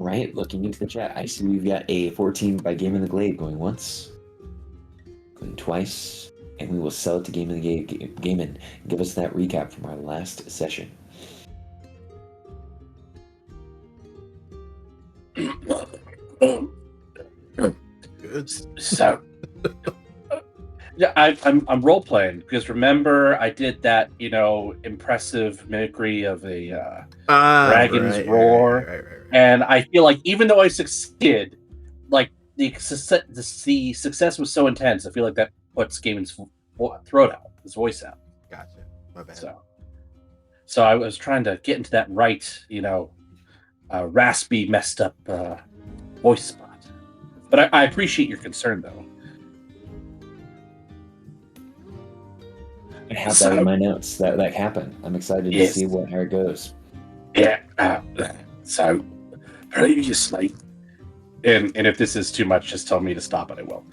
Right, looking into the chat, I see we've got a 14 by Game in the Glade going once, going twice, and we will sell it to Game in the Game in. Give us that recap from our last session. Good. So, yeah, I'm role playing because remember I did that impressive mimicry of a dragon's roar, Right. and I feel like even though I succeeded, like the success was so intense, I feel like that puts Gaiman's throat out, his voice out. Gotcha. My bad. So I was trying to get into that right, raspy, messed up voice spot. But I appreciate your concern, though. I have that in my notes. That happened. I'm excited to see how it goes. Yeah. So previously, and if this is too much, just tell me to stop and I will.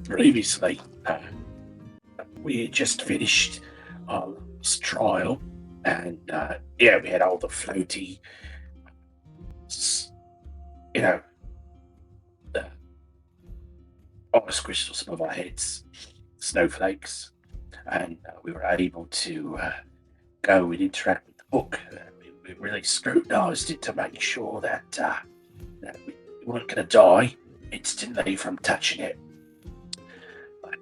Previously, we had just finished our last trial, and we had all the floaty, the ice crystals above our heads, snowflakes, and we were able to go and interact with the book. We really scrutinized it to make sure that we weren't going to die instantly from touching it. But,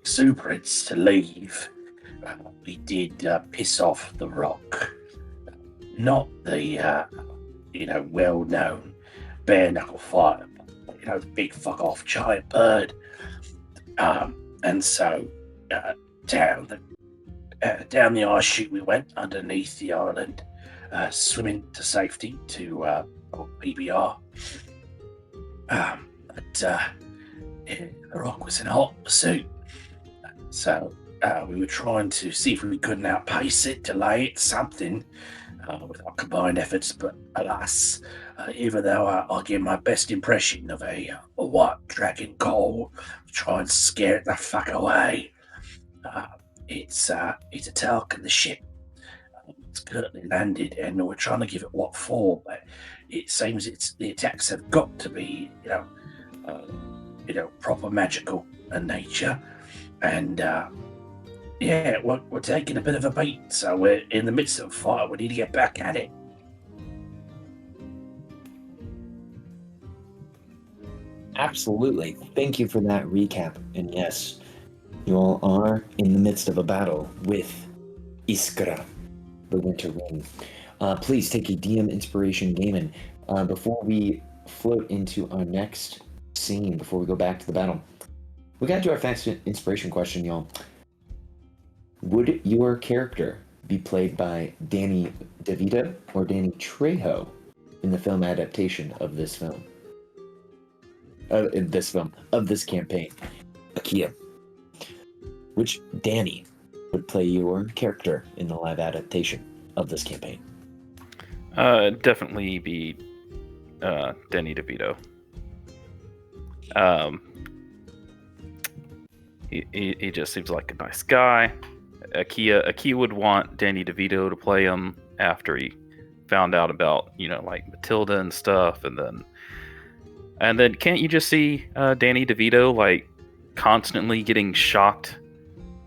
exuberance to leave, we did piss off the rock. Not the, well-known bare-knuckle fighter, but, the big fuck-off giant bird. And so down the ice chute we went underneath the island, swimming to safety to PBR. But the rock was in hot pursuit, so we were trying to see if we couldn't outpace it, delay it, something with our combined efforts. But alas, even though I give my best impression of a white dragon goal, try and scare it the fuck away, it's attacking the ship. It's currently landed, and we're trying to give it what for, but it seems the attacks have got to be, proper magical in nature, and we're taking a bit of a beat. So we're in the midst of a fight. We need to get back at it. Absolutely. Thank you for that recap. And yes, you all are in the midst of a battle with Iskra, the Winter Ring. Please take a DM inspiration, Gaiman. Before we float into our next scene, before we go back to the battle, we got to our facts inspiration question, y'all. Would your character be played by Danny DeVito or Danny Trejo in the film adaptation of this film? Of this campaign? Akia, which Danny would play your character in the live adaptation of this campaign? Definitely be Danny DeVito. He just seems like a nice guy. Akia would want Danny DeVito to play him after he found out about like Matilda and stuff, and then can't you just see Danny DeVito like constantly getting shocked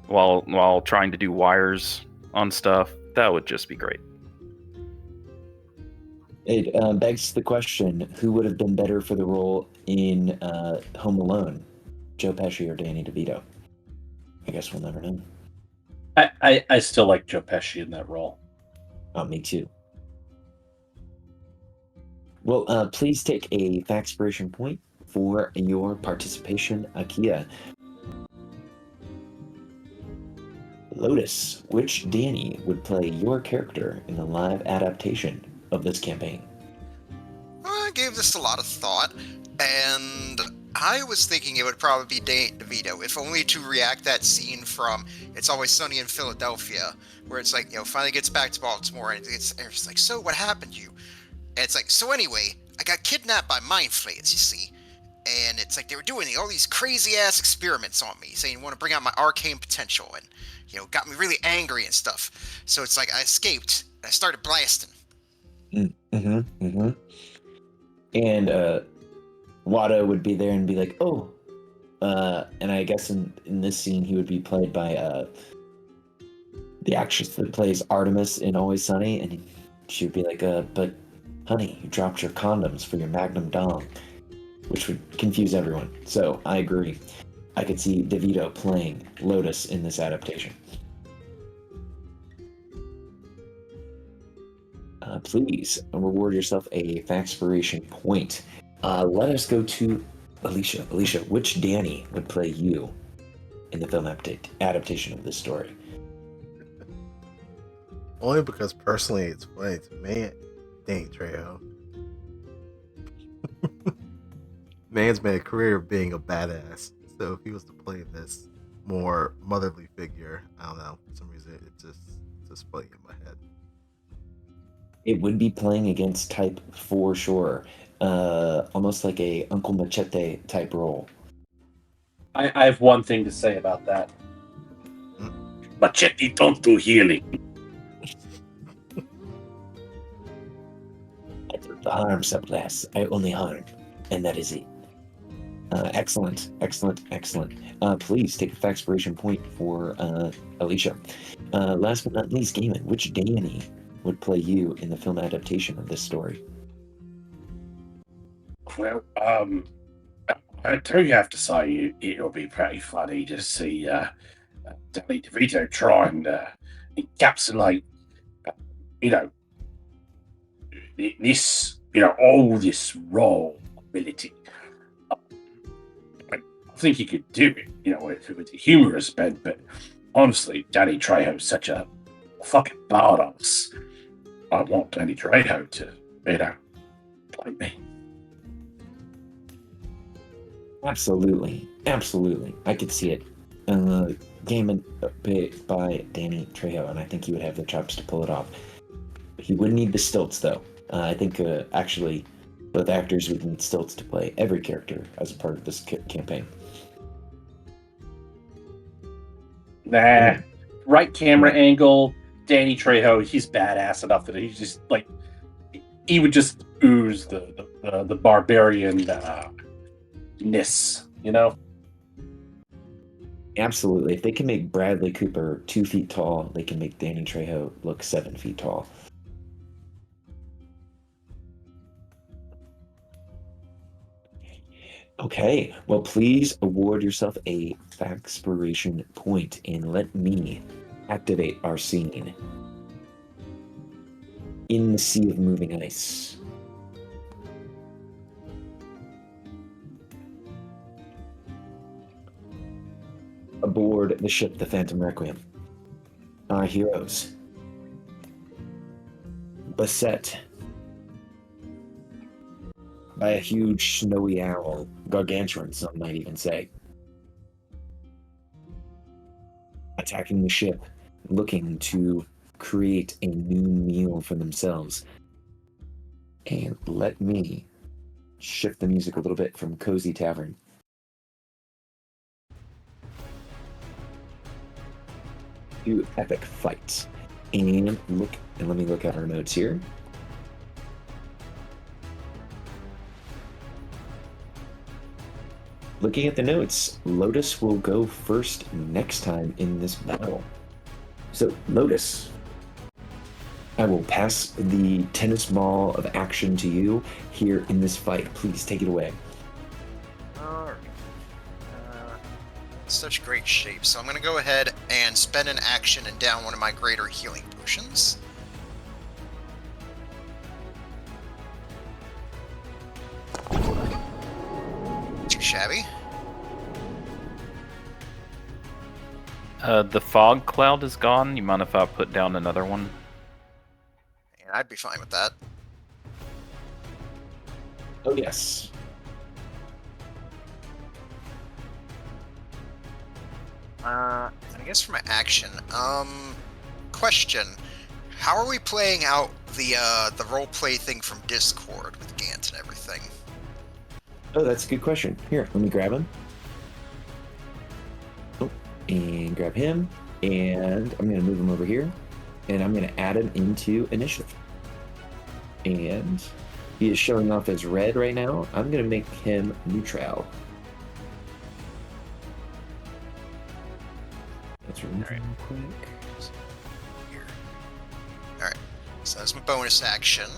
while trying to do wires on stuff? That would just be great. It begs the question, who would have been better for the role in Home Alone, Joe Pesci or Danny DeVito? I guess we'll never know. I still like Joe Pesci in that role. Oh, me too. Well, please take a factspiration point for your participation, Akia. Lotus, which Danny would play your character in the live adaptation of this campaign? I gave this a lot of thought, and I was thinking it would probably be Danny DeVito, if only to react that scene from It's Always Sunny in Philadelphia, where it's like, finally gets back to Baltimore, and it's like, so what happened to you? And it's like, so anyway, I got kidnapped by mind flayers, you see. And it's like they were doing all these crazy-ass experiments on me, saying, want to bring out my arcane potential, and, got me really angry and stuff. So it's like I escaped, and I started blasting. And Wada would be there and be like, oh, and I guess in this scene he would be played by the actress that plays Artemis in Always Sunny, and she would be like, but honey, you dropped your condoms for your Magnum Dom, which would confuse everyone. So I agree. I could see DeVito playing Lotus in this adaptation. Please reward yourself a Faxpiration point. Let us go to Alicia. Alicia, which Danny would play you in the film adaptation of this story? Only because personally it's funny to me. Dang, Trejo. Man's made a career of being a badass. So if he was to play this more motherly figure, I don't know, for some reason it's just funny in my head. It would be playing against type for sure. Almost like a Uncle Machete type role. I have one thing to say about that. Machete don't do healing. I don't harm, Subclass. I only harm. And that is it. Excellent. Please take a Faxpiration point for Alicia. Last but not least, Gaiman, which Danny would play you in the film adaptation of this story? Well, I do have to say it'll be pretty funny to see Danny DeVito try and encapsulate, this, all this raw ability. I think he could do it, with a humorous bent, but honestly, Danny Trejo's such a fucking badass. I want Danny Trejo to, play me. Absolutely. I could see it. Gaiman by Danny Trejo, and I think he would have the chops to pull it off. He would need the stilts, though. I think actually both actors would need stilts to play every character as a part of this campaign. Nah, right camera angle, Danny Trejo, he's badass enough that he's just he would just ooze the barbarian ness, Absolutely. If they can make Bradley Cooper 2 feet tall, they can make Danny Trejo look 7 feet tall. Okay, well, please award yourself a Faxpiration point and let me activate our scene. In the Sea of Moving Ice. Aboard the ship, the Phantom Requiem, our heroes, beset by a huge snowy owl, gargantuan, some might even say, attacking the ship, looking to create a new meal for themselves. And let me shift the music a little bit from Cozy Tavern. To epic fights. And let me look at our notes here. Looking at the notes, Lotus will go first next time in this battle. So, Lotus, I will pass the tennis ball of action to you here in this fight. Please take it away. Alright. Such great shape. So I'm going to go ahead and spend an action and down one of my greater healing potions. Too shabby. The fog cloud is gone. You mind if I put down another one? And I'd be fine with that. Oh, yes. And I guess for my action, question: how are we playing out the roleplay thing from Discord with Gant and everything? Oh, that's a good question. Here, let me grab him. Oh, and grab him, and I'm going to move him over here, and I'm going to add him into initiative. And he is showing off as red right now. I'm going to make him neutral. Let's remove him real quick. Here. Alright, so that's my bonus action.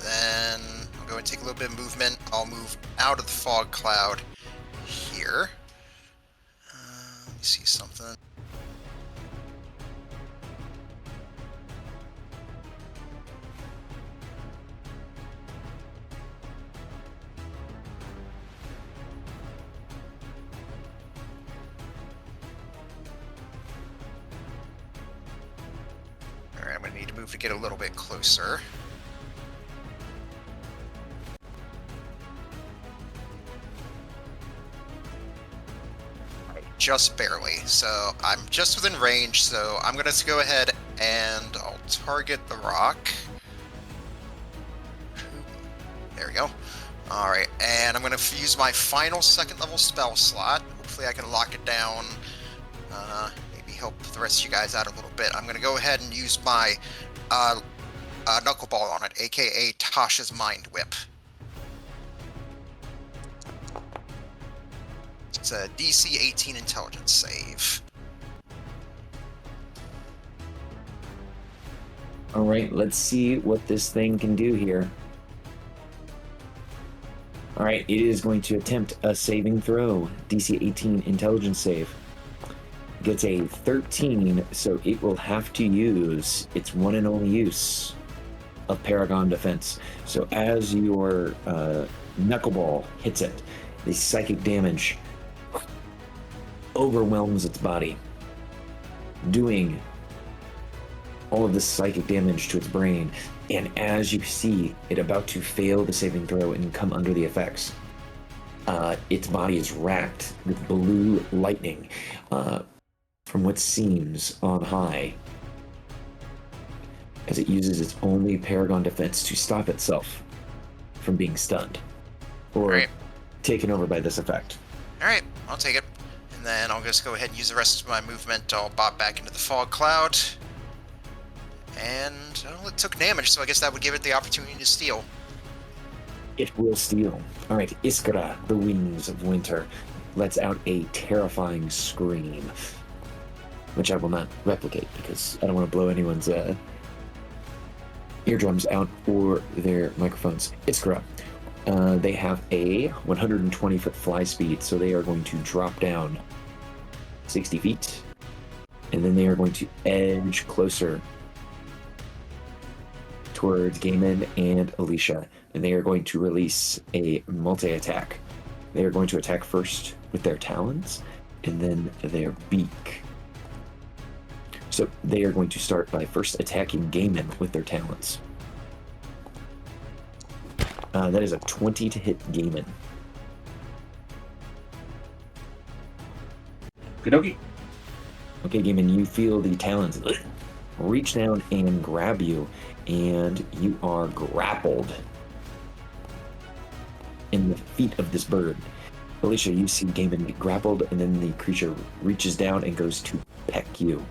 Then I'll go and take a little bit of movement. I'll move out of the fog cloud here. Let me see something. Alright, I'm going to need to move to get a little bit closer. Just barely. So I'm just within range, so I'm going to go ahead and I'll target the rock. There we go. Alright, and I'm going to use my final second level spell slot. Hopefully I can lock it down. Maybe help the rest of you guys out a little bit. I'm going to go ahead and use my knuckleball on it, aka Tasha's Mind Whip. It's a DC 18 intelligence save. All right, let's see what this thing can do here. All right, it is going to attempt a saving throw. DC 18 intelligence save. Gets a 13, so it will have to use its one and only use of Paragon Defense. So as your knuckleball hits it, the psychic damage overwhelms its body, doing all of this psychic damage to its brain. And as you see it about to fail the saving throw and come under the effects, its body is racked with blue lightning from what seems on high, as it uses its only Paragon Defense to stop itself from being stunned or taken over by this effect. Alright, I'll take it. And then I'll just go ahead and use the rest of my movement. I'll bop back into the fog cloud. And well, it took damage, so I guess that would give it the opportunity to steal. It will steal. All right, Iskra, the Wings of Winter, lets out a terrifying scream, which I will not replicate because I don't want to blow anyone's eardrums out or their microphones. Iskra, they have a 120-foot fly speed, so they are going to drop down 60 feet, and then they are going to edge closer towards Gaiman and Alicia, and they are going to release a multi-attack. They are going to attack first with their talons, and then their beak. So they are going to start by first attacking Gaiman with their talons. That is a 20 to hit Gaiman. Okie Okay, Gaiman, you feel the talons reach down and grab you, and you are grappled in the feet of this bird. Alicia, you see Gaiman get grappled, and then the creature reaches down and goes to peck you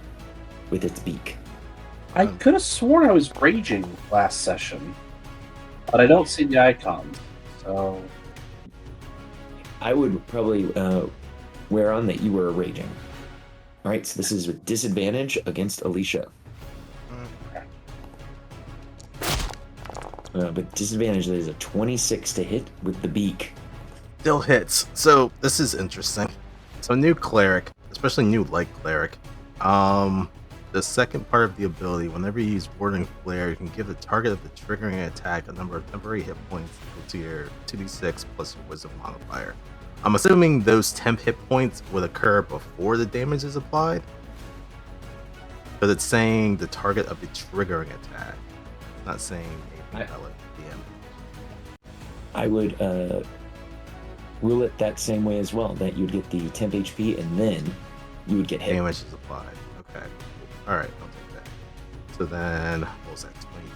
with its beak. I could have sworn I was raging last session, but I don't see the icons, so... I would probably wear on that you were raging. All right, so this is with disadvantage against Alicia. With disadvantage, that is a 26 to hit with the beak. Still hits. So this is interesting. So new cleric, especially new light cleric. The second part of the ability, whenever you use warding flare, you can give the target of the triggering attack a number of temporary hit points equal to your 2d6 plus your wisdom modifier. I'm assuming those temp hit points would occur before the damage is applied, but it's saying the target of the triggering attack. It's not saying a valid damage. I would rule it that same way as well, that you would get the temp HP and then you would get hit. Damage is applied. Okay. Alright, I'll take that. So then, what was that,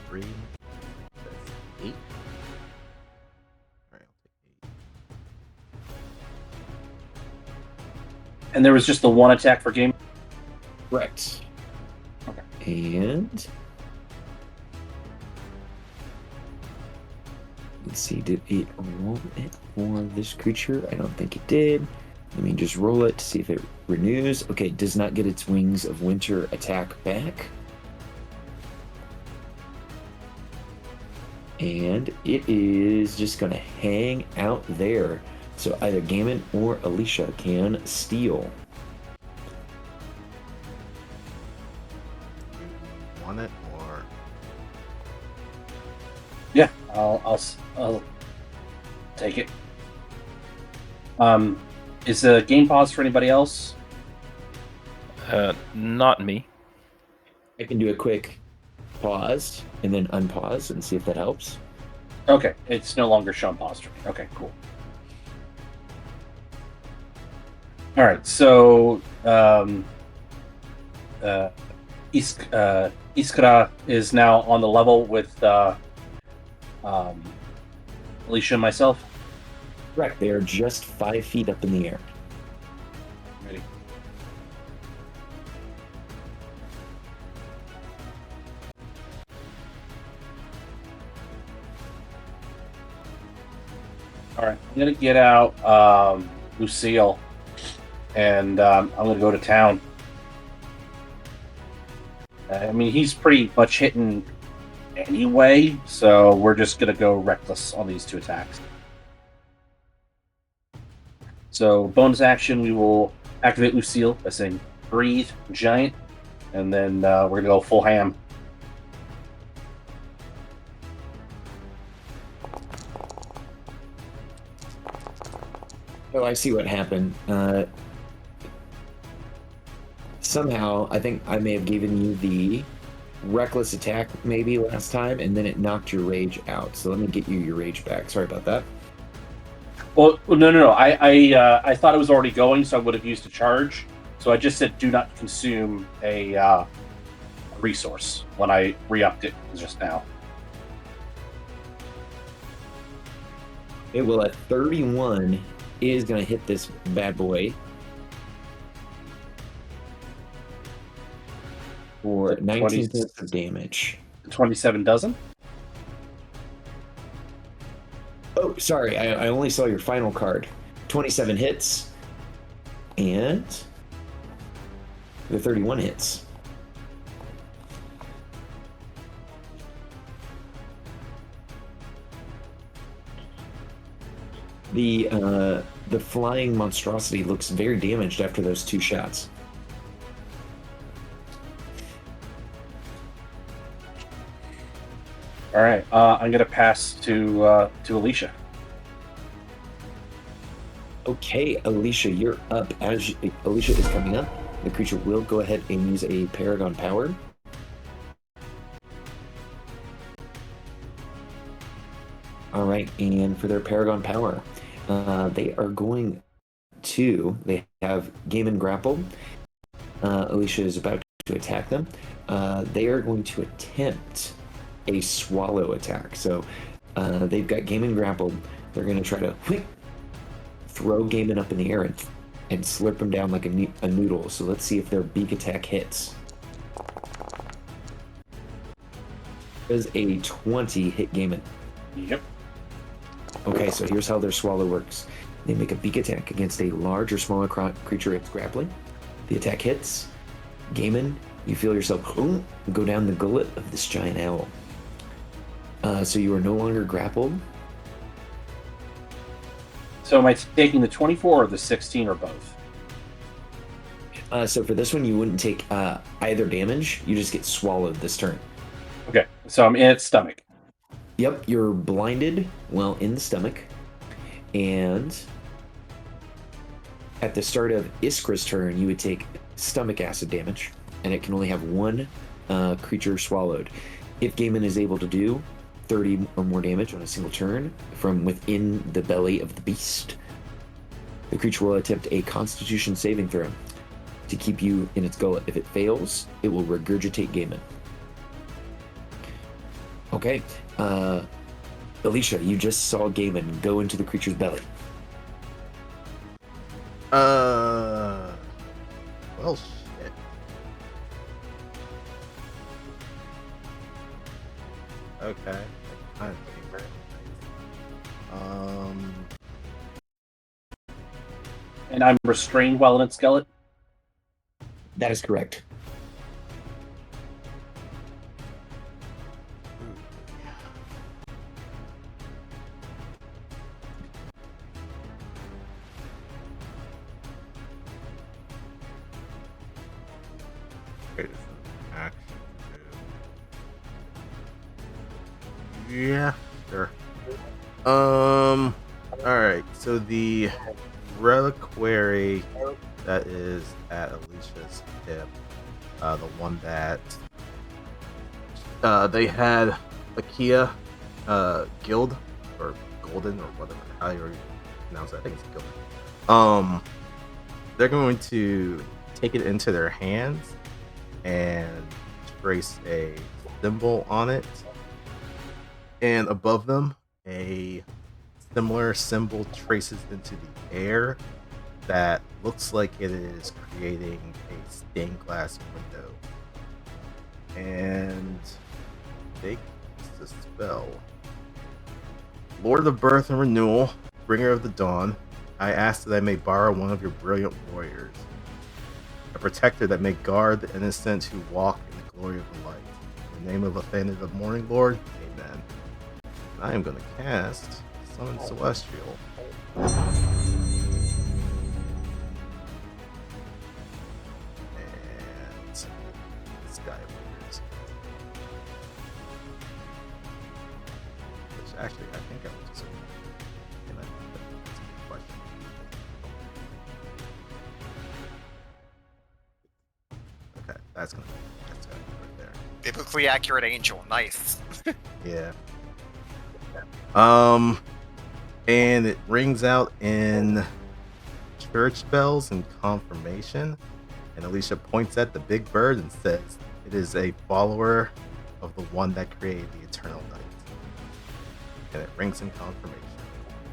23? That's 8? Alright, I'll take 8. And there was just the one attack for game? Correct. Okay. And Let's see, did it roll it for this creature? I don't think it did. Let me just roll it to see if it renews. Okay, it does not get its Wings of Winter attack back. And it is just going to hang out there. So either Gaiman or Alicia can steal. Want it or Yeah, I'll take it. Is the game paused for anybody else? Not me. I can do a quick pause and then unpause and see if that helps. Okay, it's no longer shown paused for me. Okay, cool. All right, so Iskra is now on the level with Alicia and myself. Correct. They are just 5 feet up in the air. Ready? All right, I'm gonna get out Lucille, and I'm gonna go to town. I mean, he's pretty much hitting anyway, so we're just gonna go reckless on these 2 attacks. So bonus action, we will activate Lucille by saying "Breathe, Giant," and then we're gonna go full ham. Oh, I see what happened. Somehow, I think I may have given you the reckless attack maybe last time, and then it knocked your rage out. So let me get you your rage back. Sorry about that. Well, no. I thought it was already going, so I would have used a charge. So I just said, "Do not consume a resource" when I re-upped it just now. It will at 31 is going to hit this bad boy for 19 points of damage. 27 doesn't. Oh, sorry. I only saw your final card. 27 hits. And the 31 hits. The flying monstrosity looks very damaged after those 2 shots. All right, I'm gonna pass to Alicia. Okay, Alicia, you're up. As Alicia is coming up, the creature will go ahead and use a Paragon Power. All right, and for their Paragon Power, they are going to. They have Game and Grapple. Alicia is about to attack them. They are going to attempt a swallow attack. So they've got Game and Grapple. They're going to try to throw Gaiman up in the air and slurp him down like a noodle. So let's see if their beak attack hits. Does a 20 hit Gaiman? Yep. Okay, so here's how their swallow works. They make a beak attack against a large or smaller creature it's grappling. The attack hits. Gaiman, you feel yourself go down the gullet of this giant owl. So you are no longer grappled. So am I taking the 24 or the 16 or both? So for this one, you wouldn't take either damage. You just get swallowed this turn. Okay, so I'm in its stomach. Yep, you're blinded, well, in the stomach. And at the start of Iskra's turn, you would take stomach acid damage, and it can only have 1 creature swallowed. If Gaiman is able to do 30 or more damage on a single turn from within the belly of the beast, the creature will attempt a Constitution saving throw to keep you in its gullet. If it fails, it will regurgitate Gaiman. Okay, Alicia, you just saw Gaiman go into the creature's belly. Well, shit. Okay. And I'm restrained while in its skeleton. That is correct. Okay, this is an action. Yeah, sure. Alright, so the reliquary that is at Alicia's hip, the one that they had Akia guild or golden or whatever how you pronounce it. I think it's guild. They're going to take it into their hands and trace a symbol on it, and above them a similar symbol traces into the air that looks like it is creating a stained glass window. And they cast a spell. Lord of Birth and Renewal, Bringer of the Dawn, I ask that I may borrow one of your brilliant warriors, a protector that may guard the innocent who walk in the glory of the light. In the name of Offended of Morning Lord, amen. And I am going to cast Summon Celestial. And this guy appears. Which actually, I think I was just question. Okay, that's gonna be right there. Biblically accurate angel. Nice. Yeah. And it rings out in church bells and confirmation. And Alicia points at the big bird and says, "It is a follower of the one that created the eternal night." And it rings in confirmation.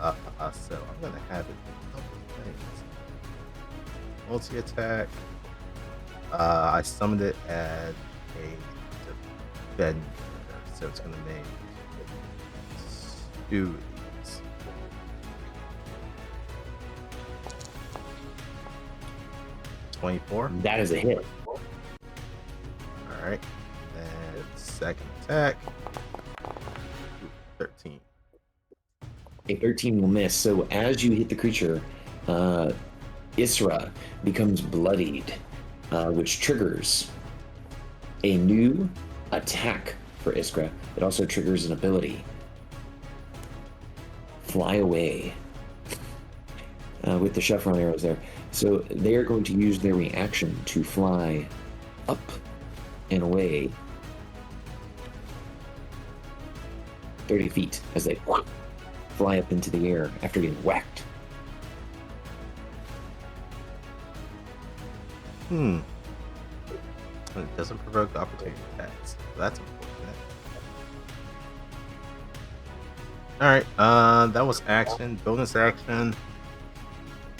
So I'm gonna have it do a couple of things. Multi-attack. I summoned it as a defender, so it's gonna make 2 of these. $24. That is a hit. Alright. And second attack. 13. A 13 will miss. So as you hit the creature, Isra becomes bloodied, which triggers a new attack for Iskra. It also triggers an ability. Fly away. With the chevron arrows there. So they are going to use their reaction to fly up and away 30 feet as they fly up into the air after getting whacked. And it doesn't provoke opportunity attacks. So that's unfortunate. Alright, that was action. Bonus action.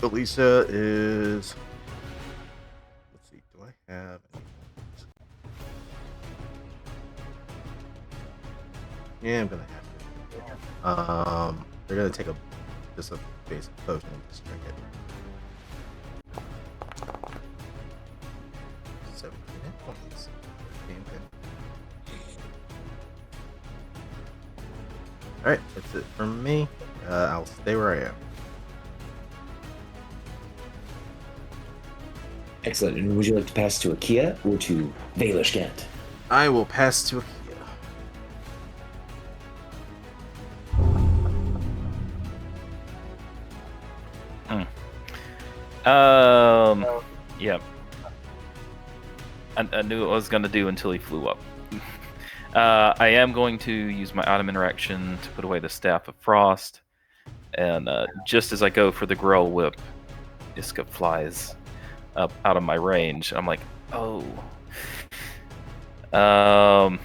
Alicia is... Let's see, do I have any... Yeah, I'm gonna have to. They're gonna take just a basic potion and just drink it. 17 hit points. Alright, that's it from me. I'll stay where I am. Excellent. And would you like to pass to Akia or to Velishkant? I will pass to Akia. Yeah. I knew what I was going to do until he flew up. I am going to use my item interaction to put away the Staff of Frost. And just as I go for the Grell Whip, Iska flies up out of my range. I'm like, oh. I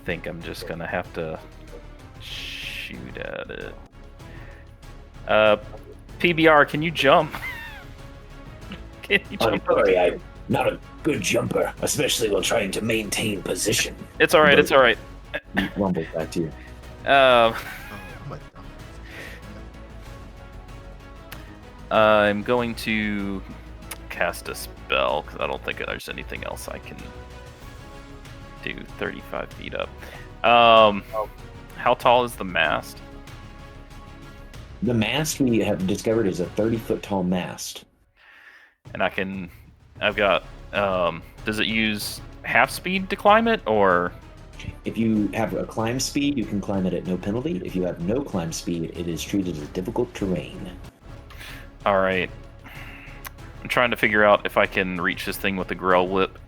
think I'm just going to have to shoot at it. PBR, can you jump? Can you jump? I'm sorry, I'm not a good jumper, especially while trying to maintain position. It's all right. It's all right. He rumbles back to you. Uh, Oh, I'm a dumbass. I'm going to cast a spell because I don't think there's anything else I can do 35 feet up. How tall is the mast? The mast we have discovered is a 30-foot tall mast. And I've got, does it use half speed to climb it, or? If you have a climb speed, you can climb it at no penalty. If you have no climb speed, it is treated as difficult terrain. All right. I'm trying to figure out if I can reach this thing with the Grell Whip.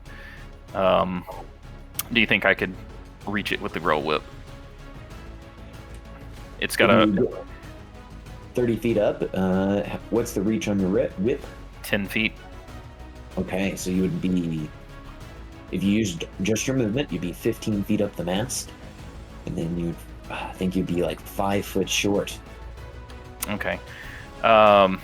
Do you think I could reach it with the Grell Whip? It's got If you go 30 feet up. What's the reach on your whip? 10 feet. Okay, so you would be, if you used just your movement, you'd be 15 feet up the mast, and then I think you'd be like 5 foot short. Okay. I'm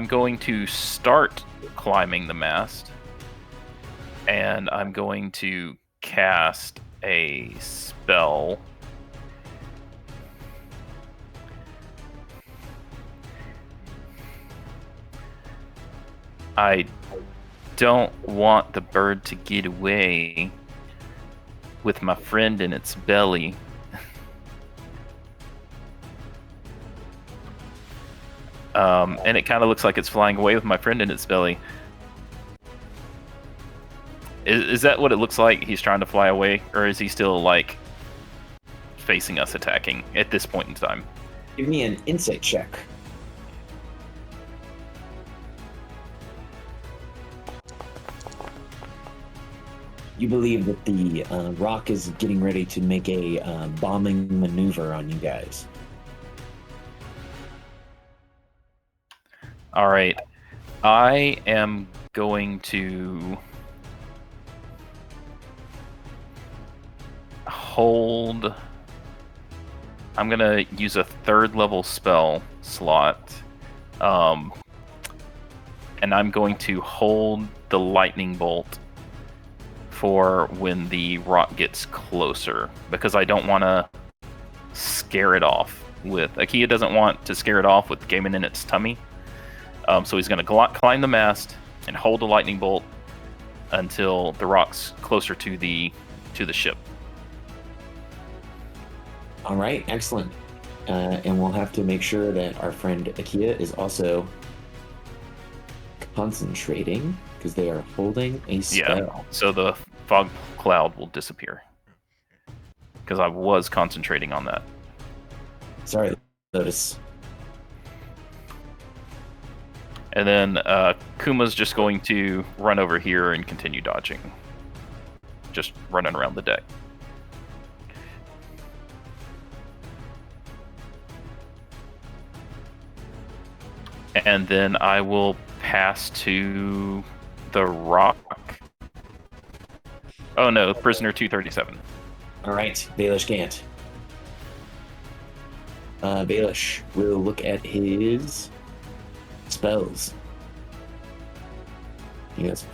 going to start climbing the mast, and I'm going to cast a spell. I don't want the bird to get away with my friend in its belly. And it kind of looks like it's flying away with my friend in its belly. Is that what it looks like? He's trying to fly away? Or is he still, like, facing us attacking at this point in time? Give me an insight check. You believe that the rock is getting ready to make a bombing maneuver on you guys. All right. I am going to hold. I'm going to use a 3rd level spell slot. And I'm going to hold the lightning bolt for when the rock gets closer, because I don't want to scare it off with. Akia doesn't want to scare it off with gaming in its tummy. So he's going to climb the mast and hold the lightning bolt until the rock's closer to the ship. All right, excellent. And we'll have to make sure that our friend Akia is also concentrating, because they are holding a spell. Yeah, so the fog cloud will disappear. Because I was concentrating on that. Sorry, Lotus. And then Kuma's just going to run over here and continue dodging. Just running around the deck. And then I will pass to the rock. Oh no, prisoner 237. All right, Baelish Gant. Baelish will look at his spells. He goes,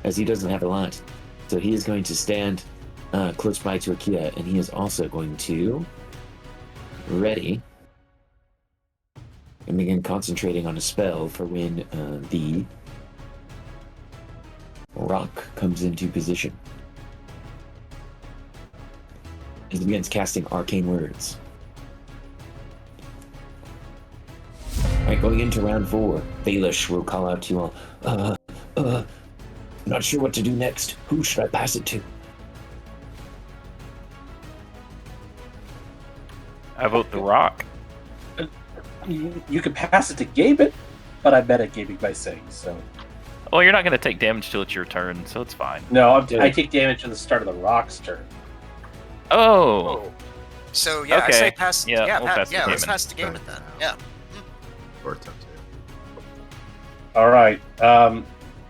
as he doesn't have a lot. So he is going to stand close by to Akia, and he is also going to ready and begin concentrating on a spell for when the rock comes into position. As he begins casting arcane words. Alright, going into round 4, Baelish will call out to you all. Not sure what to do next. Who should I pass it to? I vote the rock. You can pass it to Gaben, but I bet at Gaben by saying so. Well, you're not going to take damage till it's your turn, so it's fine. No, I take damage at the start of the rock's turn. Oh. So yeah, I Okay. say pass. Yeah, Yeah, we'll pass to let's Gaiman. pass to Gaiman then. Yeah. Or attempt to. All right,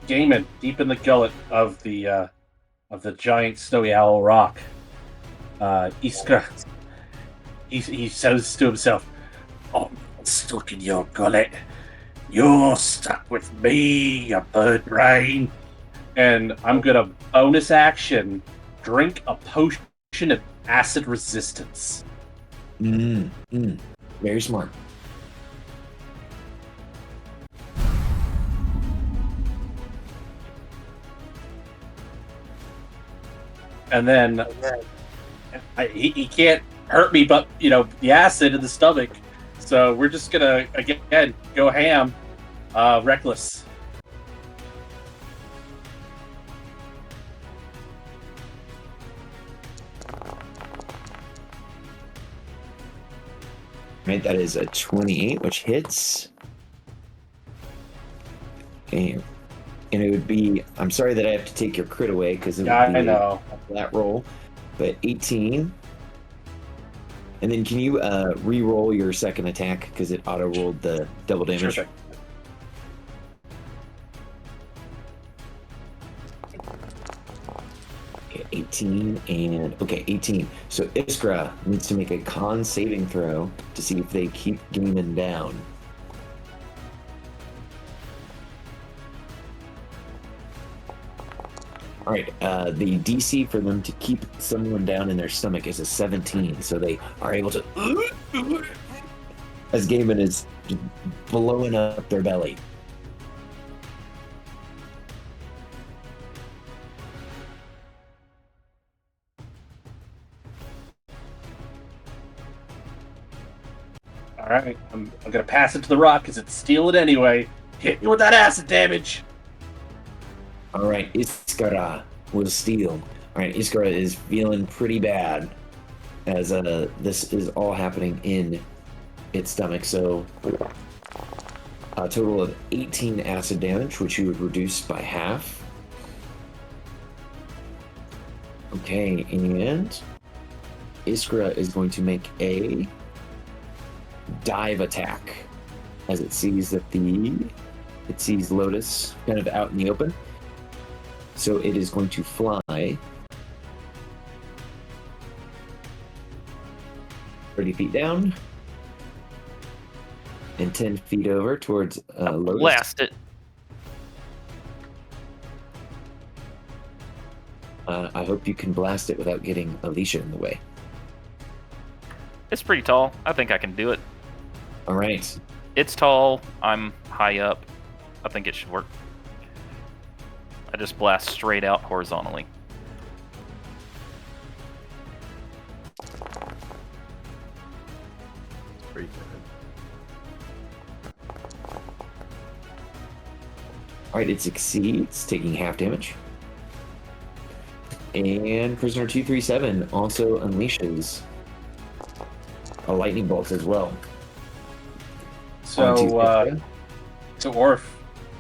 Gaiman, deep in the gullet of the giant snowy owl rock, Iskra. He says to himself, "Oh, stuck in your gullet. You're stuck with me, you bird brain. And I'm gonna bonus action drink a potion of acid resistance. Very smart. And then he can't hurt me, but the acid in the stomach. So we're just gonna again go ham, reckless. Right, that is a 28, which hits. Okay. And it would be, I'm sorry that I have to take your crit away because it would be I know. a flat roll, but 18. And then can you re-roll your second attack because it auto-rolled the double damage? Sure. Okay, 18 and 18. So Iskra needs to make a con saving throw to see if they keep gaming down. All right, the DC for them to keep someone down in their stomach is a 17, so they are able to, as Gaiman is just blowing up their belly. All right, I'm gonna pass it to the rock because it's steal it anyway. Hit me with that acid damage. All right, Iskara will steal. All right, Iskara is feeling pretty bad as this is all happening in its stomach. So a total of 18 acid damage, which you would reduce by half. Okay, and Iskra is going to make a dive attack as it sees that it sees Lotus kind of out in the open. So it is going to fly 30 feet down and 10 feet over towards Lotus. Blast it. I hope you can blast it without getting Alicia in the way. It's pretty tall. I think I can do it. All right. It's tall. I'm high up. I think it should work. I just blast straight out horizontally. Pretty good. All right, it succeeds, taking half damage. And Prisoner 237 also unleashes a lightning bolt as well. Onto Iskra. So Orf,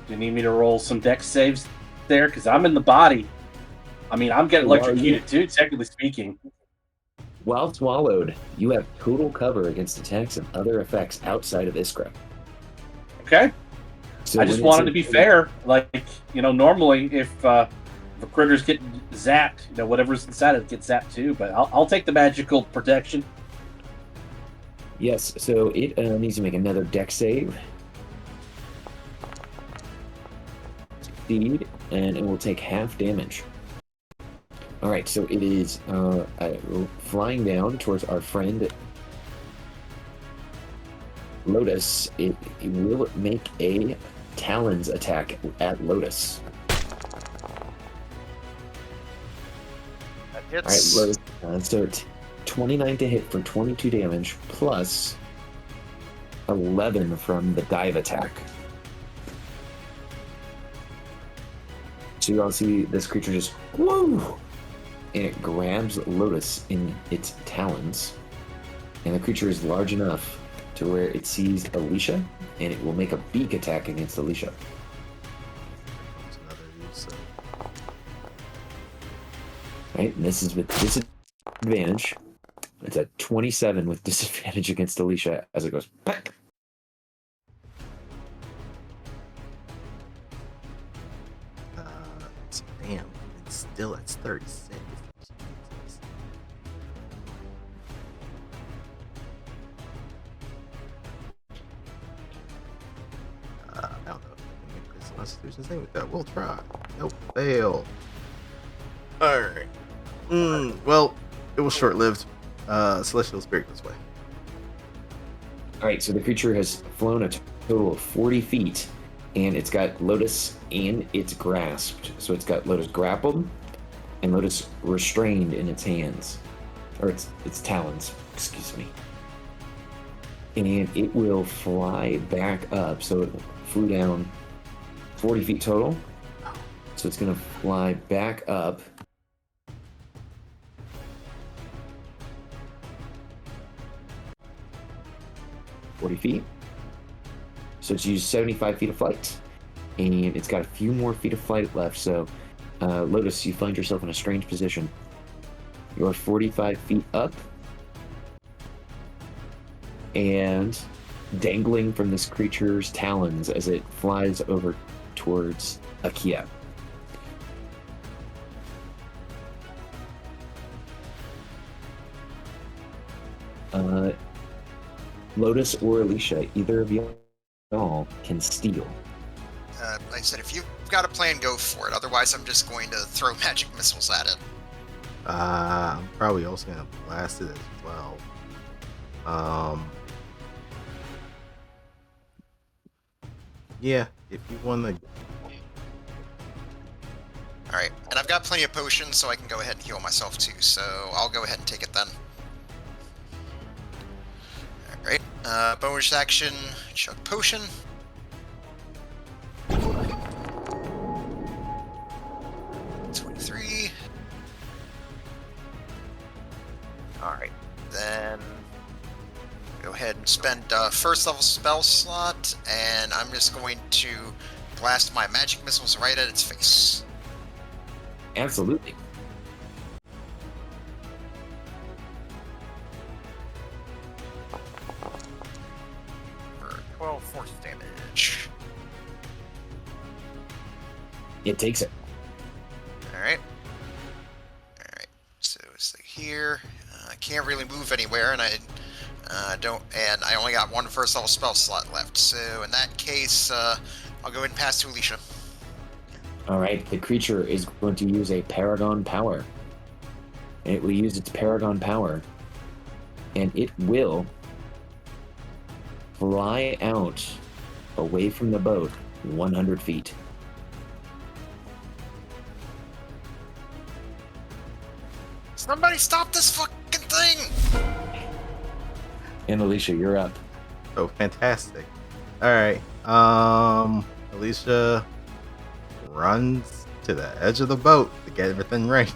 do you need me to roll some dex saves there? Because I'm in the body. I mean, I'm getting electrocuted too, technically speaking. While swallowed, you have total cover against attacks and other effects outside of Iskra. Okay. So I just wanted to be fair. Like, normally if a critter's getting zapped, whatever's inside it gets zapped too. But I'll take the magical protection. Yes, so it needs to make another dex save. Succeed, and it will take half damage. All right, so it is flying down towards our friend Lotus. It will make a Talons attack at Lotus. That All right, hits. Lotus. So 29 to hit for 22 damage, plus 11 from the dive attack. So you all see this creature just whoa, and it grabs Lotus in its talons, and the creature is large enough to where it sees Alicia, and it will make a beak attack against Alicia. There's another use of Right, and this is with disadvantage. It's a 27 with disadvantage against Alicia as it goes back. damn, it's still at 36. Jesus. Constitution saving with that. We'll try. Nope, fail. Alright. Well, it was short-lived. Celestial Spirit this way. All right, so the creature has flown a total of 40 feet, and it's got Lotus in its grasped. So it's got Lotus grappled and Lotus restrained in its hands, or its talons, excuse me. And it will fly back up. So it flew down 40 feet total. So it's going to fly back up. .40 feet. So it's used 75 feet of flight. And it's got a few more feet of flight left. So, Lotus, you find yourself in a strange position. You're 45 feet up. And dangling from this creature's talons as it flies over towards Akia. Lotus or Alicia, either of you all can steal. Like I said, if you've got a plan, go for it. Otherwise, I'm just going to throw magic missiles at it. I'm probably also gonna blast it as well. Yeah, if you want to. Alright, and I've got plenty of potions, so I can go ahead and heal myself too, so I'll go ahead and take it then. Alright, bonus action, chug potion. Alright, then go ahead and spend first level spell slot, and I'm just going to blast my magic missiles right at its face. Absolutely. For 12 force damage. It takes it. Alright. Alright, so it's like here. I can't really move anywhere, and I only got one first level spell slot left. So in that case, I'll go ahead and pass to Alicia. All right, the creature is going to use a Paragon Power. And it will use its Paragon Power. And it will fly out away from the boat 100 feet. Somebody stop this fucking thing! And Alicia, you're up. Oh, fantastic. Alright. Alicia runs to the edge of the boat to get within range,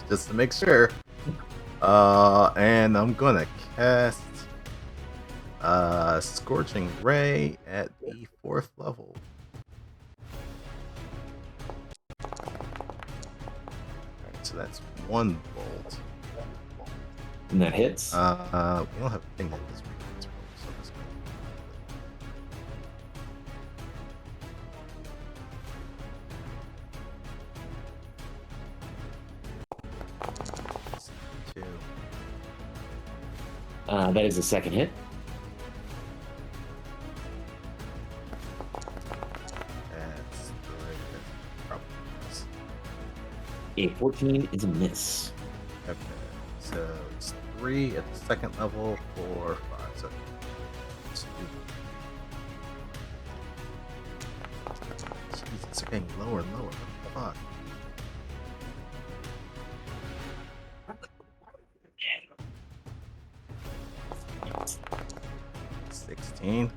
just to make sure. And I'm gonna cast Scorching Ray at the 4th level. Alright, so that's 1 bolt. And that hits. We don't have a thing that does remnants, so this Two. That is the second hit. That's 3. That's probably miss. A 14 is a miss. Okay, so it's 3 at the 2nd level, 4, 5, so it's 2. Jeez, it's getting lower and lower. What the fuck? 16.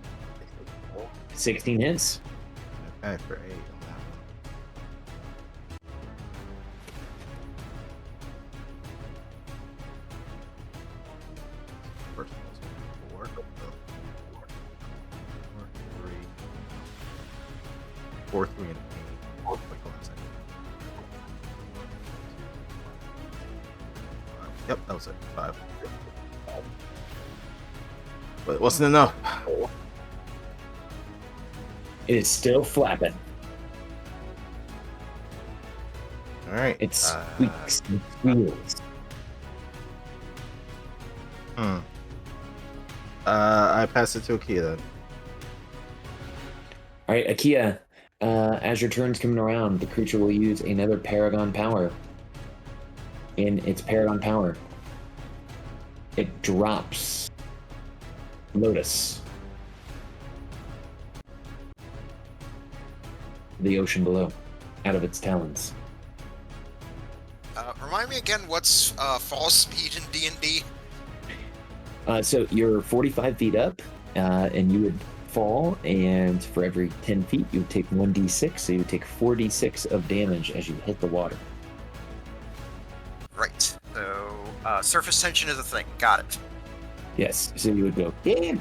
16 hits. Okay, for 8 on that one. First one was 4. 4, 3, and 8. Wait, hold on a second. 2, 5. Yep, that was it. 5. But it wasn't enough. It is still flapping. Alright. It squeaks and squeals. I pass it to Akia then. All right, Akia, as your turn's coming around, the creature will use another Paragon power. In its Paragon power, it drops Lotus, the ocean below, out of its talons. Remind me again, what's fall speed in D&D? So you're 45 feet up, and you would fall, and for every 10 feet, you would take 1d6, so you would take 4d6 of damage as you hit the water. Right. So surface tension is a thing. Got it. Yes, so you would go, yeah.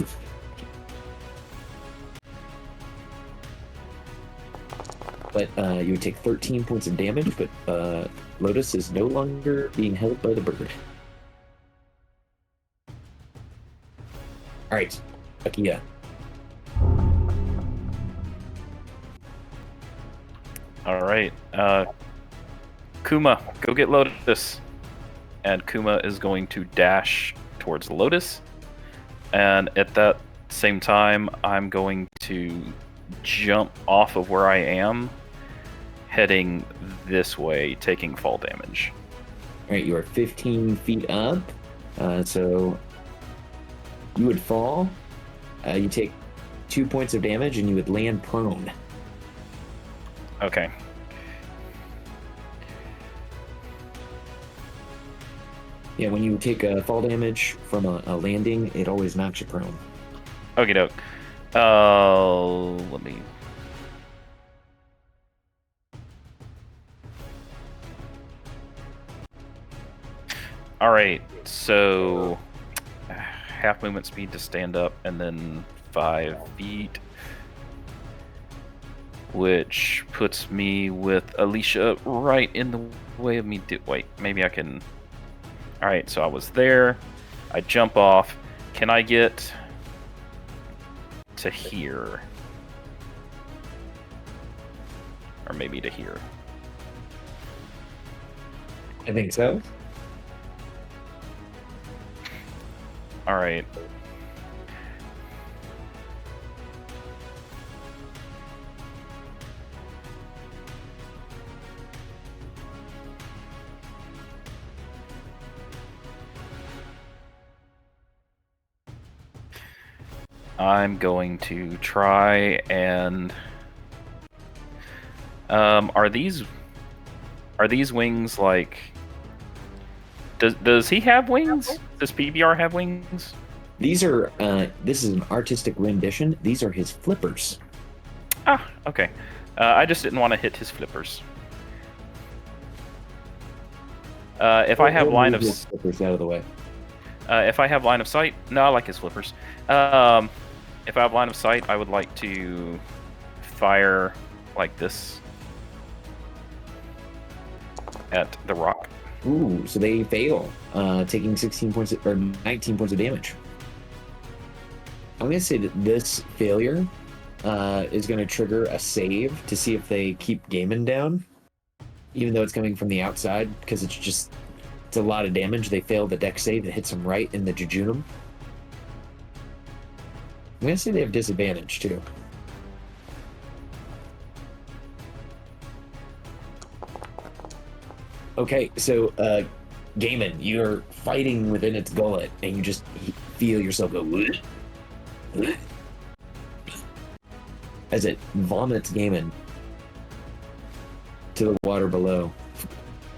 But you would take 13 points of damage, but Lotus is no longer being held by the bird. Alright, Akia. Alright. Kuma, go get Lotus. And Kuma is going to dash towards Lotus. And at that same time, I'm going to jump off of where I am, heading this way, taking fall damage. Alright, you are 15 feet up, so you would fall, you take 2 points of damage, and you would land prone. Okay. Yeah, when you take fall damage from a landing, it always knocks you prone. Okie doke. Let me... Alright, so half movement speed to stand up, and then 5 feet, which puts me with Alicia right in the way of me. Wait, maybe I can... Alright, so I was there. I jump off. Can I get to here? Or maybe to here. I think so. Alright. I'm going to try and... are these wings like... Does he have wings? Does PBR have wings? These are, this is an artistic rendition. These are his flippers. Ah, okay. I just didn't want to hit his flippers. If I have line of... His flippers out of the way. If I have line of sight... No, I like his flippers. If I have line of sight, I would like to fire like this at the rock. Ooh, so they fail, taking 16 points or 19 points of damage. I'm going to say that this failure is going to trigger a save to see if they keep gaming down, even though it's coming from the outside, because it's a lot of damage. They fail the dex save. It hits them right in the jejunum. I'm going to say they have disadvantage, too. Okay, so, Gaiman, you're fighting within its gullet, and you just feel yourself go... as it vomits Gaiman to the water below.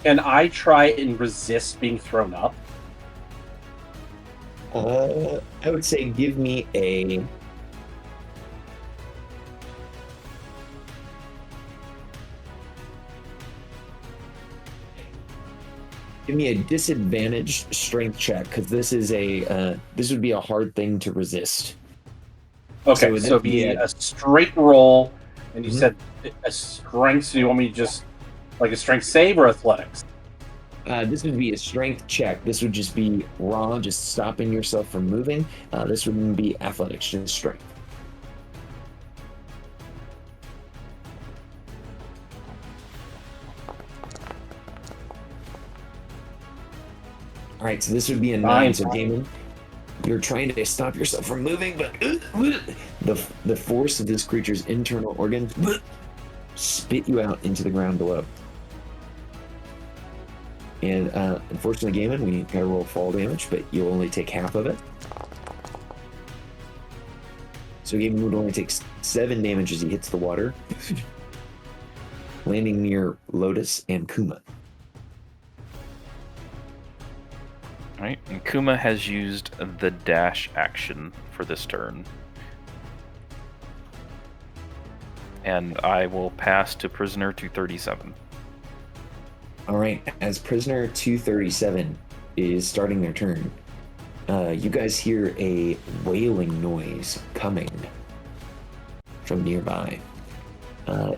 Can I try and resist being thrown up? I would say give me a... Give me a disadvantaged strength check, because this is this would be a hard thing to resist. Okay, so be a straight roll, and you said a strength, so you want me to just, like a strength save or athletics? This would be a strength check. This would just be raw, just stopping yourself from moving. This wouldn't be athletics, just strength. All right, so this would be a 9. So, Damon, you're trying to stop yourself from moving, but the force of this creature's internal organs spit you out into the ground below. And unfortunately, Gaiman, we gotta roll fall damage, but you'll only take half of it. So Gaiman would only take 7 damage as he hits the water, landing near Lotus and Kuma. Alright, and Kuma has used the dash action for this turn. And I will pass to prisoner 237. All right, as prisoner 237 is starting their turn, you guys hear a wailing noise coming from nearby.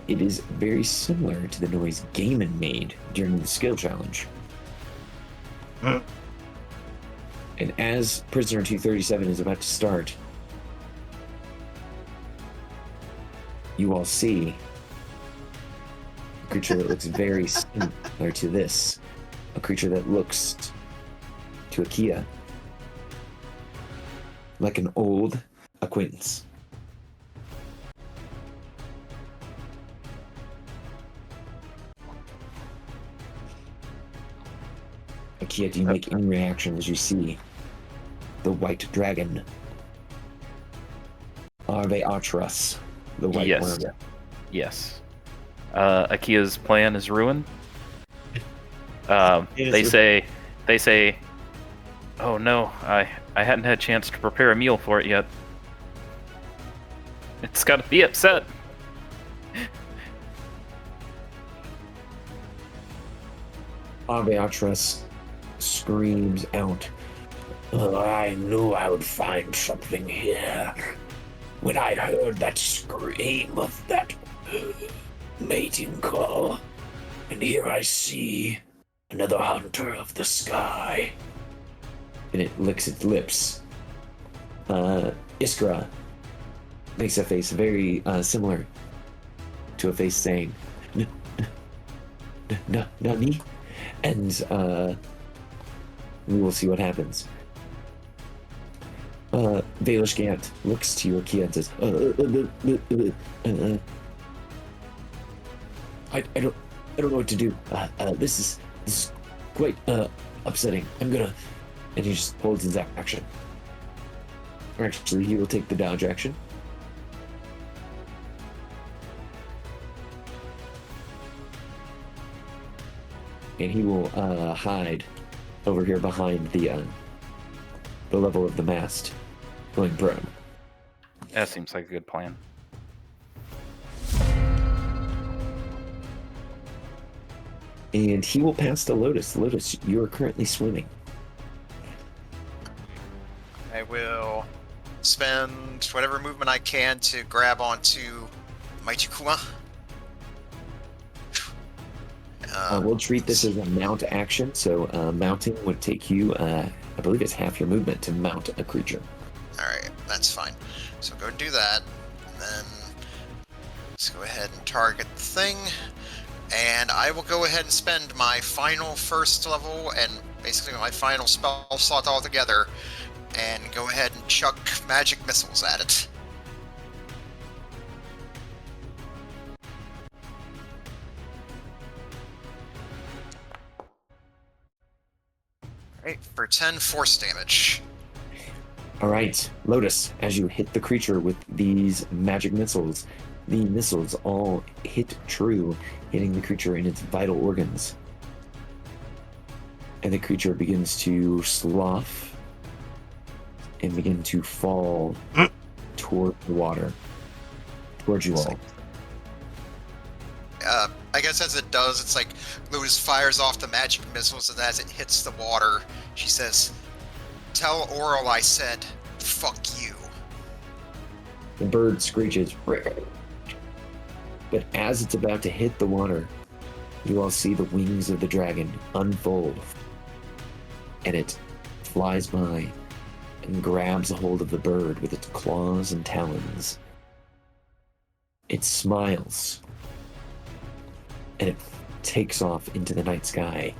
It is very similar to the noise Gaiman made during the skill challenge. And as prisoner 237 is about to start, you all see a creature that looks very similar to this. A creature that looks to Akia like an old acquaintance. Akia, do you make any reaction as you see the white dragon? Arve Atras, the white Yes. worm. Yes. Akia's plan is ruined. They say, oh no, I hadn't had a chance to prepare a meal for it yet. It's got to be upset. Arve Atras screams out, "Oh, I knew I would find something here. When I heard that scream of that mating call, and here I see another hunter of the sky." And it licks its lips. Iskra makes a face very similar to a face saying, Nani? And we will see what happens. Valish Gant looks to you, Akia, and says, I don't know what to do. This is quite upsetting. I'm gonna, and he just holds his action. Or actually, he will take the dodge action. And he will hide over here behind the level of the mast, going prone. That seems like a good plan. And he will pass to Lotus. Lotus, you are currently swimming. I will spend whatever movement I can to grab onto Mighty Kuma. We'll treat this as a mount action, so mounting would take you, I believe it's half your movement to mount a creature. Alright, that's fine. So go and do that. And then let's go ahead and target the thing. And I will go ahead and spend my final first level and basically my final spell slot all together and go ahead and chuck magic missiles at it. Alright, for 10 force damage. All right, Lotus, as you hit the creature with these magic missiles, the missiles all hit true, hitting the creature in its vital organs. And the creature begins to slough and begin to fall toward the water, towards you all. I guess as it does, it's like Lotus fires off the magic missiles, and as it hits the water, she says, "Tell Auril I said, fuck you." The bird screeches, but as it's about to hit the water, you all see the wings of the dragon unfold, and it flies by and grabs a hold of the bird with its claws and talons. It smiles, and it takes off into the night sky,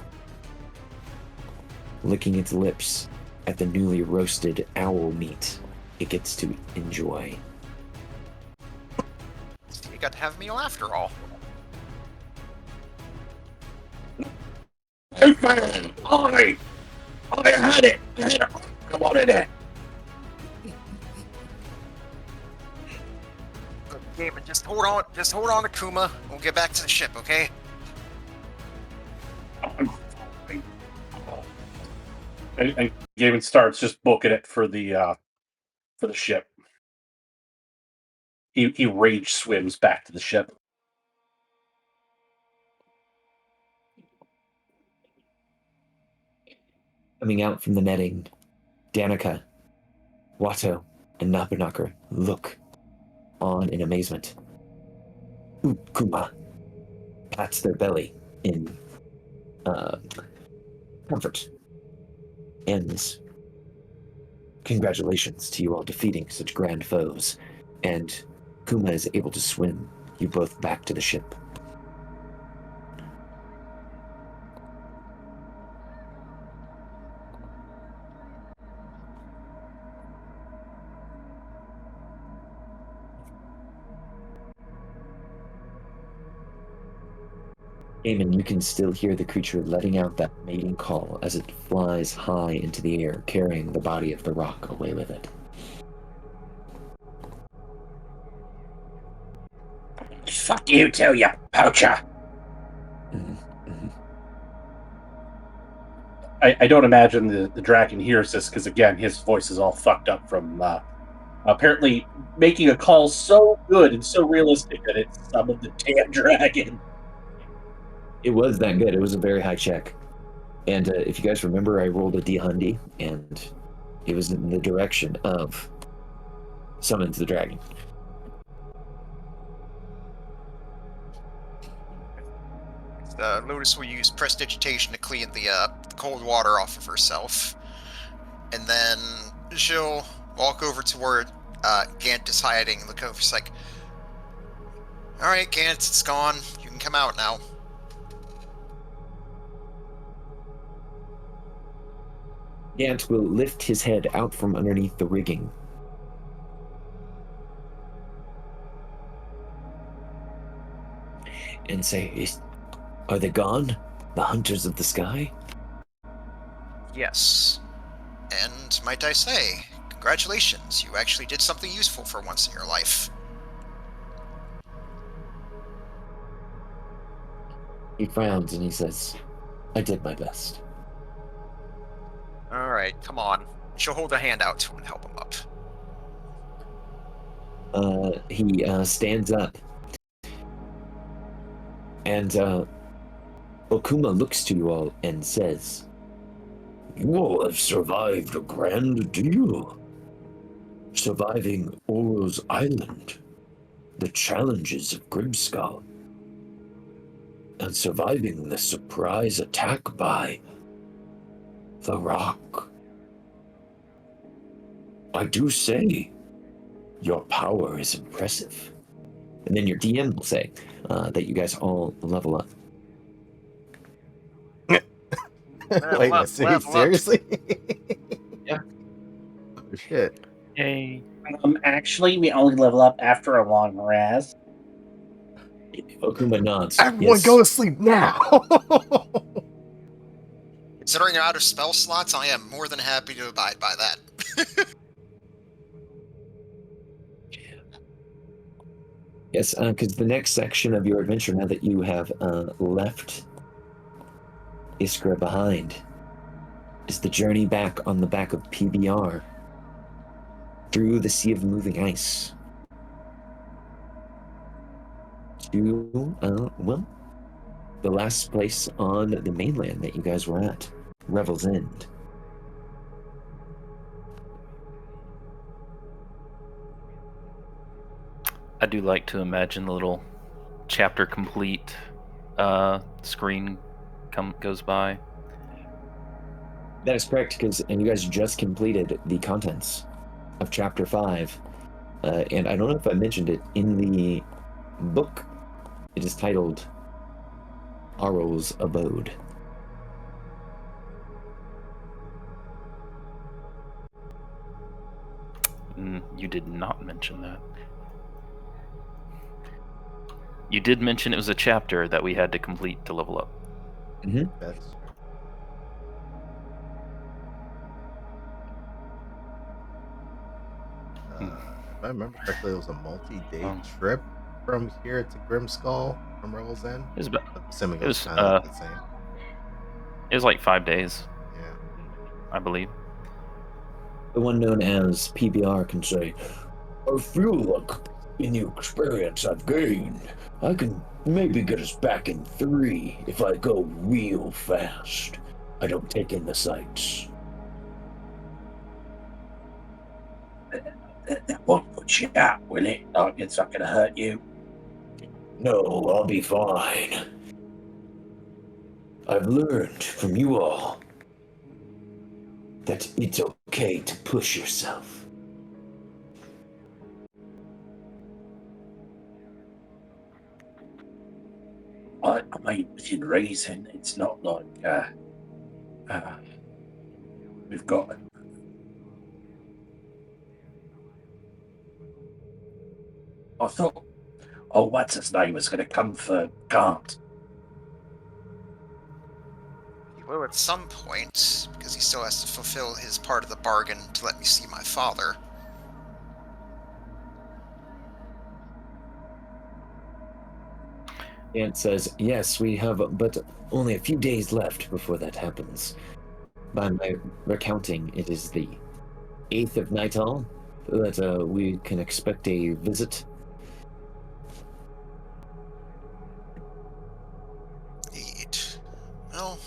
licking its lips at the newly roasted owl meat it gets to enjoy. You got to have a meal after all. Hey man, I had it. Come on in there. Gaiman, just hold on to Kuma. We'll get back to the ship, okay? I'm fine. And Gaiman starts just booking it for the ship. He rage swims back to the ship. Coming out from the netting, Danica, Watto, and Nabanakar look on in amazement. Kuma pats their belly in comfort. And congratulations to you all defeating such grand foes. And Kuma is able to swim you both back to the ship. Eamon, you can still hear the creature letting out that mating call as it flies high into the air, carrying the body of the rock away with it. Fuck you too, you poacher. I don't imagine the dragon hears this because, again, his voice is all fucked up from apparently making a call so good and so realistic that it summoned the damn dragon. It was that good. It was a very high check. And if you guys remember, I rolled a D-Hundy, and it was in the direction of summons the dragon. Lotus will use prestidigitation to clean the cold water off of herself. And then she'll walk over to where Gant is hiding and look over. She's like, alright, Gant, it's gone. You can come out now. Gant will lift his head out from underneath the rigging. And say, are they gone? The hunters of the sky? Yes. And might I say, congratulations, you actually did something useful for once in your life. He frowns and he says, I did my best. Alright, come on. She'll hold a hand out to him and help him up. He stands up. And Okuma looks to you all and says, you all have survived a grand deal. Surviving Auril's Island, the challenges of Grimskull, and surviving the surprise attack by the Rock. I do say, your power is impressive. And then your DM will say that you guys all level up. Wait, seriously? Yeah. Oh, shit. Yay. Actually, we only level up after a long rest. Okuma nods. Everyone Yes. go to sleep now! Considering you're out of spell slots, I am more than happy to abide by that. Yes, because the next section of your adventure, now that you have left Iskra behind, is the journey back on the back of PBR through the sea of moving ice to, well, the last place on the mainland that you guys were at, Revel's End. I do like to imagine the little chapter complete screen goes by. That is correct, and you guys just completed the contents of Chapter 5. And I don't know if I mentioned it in the book. It is titled Auril's Abode. You did not mention that. You did mention it was a chapter that we had to complete to level up. Mm-hmm. That's I remember correctly, it was a multi-day Um, trip from here to Grimskull from Rebel's End. It was, about, Assuming it it was was kind of the same. it was like 5 days, Yeah. I believe. The one known as PBR can say, I feel like in the experience I've gained, I can maybe get us back in 3 if I go real fast. I don't take in the sights. That won't put you out, will it? Like it's not going to hurt you. No, I'll be fine. I've learned from you all that it's okay to push yourself. I mean, within reason. It's not like we've got. I thought, what's his name was going to come for Gant. He will at some point, because he still has to fulfill his part of the bargain to let me see my father. Ant says, yes, we have but only a few days left before that happens. By my recounting, it is the 8th of Nightal that we can expect a visit. Eight. Well,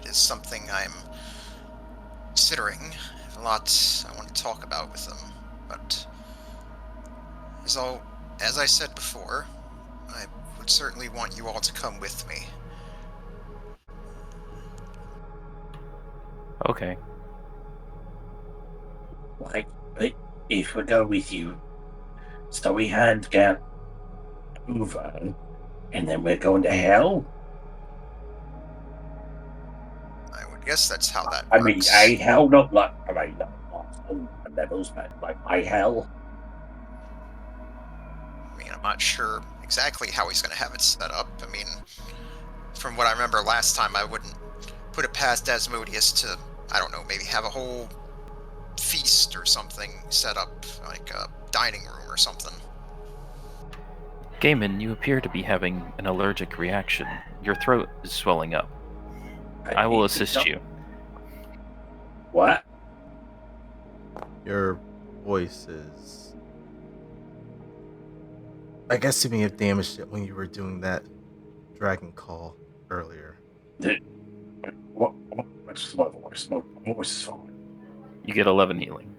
it is something I'm considering. I have a lot I want to talk about with them, but as I said before, I would certainly want you all to come with me. Okay. Like, if we go with you, so we hand Gant over, and then we're going to hell. I would guess that's how that I works. mean, a hell, not like not on levels, but like a hell. I mean, I'm not sure exactly how he's going to have it set up. I mean, from what I remember last time, I wouldn't put it past Asmodeus to, I don't know, maybe have a whole feast or something set up, like a dining room or something. Gaiman, you appear to be having an allergic reaction. Your throat is swelling up. I will assist you. What? Your voice is, I guess you may have damaged it when you were doing that dragon call earlier. What's my voice? My voice is fine. You get 11 healing.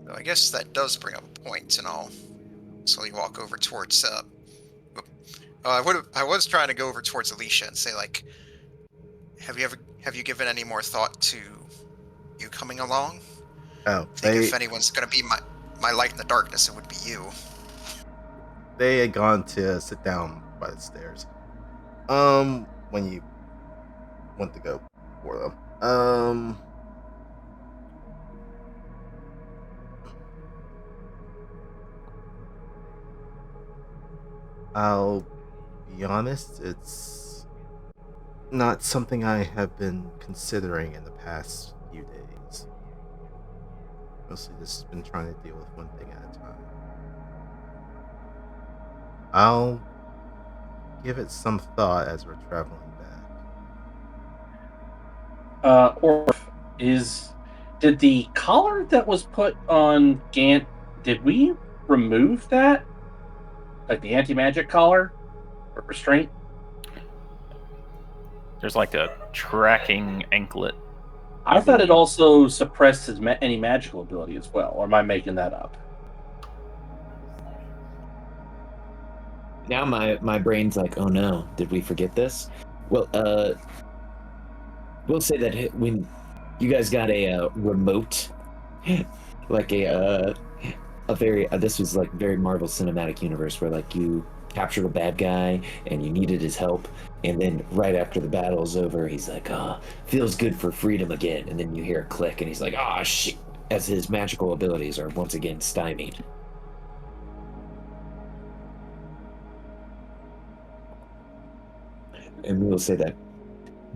So I guess that does bring up a point, and I'll slowly walk over towards. I was trying to go over towards Alicia and say, like, have you given any more thought to you coming along? Oh, I think if anyone's gonna be my light in the darkness, it would be you. They had gone to sit down by the stairs. When you went to go for them. I'll be honest, it's not something I have been considering in the past few days. Mostly just been trying to deal with one thing at a time. I'll give it some thought as we're traveling back. Orf, did the collar that was put on Gant, did we remove that? Like the anti-magic collar or restraint? There's like a tracking anklet. I thought it also suppressed his any magical ability as well. Or am I making that up? Now my brain's like, oh no, did we forget this? Well, we'll say that when you guys got a remote, like a very this was like very Marvel Cinematic Universe where like you captured a bad guy and you needed his help, and then right after the battle's over, he's like, feels good for freedom again, and then you hear a click and he's like, shit, as his magical abilities are once again stymied. and we will say that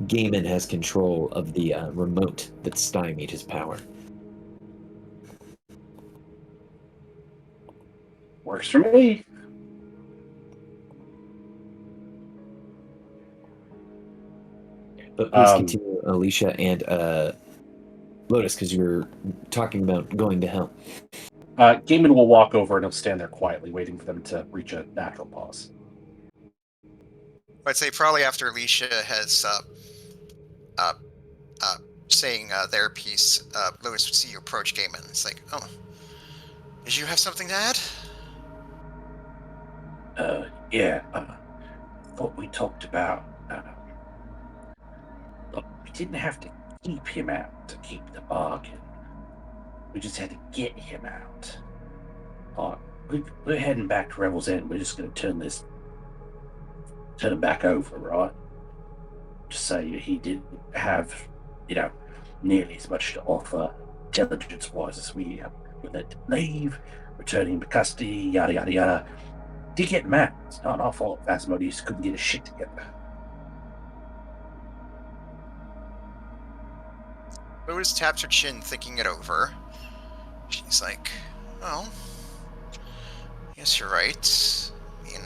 Gaiman has control of the remote that stymied his power. Works for me. But please continue, Alicia and Lotus, because you were talking about going to hell. Gaiman will walk over and he'll stand there quietly, waiting for them to reach a natural pause. I'd say probably after Alicia has saying their piece, Lewis would see you approach Gaiman. It's like, oh, did you have something to add? Yeah. What we talked about. Look, we didn't have to keep him out to keep the bargain. We just had to get him out. We're heading back to Revel's End. We're just going to turn him back over, right? Just say he didn't have, nearly as much to offer intelligence-wise as we let him leave, returning him to custody, yada, yada, yada. To get him out. It's not our fault. Asmodeus couldn't get his shit together. Lotus taps her chin, thinking it over. She's like, well, yes, you're right. I mean,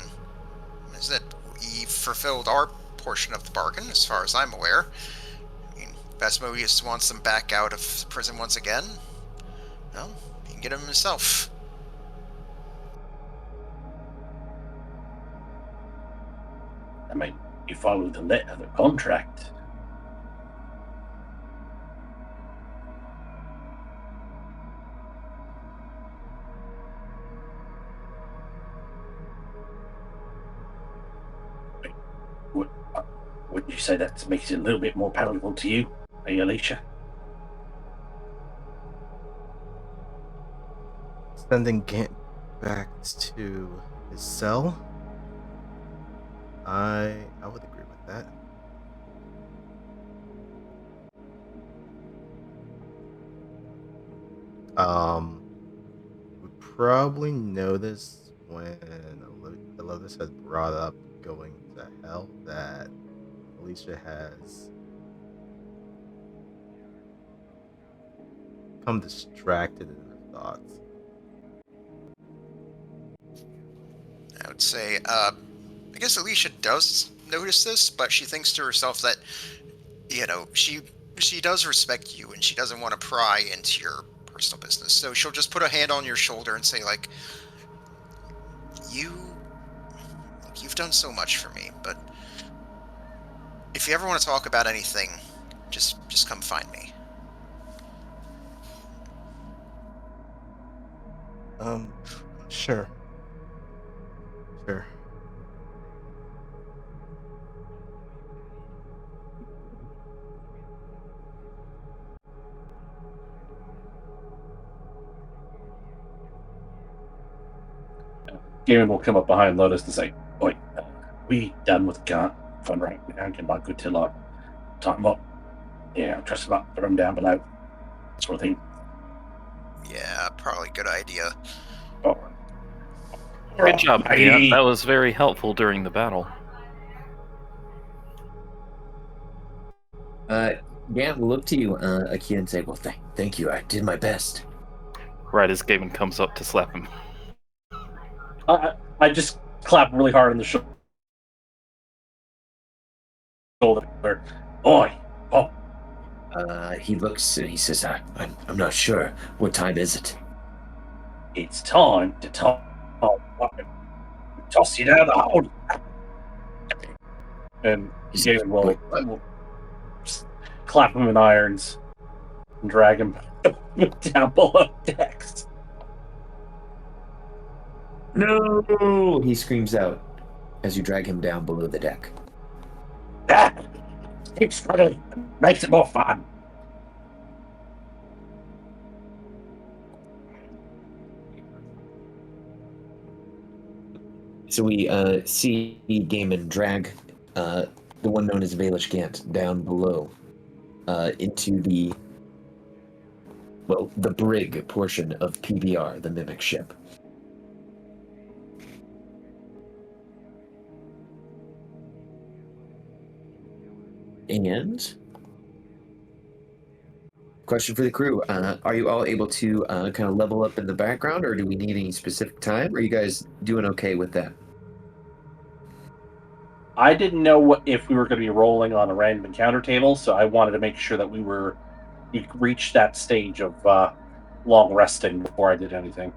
is that we fulfilled our portion of the bargain, as far as I'm aware. I mean, if Asmodeus wants them back out of prison once again, well, he can get them himself. I mean, you follow the letter of the contract. Would you say that makes it a little bit more palatable to you, Alicia? Sending Gant back to his cell? I would agree with that. We probably noticed when Lotus has brought up going to hell that Alicia has become distracted in her thoughts. I would say, I guess Alicia does notice this, but she thinks to herself that, she does respect you and she doesn't want to pry into your personal business. So she'll just put a hand on your shoulder and say, like, you've done so much for me, but if you ever want to talk about anything, just come find me. Sure. Sure. Gaiman will come up behind Lotus and say, "Oi, we done with Gant Foundry now? Get my good till talk about, trust him up, put him down below, sort of thing." Yeah, probably a good idea. Oh. Good job, Gant. That was very helpful during the battle. Gant will look to you, Akia, and say, well, thank you. I did my best. Right as Gaiman comes up to slap him. I just clap really hard on the shoulder. Oi! Oh! He looks and he says, I'm not sure. What time is it? It's time to toss you down the hole. And Gaiman will clap him in irons and drag him down below decks. No! He screams out as you drag him down below the deck. Keep struggling. Makes it more fun. So we see Gaiman drag the one known as Valish Gant down below into the brig portion of PBR, the Mimic ship. And question for the crew: are you all able to kind of level up in the background, or do we need any specific time? Or are you guys doing okay with that? I didn't know if we were going to be rolling on a random encounter table, so I wanted to make sure that we reached that stage of long resting before I did anything.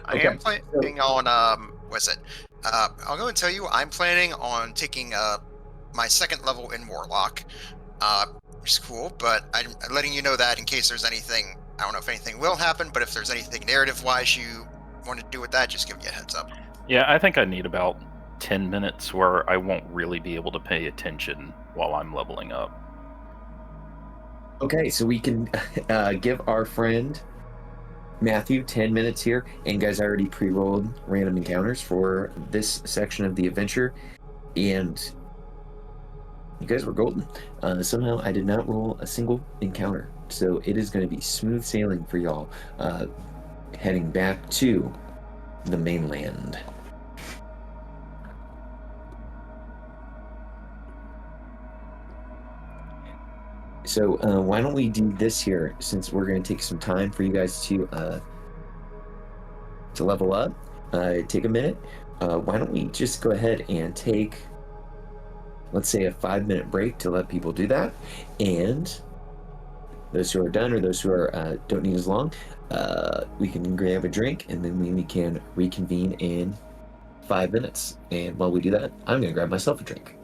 I Okay, am planning on what's it? I'll go and tell you, I'm planning on taking my second level in Warlock, which is cool. But I'm letting you know that in case there's anything. I don't know if anything will happen, but if there's anything narrative-wise you want to do with that, just give me a heads up. Yeah, I think I need about 10 minutes where I won't really be able to pay attention while I'm leveling up. Okay, so we can give our friend Matthew 10 minutes here. And guys, I already pre-rolled random encounters for this section of the adventure. And you guys were golden. Somehow I did not roll a single encounter. So it is going to be smooth sailing for y'all heading back to the mainland. So why don't we do this here, since we're going to take some time for you guys to level up, take a minute. Why don't we just go ahead and take, let's say, a 5-minute break to let people do that, and those who are done or those who are don't need as long, we can grab a drink, and then we can reconvene in 5 minutes. And while we do that, I'm going to grab myself a drink.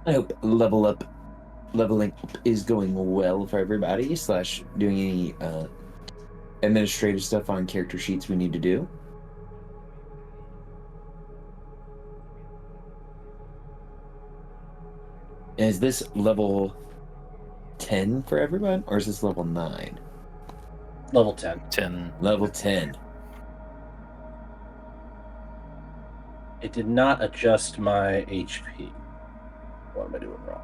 I hope leveling up is going well for everybody, slash doing any administrative stuff on character sheets we need to do. Is this level 10 for everyone, or is this level 9? Level 10. 10. Level 10. It did not adjust my HP. What am I doing wrong?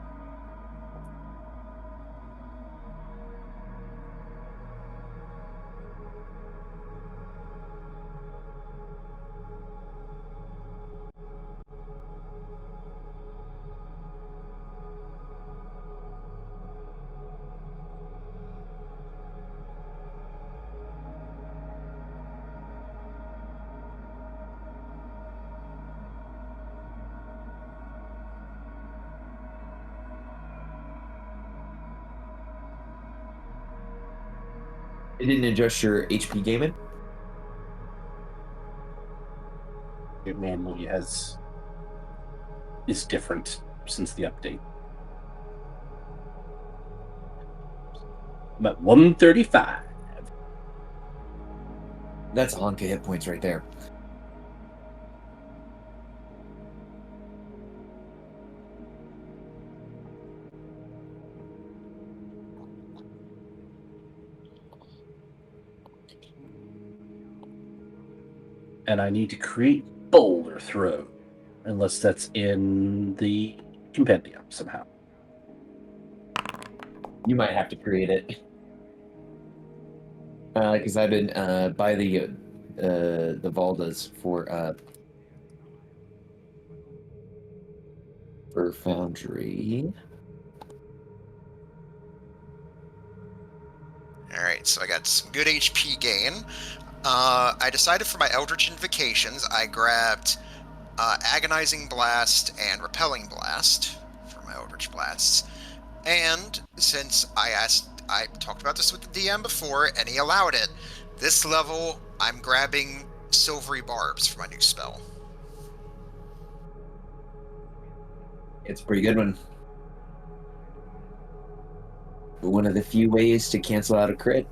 It didn't adjust your HP gaming? It manually is different since the update. I'm at 135. That's a hunk of hit points right there. And I need to create Boulder Throw, unless that's in the compendium somehow. You might have to create it. Because I've been by the Valdas for Foundry. All right, so I got some good HP gain. I decided for my Eldritch Invocations, I grabbed Agonizing Blast and Repelling Blast for my Eldritch Blasts. And since I talked about this with the DM before, and he allowed it, this level I'm grabbing Silvery Barbs for my new spell. It's a pretty good one. One of the few ways to cancel out a crit.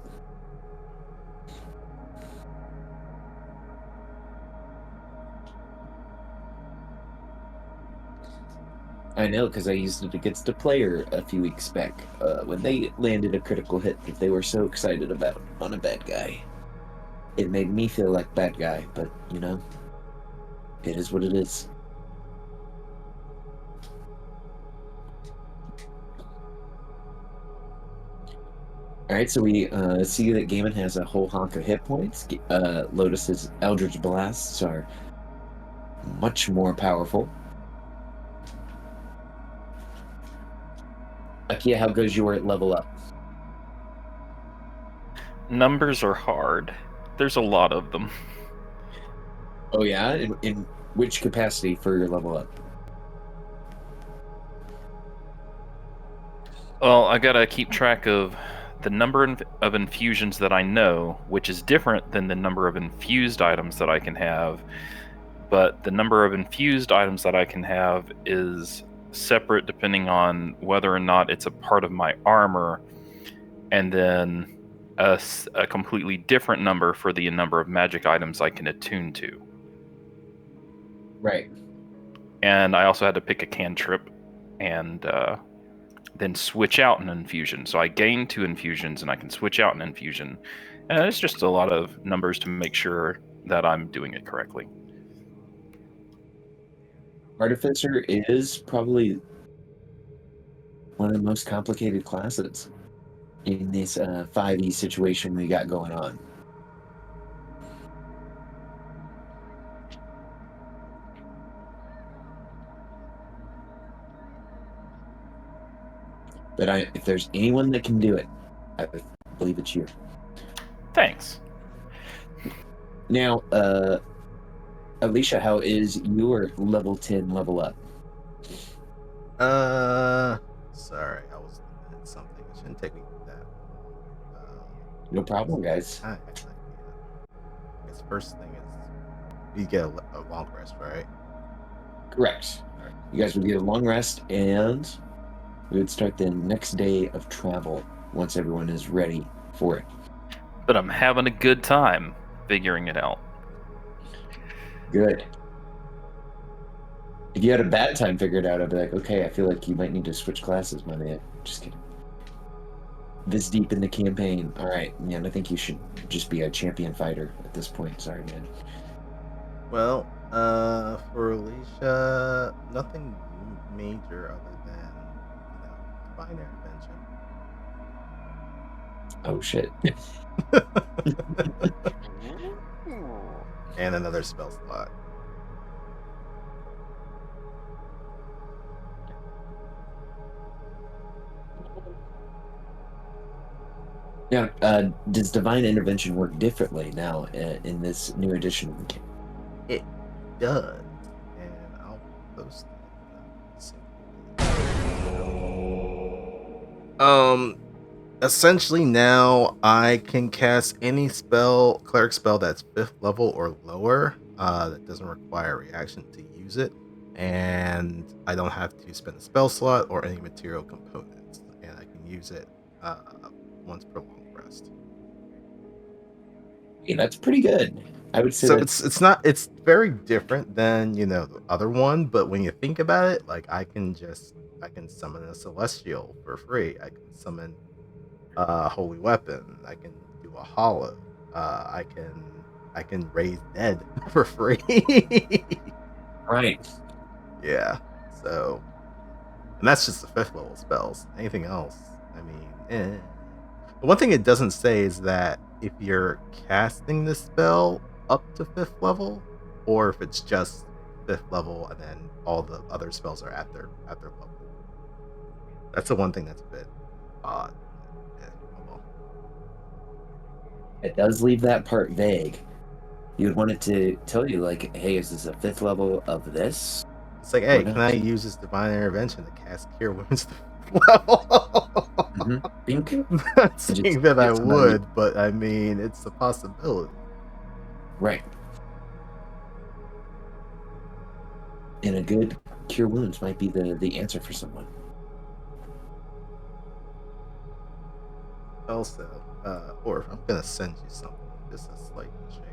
I know, because I used it against a player a few weeks back when they landed a critical hit that they were so excited about on a bad guy. It made me feel like bad guy, but, you know, it is what it is. Alright, so we see that Gaiman has a whole honk of hit points. Lotus's Eldritch Blasts are much more powerful. Akia, how goes your level up? Numbers are hard. There's a lot of them. Oh yeah? In which capacity for your level up? Well, I gotta keep track of the number of infusions that I know, which is different than the number of infused items that I can have. But the number of infused items that I can have is separate depending on whether or not it's a part of my armor, and then a completely different number for the number of magic items I can attune to. Right. And I also had to pick a cantrip and then switch out an infusion. So I gain 2 infusions and I can switch out an infusion. And it's just a lot of numbers to make sure that I'm doing it correctly. Artificer is probably one of the most complicated classes in this 5e situation we got going on. But if there's anyone that can do it, I believe it's you. Thanks. Now, Alicia, how is your level 10 level up? Sorry, I was looking at something. It shouldn't take me that long. No problem, guys. I guess first thing is you get a long rest, right? Correct. You guys would get a long rest, and we would start the next day of travel once everyone is ready for it. but I'm having a good time figuring it out. Good. If you had a bad time figured out, I'd be like, okay, I feel like you might need to switch classes, my man. Just kidding. This deep in the campaign. All right, man, I think you should just be a champion fighter at this point. Sorry, man. Well, for Alicia, nothing major other than, divine intervention. Oh, shit. And another spell slot. Now, does divine intervention work differently now in this new edition of the game? It does. And I'll post it. Essentially now I can cast any cleric spell that's 5th level or lower, that doesn't require a reaction to use it, and I don't have to spend a spell slot or any material components, and I can use it once per long rest. Yeah, that's pretty good. I would say So that's... it's very different than the other one, but when you think about it, like I can summon a celestial for free. I can summon a holy weapon. I can do a hollow. I can raise dead for free. Right. Yeah. So, and that's just the 5th level spells. Anything else, I mean, The one thing it doesn't say is that if you're casting the spell up to 5th level, or if it's just 5th level and then all the other spells are at their level. That's the one thing that's a bit odd. It does leave that part vague. You would want it to tell you, like, hey, is this a 5th level of this? It's like, hey, not? can I use this divine intervention to cast Cure Wounds to 5th level? Think? Not saying Just that I get somebody- would, but I mean, it's a possibility. Right. And a good Cure Wounds might be the answer for someone. Also, or I'm gonna send you something. Just a slight change.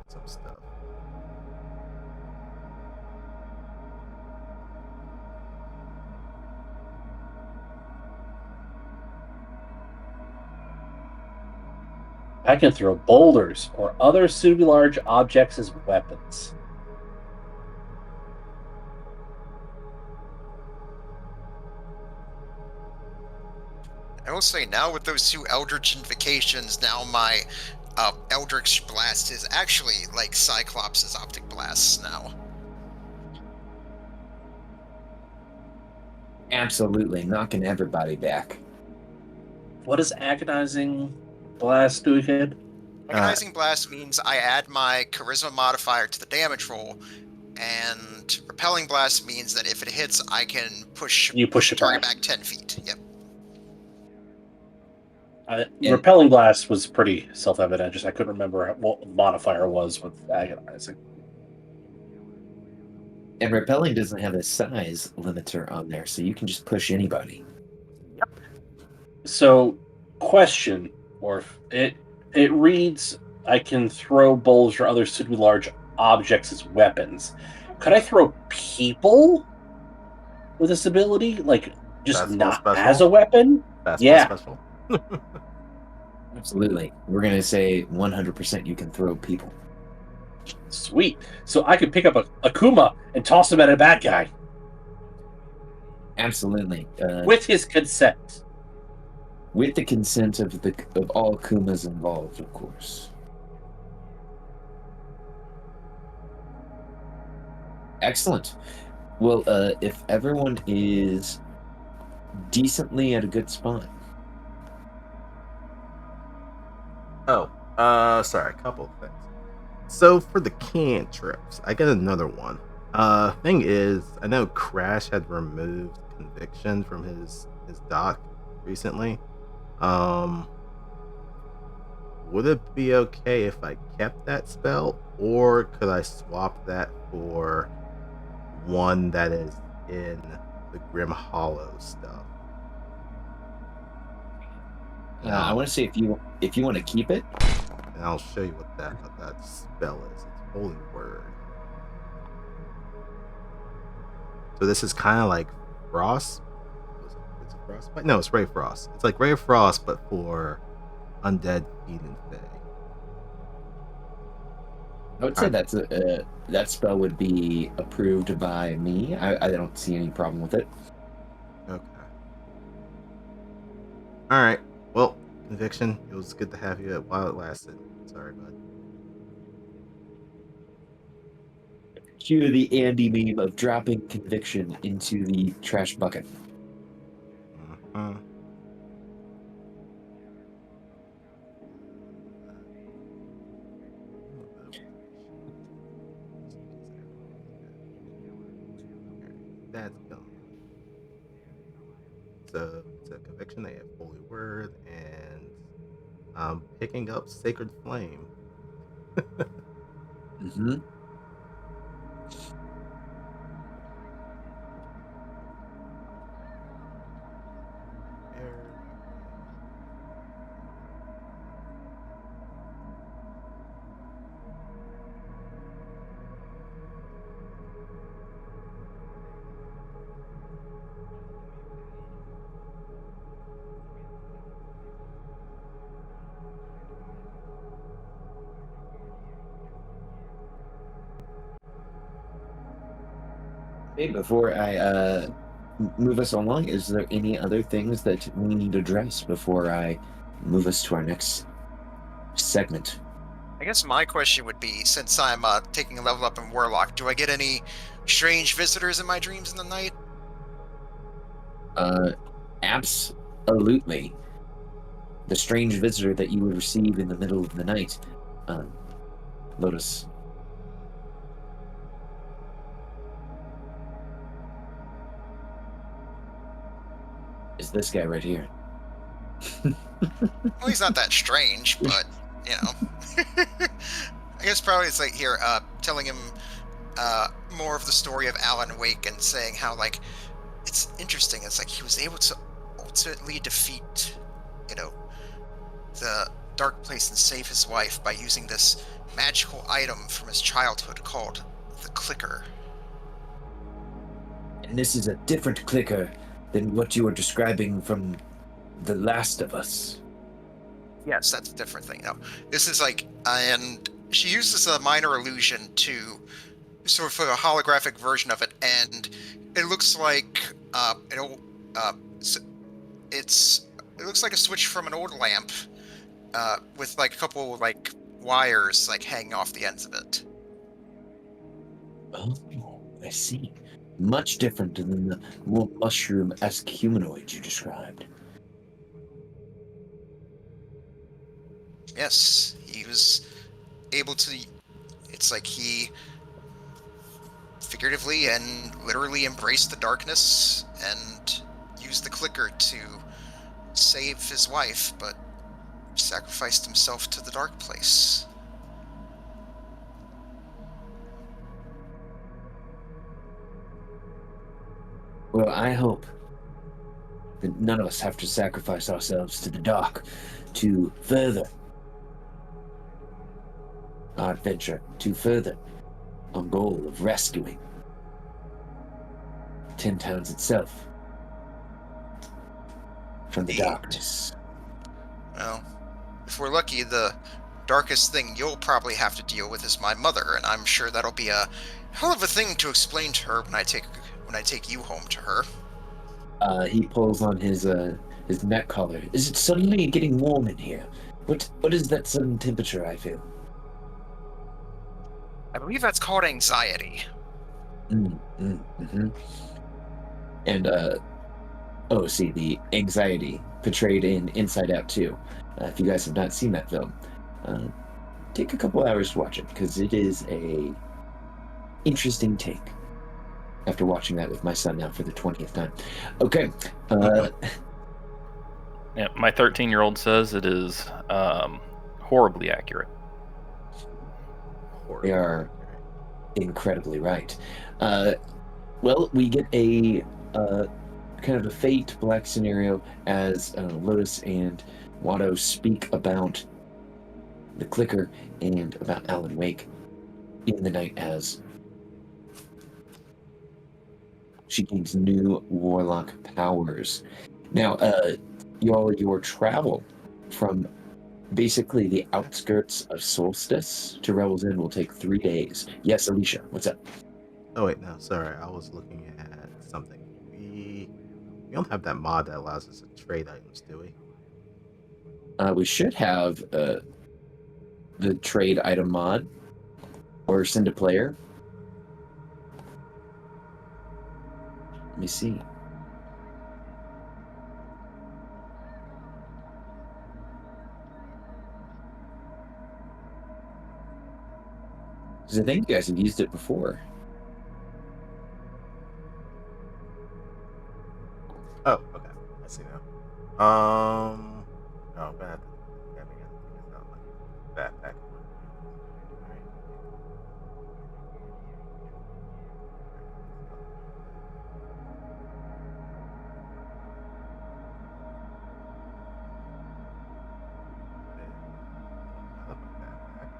Some stuff. I can throw boulders or other suitably large objects as weapons. I will say now with those 2 Eldritch Invocations, now my Eldritch Blast is actually like Cyclops' Optic Blasts now. Absolutely, knocking everybody back. What does agonizing blast do again? Agonizing Blast means I add my Charisma modifier to the damage roll, and Repelling Blast means that if it hits, I can push You push it target back. back 10 feet. Yep. Yeah. Repelling blast was pretty self-evident. Just I couldn't remember what the modifier was with agonizing. And repelling doesn't have a size limiter on there, so you can just push anybody. So, question, or it reads, I can throw bowls or other suitably large objects as weapons. Could I throw people with this ability? Like, just Fastball not special? as a weapon? Fastball Yeah. special. Absolutely. We're going to say 100% you can throw people. Sweet. So I could pick up a Akuma and toss him at a bad guy Absolutely. with his consent. With the consent of all Kumas involved, of course. Excellent. Well, if everyone is decently at a good spot. Oh, sorry, a couple of things. So for the cantrips, I got another one. Thing is, I know Crash had removed Conviction from his doc recently. Would it be okay if I kept that spell, or could I swap that for one that is in the Grim Hollow stuff? I want to say if you want to keep it. And I'll show you what that spell is. It's Holy Word. So this is kind of like Frost. It's a Frostbite? No, it's Ray Frost. It's like Ray of Frost, but for undead, fiend, and fae. I would say that spell would be approved by me. I don't see any problem with it. Okay. All right. Well, Conviction. It was good to have you while it lasted. Sorry, bud. Cue the Andy meme of dropping Conviction into the trash bucket. Uh-huh. That's done. So it's a Conviction. They have Holy Word and picking up Sacred Flame. Mm-hmm. Hey, before I move us along, is there any other things that we need to address before I move us to our next segment? I guess my question would be, since I'm taking a level up in Warlock, do I get any strange visitors in my dreams in the night? Absolutely. The strange visitor that you would receive in the middle of the night, Lotus. Is this guy right here. Well, he's not that strange, but, you know. I guess probably it's like here, telling him more of the story of Alan Wake and saying how, like, it's interesting. It's like he was able to ultimately defeat, you know, the dark place and save his wife by using this magical item from his childhood called the clicker. And this is a different clicker than what you were describing from The Last of Us. Yes, that's a different thing. No, this is like, and she uses a minor illusion to sort of a holographic version of it, and it looks like it looks like a switch from an old lamp with like a couple like wires like hanging off the ends of it. Oh, I see. Much different than the more mushroom-esque humanoid you described. Yes, he was able to. It's like he figuratively and literally embraced the darkness and used the clicker to save his wife, but sacrificed himself to the dark place. Well, I hope that none of us have to sacrifice ourselves to the dark to further our adventure, to further our goal of rescuing Tin Towns itself from the darkness. Well, if we're lucky, the darkest thing you'll probably have to deal with is my mother, and I'm sure that'll be a hell of a thing to explain to her when I take you home to her. He pulls on his neck collar. Is it suddenly getting warm in here? What is that sudden temperature I feel? I believe that's called anxiety. Mm-hmm. And see the anxiety portrayed in Inside Out 2. If you guys have not seen that film, take a couple hours to watch it because it is a interesting take. After watching that with my son now for the 20th time. Okay. Yeah, my 13-year-old says it is horribly accurate. They are incredibly right. Well, we get a kind of a fate black scenario as Lotus and Watto speak about the clicker and about Alan Wake in the night as she gains new warlock powers. Now, your travel from basically the outskirts of Solstice to Rebel's End will take 3 days. Yes, Alicia, what's up? Oh wait, no, sorry, I was looking at something. We don't have that mod that allows us to trade items, do we? We should have the trade item mod or send a player. Let me see. Because I think you guys have used it before. Oh, okay, I see now. Oh, I'm gonna have to. Yeah, we gotta take this out like backpack. Alright. Out of my backpack.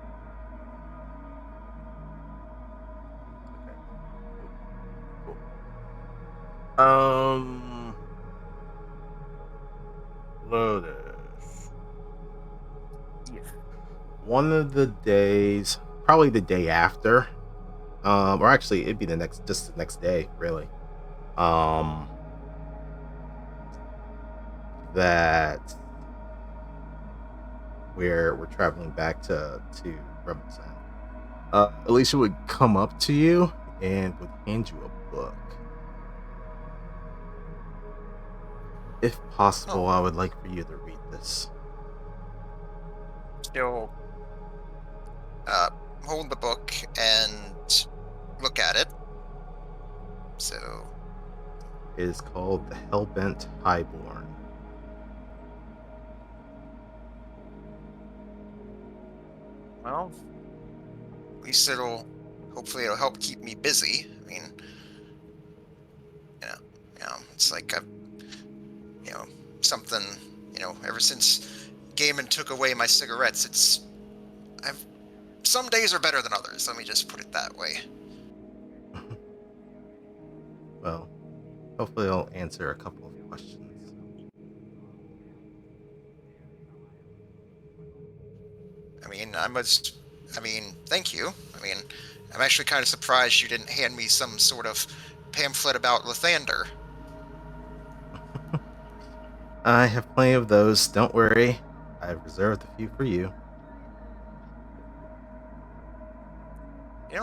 Okay. Cool. Lotus. One of the days, probably the day after, or actually it'd be the next day, really. That we're traveling back to Rebel's End. Alicia would come up to you and would hand you a book. If possible, I would like for you to read this. She'll hold the book and look at it. So, It is called The Hellbent Highborn. well, at least hopefully it'll help keep me busy. I mean, it's like something, ever since Gaiman took away my cigarettes, some days are better than others. Let me just put it that way. Well, hopefully I'll answer a couple of questions. Thank you. I'm actually kind of surprised you didn't hand me some sort of pamphlet about Lathander. I have plenty of those, don't worry. I've reserved a few for you.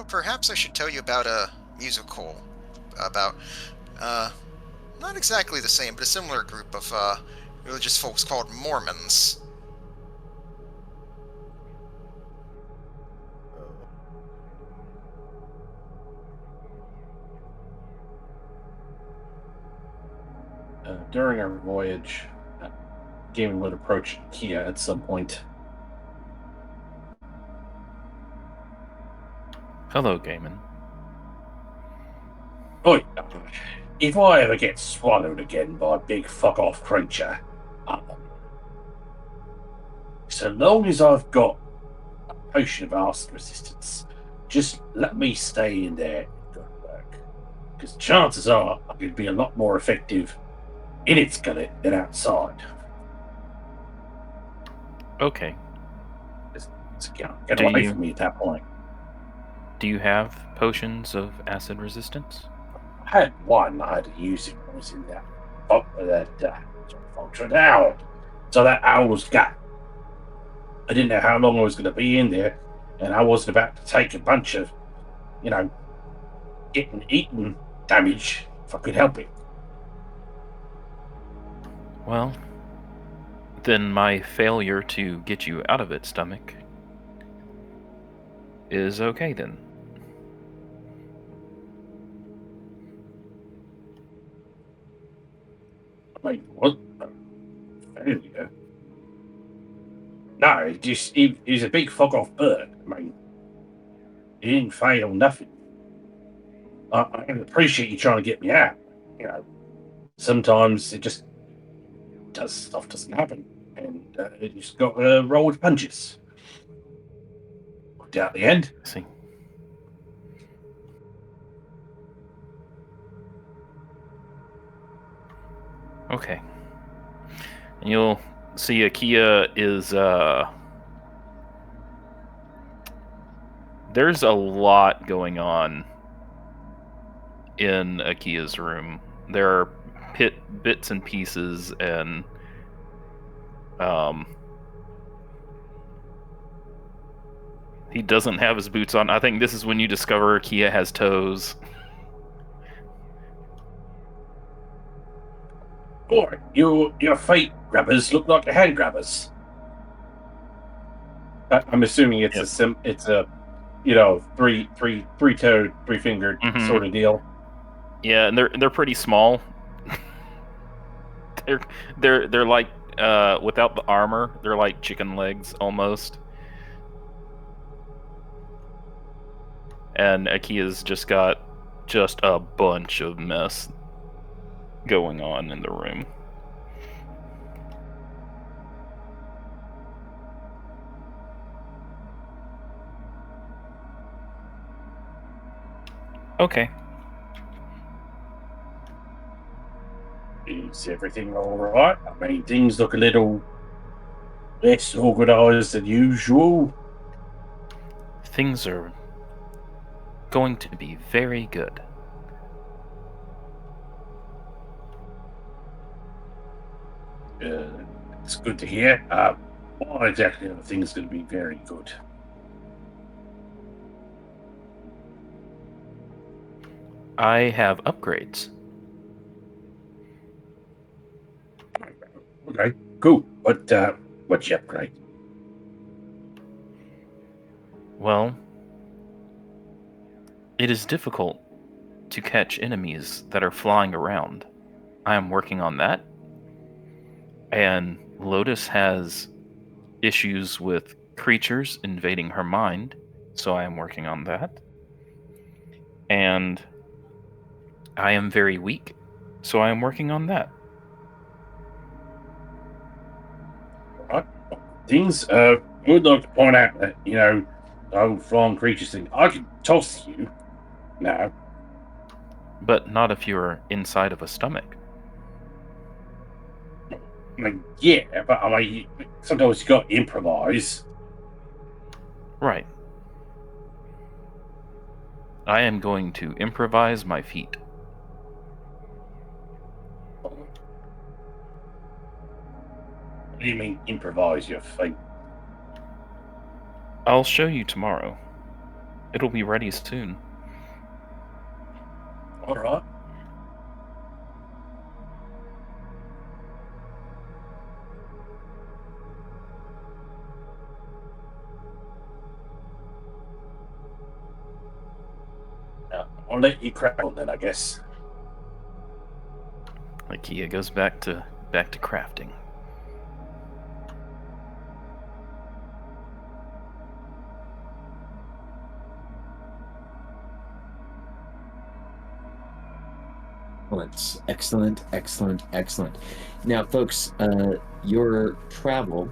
Perhaps I should tell you about a musical about, not exactly the same, but a similar group of religious folks called Mormons. During our voyage, Gaiman would approach Kia at some point. Hello, Gaiman. Oi, if I ever get swallowed again by a big fuck-off creature, so long as I've got a potion of acid resistance, just let me stay in there and go to work. Because chances are I could be a lot more effective in its gullet than outside. Okay. Get away from me at that point. Do you have potions of acid resistance? I had one. I had to use it when I was in that function owl. So that owl's gut. I didn't know how long I was going to be in there, and I wasn't about to take a bunch of, getting eaten damage if I could help it. Well, then my failure to get you out of its stomach is okay then. I mean, what? Failure? No, he was a big fuck off bird. I mean, he didn't fail nothing. I appreciate you trying to get me out. Sometimes it just stuff doesn't happen. And you just got to roll with punches. Down at the end. See. Okay. And you'll see Akia is there's a lot going on in Akia's room. There are bits and pieces, and he doesn't have his boots on. I think this is when you discover Akia has toes. Or your feet grabbers look like the hand grabbers. I'm assuming it's a three-toed, three-fingered sort of deal. Yeah, and they're pretty small. they're like without the armor, they're like chicken legs almost. And Akia's just got a bunch of mess going on in the room. Okay. Is everything all right? I mean, things look a little less organized than usual. Things are going to be very good. It's good to hear. Why exactly are things going to be very good? I have upgrades. Okay, cool. What's your upgrade? Well, it is difficult to catch enemies that are flying around. I am working on that. And Lotus has issues with creatures invading her mind, so I am working on that. And I am very weak, so I am working on that. Right. Things, I would like to point out that, the whole flying creatures thing, I can toss you now. But not if you're inside of a stomach. I mean, yeah, but I mean, sometimes you got to improvise. Right. I am going to improvise my feet. What do you mean, improvise your feet? I'll show you tomorrow. It'll be ready soon. All right. I'll let you crack on then, I guess. Akia goes back to crafting. Excellent. Now, folks, your travel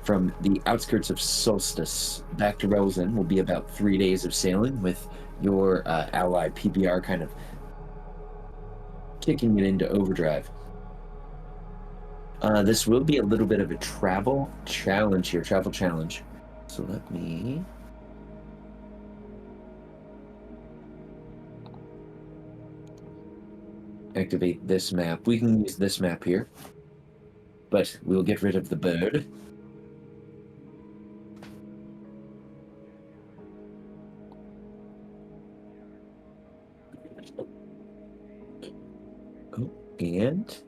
from the outskirts of Solstice back to Relzen will be about 3 days of sailing, with your ally PBR kind of kicking it into overdrive. This will be a little bit of a travel challenge. So let me activate this map. We can use this map here, but we'll get rid of the bird. Oh, and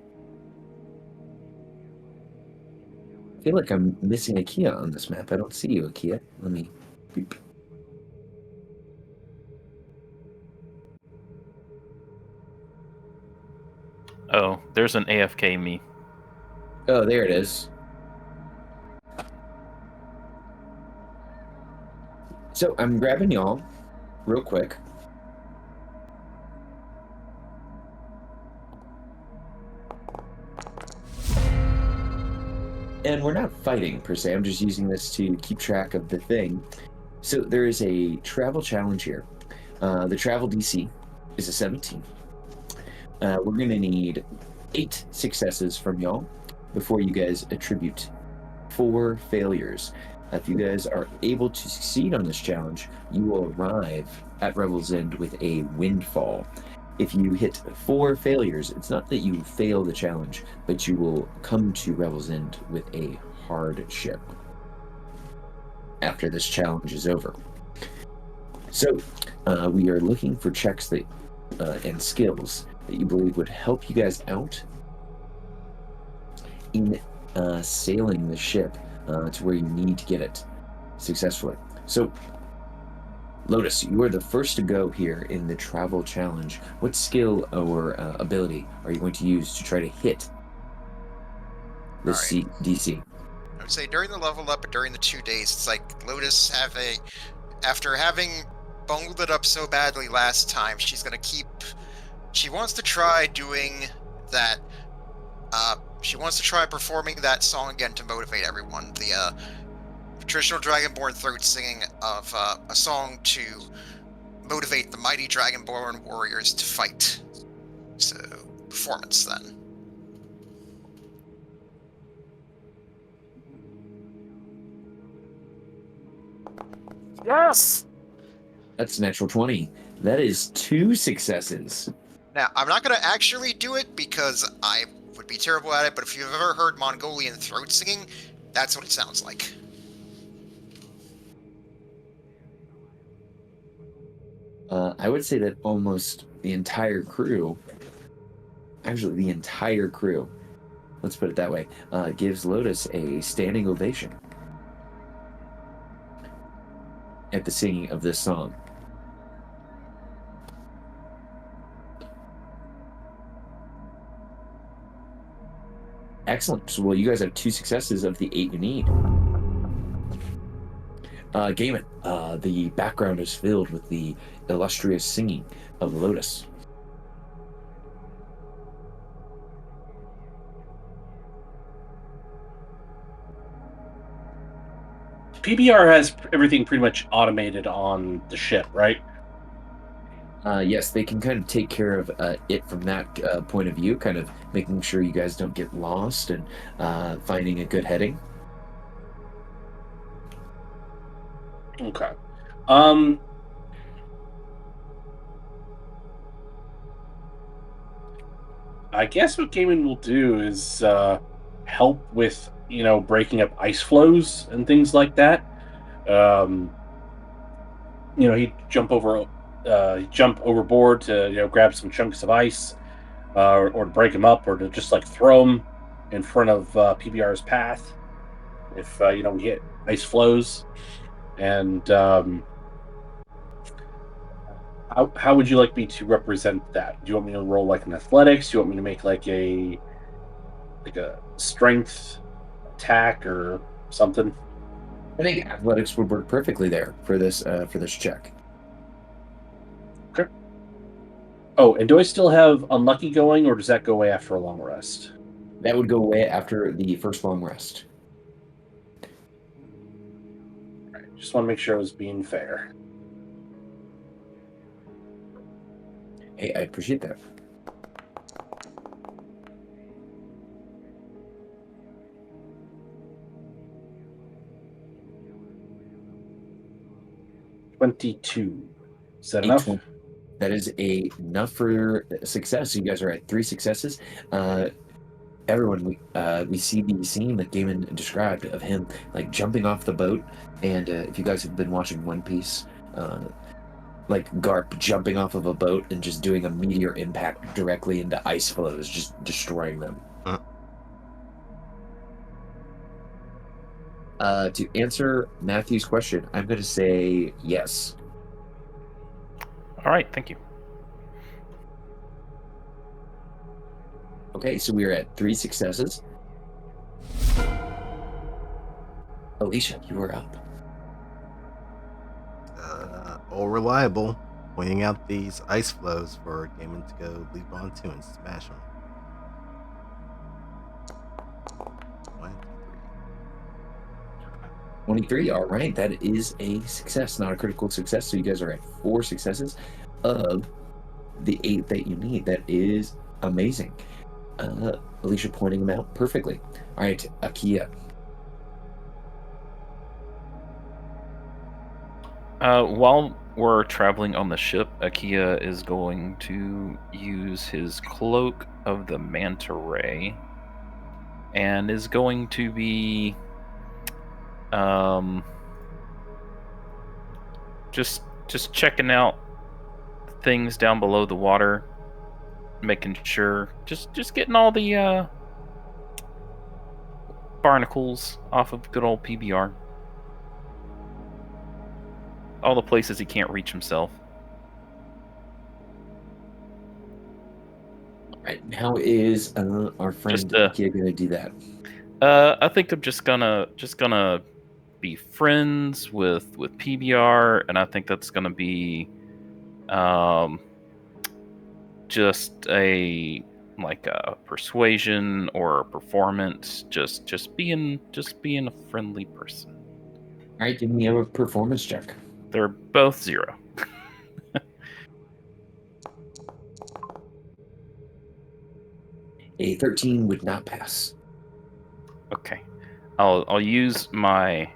I feel like I'm missing Akia on this map. I don't see you, Akia. Let me beep. Oh, there's an AFK me. Oh, there it is. So I'm grabbing y'all real quick. and we're not fighting per se. I'm just using this to keep track of the thing. So there is a travel challenge here. The travel DC is a 17. We're going to need 8 successes from y'all before you guys attribute 4 failures. If you guys are able to succeed on this challenge, you will arrive at Revel's End with a windfall. If you hit 4 failures, it's not that you fail the challenge, but you will come to Revel's End with a hardship after this challenge is over. So, we are looking for checks that and skills that you believe would help you guys out in sailing the ship to where you need to get it successfully. So, Lotus, you are the first to go here in the travel challenge. What skill or ability are you going to use to try to hit the DC? I would say during the level up and during the 2 days, it's like Lotus after having bungled it up so badly last time, she wants to try doing that. She wants to try performing that song again to motivate everyone. The traditional Dragonborn throat singing of a song to motivate the mighty Dragonborn warriors to fight. So, performance then. Yes! That's a natural 20. That is 2 successes. Now, I'm not going to actually do it because I would be terrible at it, but if you've ever heard Mongolian throat singing, that's what it sounds like. I would say that almost the entire crew, let's put it that way, gives Lotus a standing ovation at the singing of this song. Excellent. So, well, you guys have 2 successes of the 8 you need. Gaiman, the background is filled with the illustrious singing of Lotus. PBR has everything pretty much automated on the ship, right? Yes, they can kind of take care of it from that point of view, kind of making sure you guys don't get lost and finding a good heading. Okay. I guess what Gaiman will do is help with, breaking up ice flows and things like that. He'd jump overboard to, grab some chunks of ice, or to break them up, or to just throw them in front of PBR's path if we hit ice flows. And how would you like me to represent that? Do you want me to roll like an athletics? Do you want me to make like a strength attack or something? I think athletics would work perfectly there for this check. Okay. Oh, and do I still have unlucky going, or does that go away after a long rest? That would go away after the first long rest. All right. Just want to make sure I was being fair. Hey, I appreciate that. $22. Is that enough? That is enough for success. You guys are at 3 successes. Everyone, we see the scene that Gaiman described of him jumping off the boat, and if you guys have been watching One Piece, Garp jumping off of a boat and just doing a meteor impact directly into ice flows, just destroying them. To answer Matthew's question, I'm going to say yes. All right, thank you. Okay, so we are at 3 successes. Alicia, you are up. All reliable, pointing out these ice flows for Gaiman to go leap onto and smash them. 1, 2, 3. 23. All right, that is a success, not a critical success. So you guys are at 4 successes of the 8 that you need. That is amazing. Alicia pointing them out perfectly. All right, Akia. While we're traveling on the ship, Akia is going to use his cloak of the manta ray, and is going to be just checking out things down below the water, making sure, just getting all the barnacles off of good old PBR. All the places he can't reach himself. All right, how is our friend Akia going to do that? I think I'm just gonna be friends with PBR, and I think that's gonna be just a persuasion or a performance, just being a friendly person. All right, give me a performance check. They're both 0. A 13 would not pass. Okay, I'll use my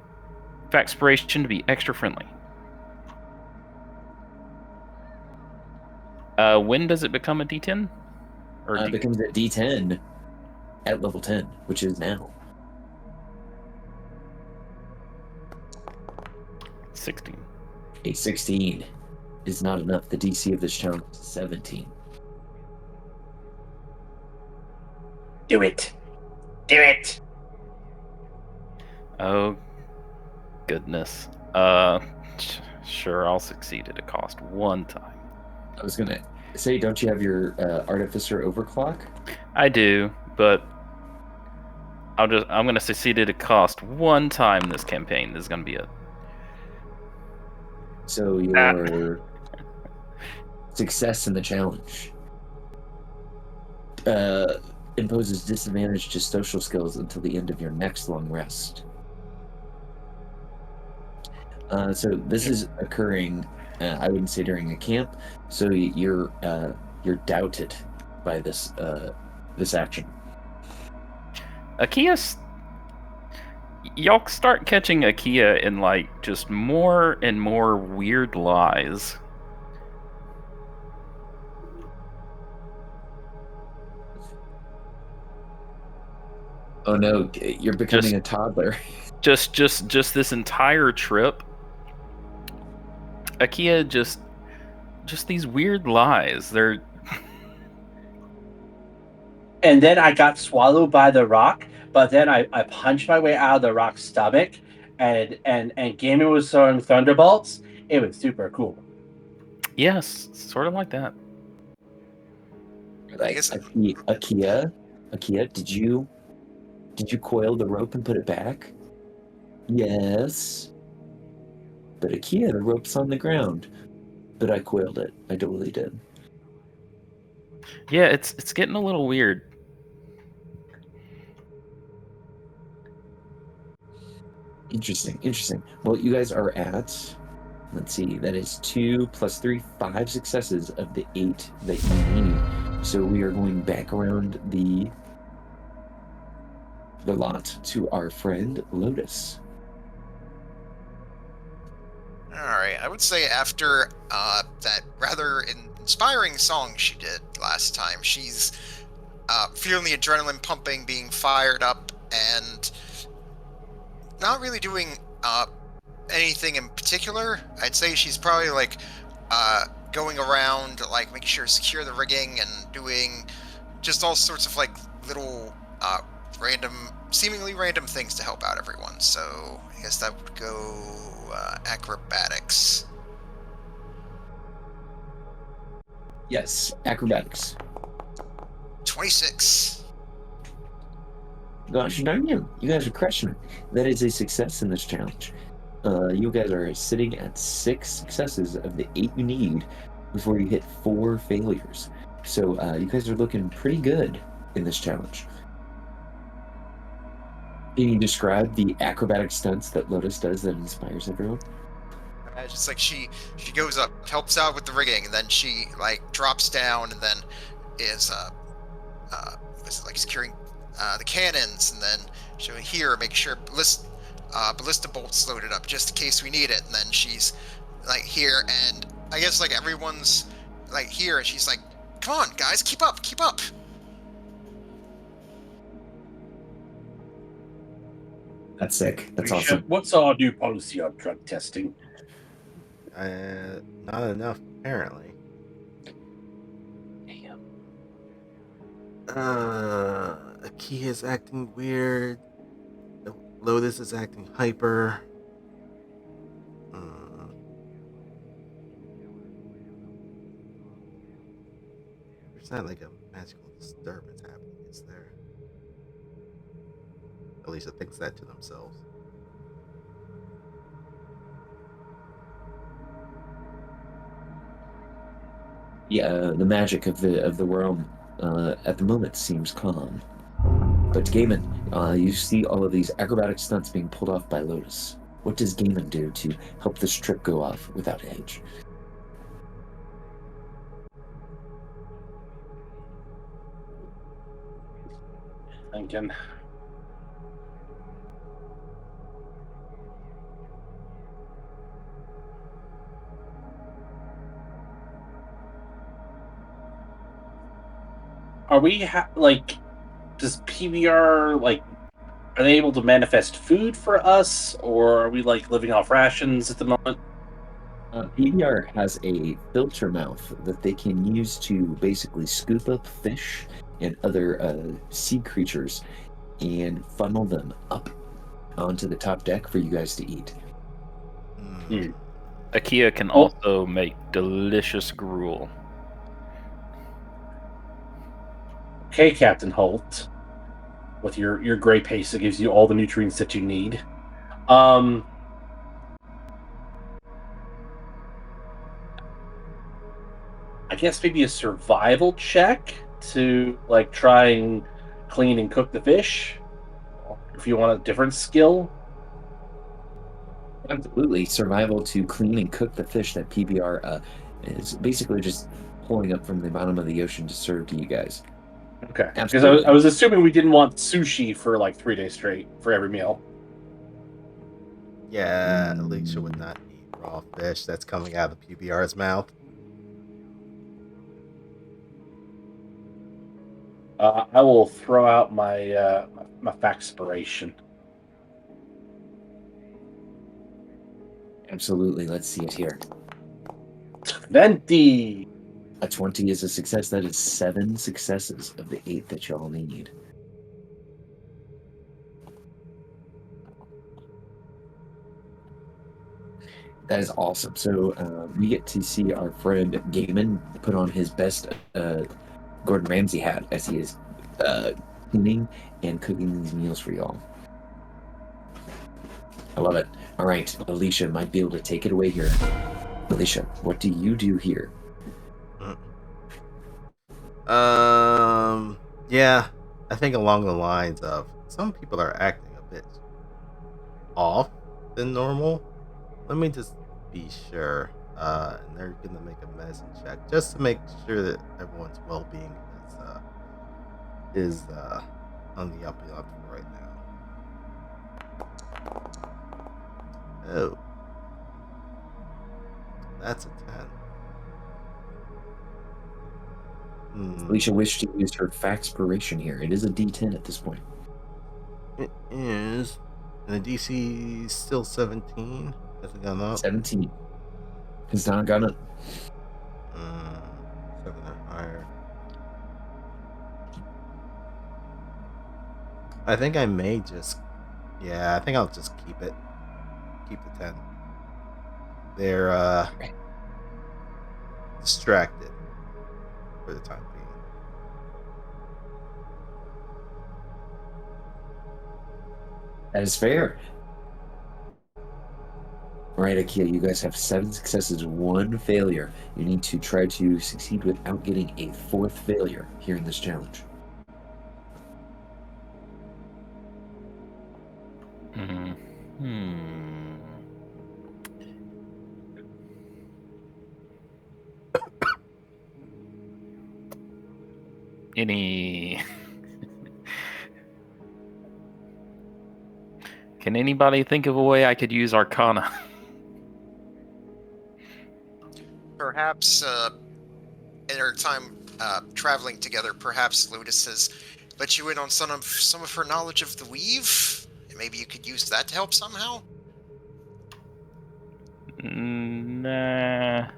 Factspiration to be extra friendly. When does it become a D10? Or It becomes a D10 at level 10, which is now. 16. A 16 is not enough. The DC of this challenge is 17. Do it. Do it. Oh, goodness. Sure, I'll succeed at a cost 1 time. I was going to say, don't you have your Artificer Overclock? I do, but I'm going to succeed at a cost 1 time this campaign. This is going to be it. So your success in the challenge imposes disadvantage to social skills until the end of your next long rest. So this is occurring, I wouldn't say during a camp. So you're doubted by this action. Akia's... Y'all start catching Akia in just more and more weird lies. Oh no, you're becoming a toddler. Just this entire trip, Akia just these weird lies. They're And then I got swallowed by the rock, but then I punched my way out of the rock's stomach, and Gaming was throwing thunderbolts. It was super cool. Yes, sort of like that. Like, Akia, did you coil the rope and put it back? Yes. But Akia, the rope's on the ground. But I coiled it. I totally did. Yeah, it's getting a little weird. Interesting. Well, you guys are at, let's see, that is 2 + 3, 5 successes of the 8 that you need. So we are going back around the lot to our friend Lotus. All right, I would say after that rather inspiring song she did last time, she's feeling the adrenaline pumping, being fired up, and not really doing anything in particular. I'd say she's probably going around, making sure to secure the rigging and doing just all sorts of little seemingly random things to help out everyone. So I guess that would go acrobatics. Yes, acrobatics. 26. Gosh darn you guys are crushing it. That is a success in this challenge. You guys are sitting at 6 successes of the 8 you need before you hit 4 failures. So you guys are looking pretty good in this challenge. Can you describe the acrobatic stunts that Lotus does that inspires everyone? Just like she goes up, helps out with the rigging, and then she like drops down, and then is was it like securing the cannons, and then showing here, make sure ballista bolts loaded up just in case we need it, and then she's like here, and I guess like everyone's like here, and she's like, "Come on, guys, keep up, keep up." That's sick. That's Risha, awesome. what's our new policy on drug testing? Not enough, apparently. Aki is acting weird. Lotus is acting hyper. There's not like a magical disturbance happening, is there? Alicia thinks that to themselves. Yeah, the magic of the realm at the moment seems calm. But Gaiman, you see all of these acrobatic stunts being pulled off by Lotus. What does Gaiman do to help this trip go off without a hitch? Thinking. Are we like? Does PBR like? Are they able to manifest food for us, or are we like living off rations at the moment? PBR has a filter mouth that they can use to basically scoop up fish and other sea creatures and funnel them up onto the top deck for you guys to eat. Akia can also make delicious gruel. Okay, Captain Holt, with your gray paste that gives you all the nutrients that you need. I guess maybe a survival check to like try and clean and cook the fish. If you want a different skill. Absolutely. Survival to clean and cook the fish that PBR is basically just pulling up from the bottom of the ocean to serve to you guys. Okay. Because Absolutely. I was assuming we didn't want sushi for like 3 days straight for every meal. Yeah, Alicia would not eat raw fish that's coming out of the PBR's mouth. I will throw out my my factspiration. Absolutely. Let's see it here. 20! A 20 is a success. That is 7 successes of the 8 that y'all need. That is awesome. So we get to see our friend Gaiman put on his best Gordon Ramsay hat as he is cleaning and cooking these meals for y'all. I love it. All right, Alicia might be able to take it away here. Alicia, what do you do here? Yeah, I think along the lines of some people are acting a bit off than normal. Let me just be sure. And they're gonna make a medicine check just to make sure that everyone's well-being is on the up and up right now. Oh, that's a 10. Alicia wished to use her factspiration here. It is a D10 at this point. It is. And the DC is still 17. Has it gone up? 17. Has not gone up. 7 or higher. I think I may just... Yeah, I think I'll just keep it. Keep the 10. They're distracted for the time being. That is fair. All right, Akia, you guys have 7 successes, 1 failure. You need to try to succeed without getting a 4th failure here in this challenge. Any? Can anybody think of a way I could use Arcana? Perhaps in our time traveling together, perhaps Lotus has let you in on some of her knowledge of the weave, and maybe you could use that to help somehow. Nah.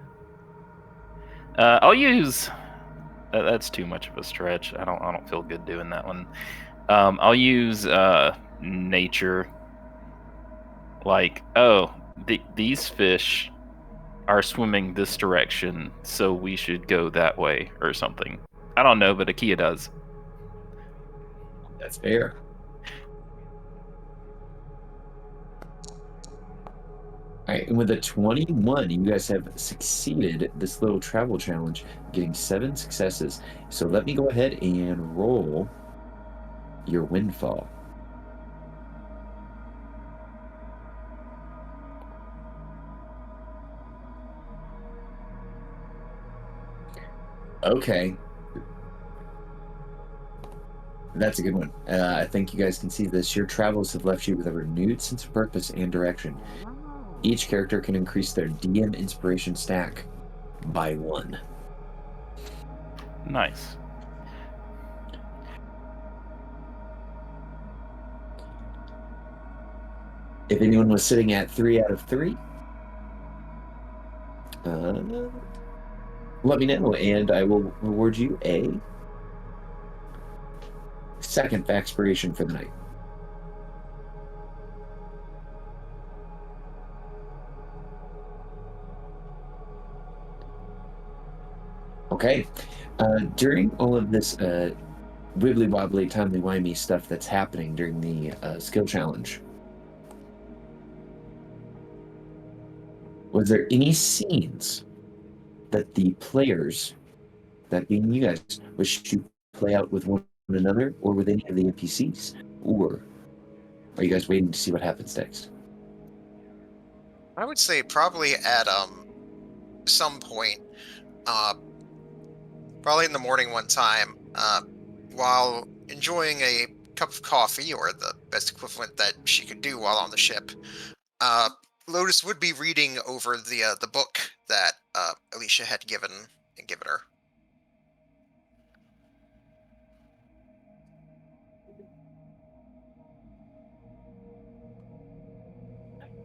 I'll use. That's too much of a stretch. I don't feel good doing that one. I'll use nature. Like, oh, these fish are swimming this direction, so we should go that way or something. I don't know, but Akia does. That's fair. All right, and with a 21, you guys have succeeded this little travel challenge, getting 7 successes. So let me go ahead and roll your windfall. Okay. That's a good one. I think you guys can see this. Your travels have left you with a renewed sense of purpose and direction. Each character can increase their DM inspiration stack by 1. Nice. If anyone was sitting at 3 out of 3, let me know, and I will reward you a second Vaxpiration for the night. Okay. During all of this wibbly wobbly, timely wimey stuff that's happening during the skill challenge, was there any scenes that the players, that being you guys, wish to play out with one another or with any of the NPCs? Or are you guys waiting to see what happens next? I would say probably at some point, probably in the morning one time, while enjoying a cup of coffee, or the best equivalent that she could do while on the ship, Lotus would be reading over the book that Alicia had given her.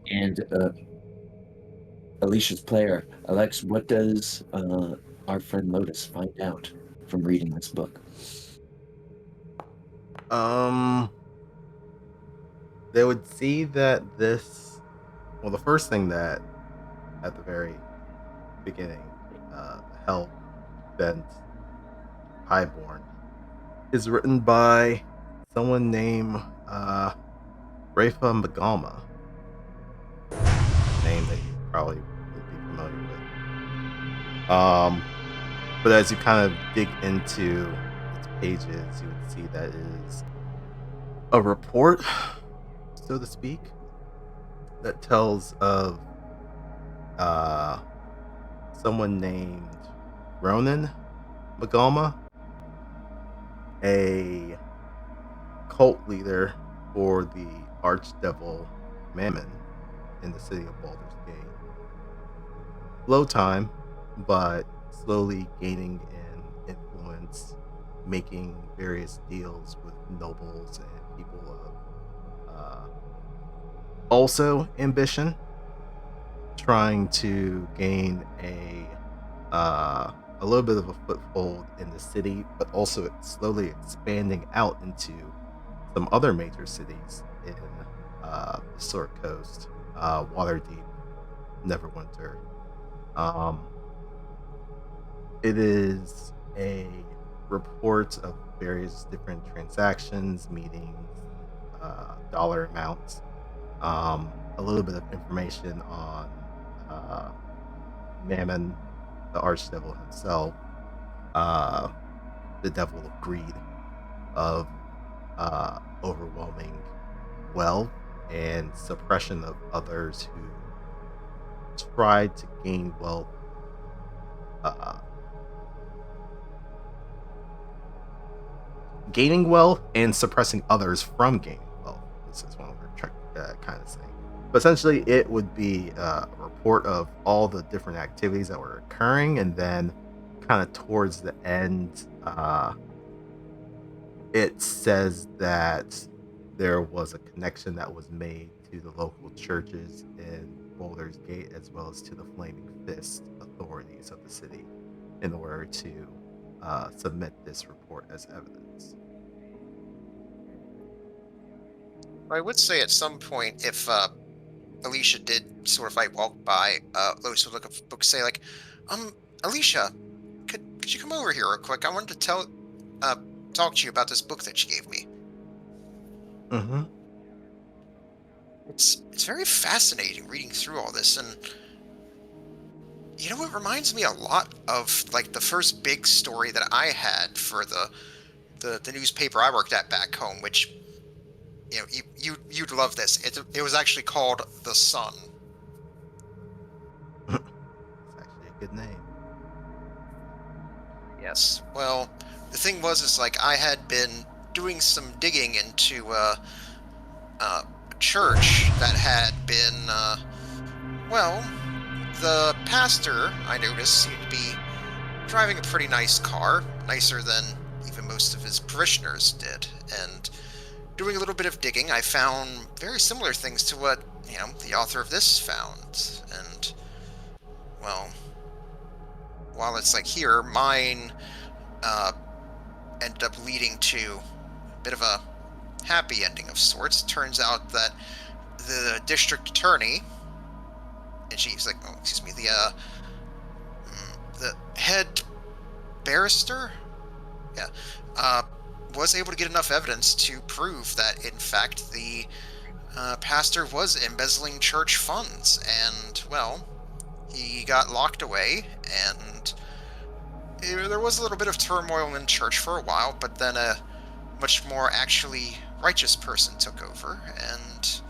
And Alicia's player, Alex, what does our friend Lotus find out from reading this book? They would see that this. Well, the first thing that at the very beginning, the Hell Bent Highborn is written by someone named Rafa Magalma. Name that you probably would be familiar with. But as you kind of dig into its pages, you would see that it is a report, so to speak, that tells of someone named Ronan Magalma, a cult leader for the archdevil Mammon in the city of Baldur's Gate. Low time, but slowly gaining in influence, making various deals with nobles and people of also ambition, trying to gain a little bit of a foothold in the city, but also slowly expanding out into some other major cities in the Sword Coast, Waterdeep, Neverwinter. It is a report of various different transactions, meetings, dollar amounts, a little bit of information on Mammon, the Archdevil himself, the Devil of Greed, of overwhelming wealth and suppression of others who tried to gain wealth gaining wealth and suppressing others from gaining wealth. This is one of their kind of saying. But essentially, it would be a report of all the different activities that were occurring, and then kind of towards the end, it says that there was a connection that was made to the local churches in Boulder's Gate, as well as to the Flaming Fist authorities of the city, in order to submit this report as evidence. I would say at some point, if Alicia did sort of like walk by, Lois would look at the book, say like, Alicia, could you come over here real quick? I wanted to talk to you about this book that you gave me. Mm-hmm. It's very fascinating reading through all this, and you know, it reminds me a lot of like the first big story that I had for the newspaper I worked at back home, which, you know, you'd love this. It was actually called The Sun. It's actually a good name. Yes. Well, the thing is like I had been doing some digging into a church that had been, well, the pastor, I noticed, seemed to be driving a pretty nice car, nicer than even most of his parishioners did. And doing a little bit of digging, I found very similar things to what, you know, the author of this found. And, well, while it's like here, mine ended up leading to a bit of a happy ending of sorts. Turns out that the district attorney, and she's like, oh, excuse me, the head barrister, was able to get enough evidence to prove that, in fact, the pastor was embezzling church funds, and, well, he got locked away, and there was a little bit of turmoil in church for a while, but then a much more actually righteous person took over, and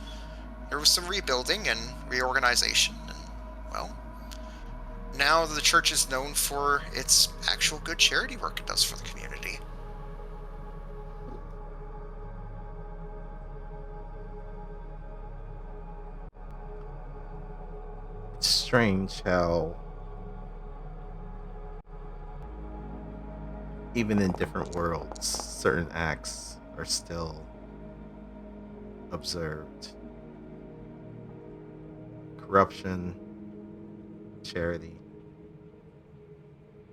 there was some rebuilding and reorganization, and, well, now the church is known for its actual good charity work it does for the community. It's strange how even in different worlds, certain acts are still observed. Corruption, charity,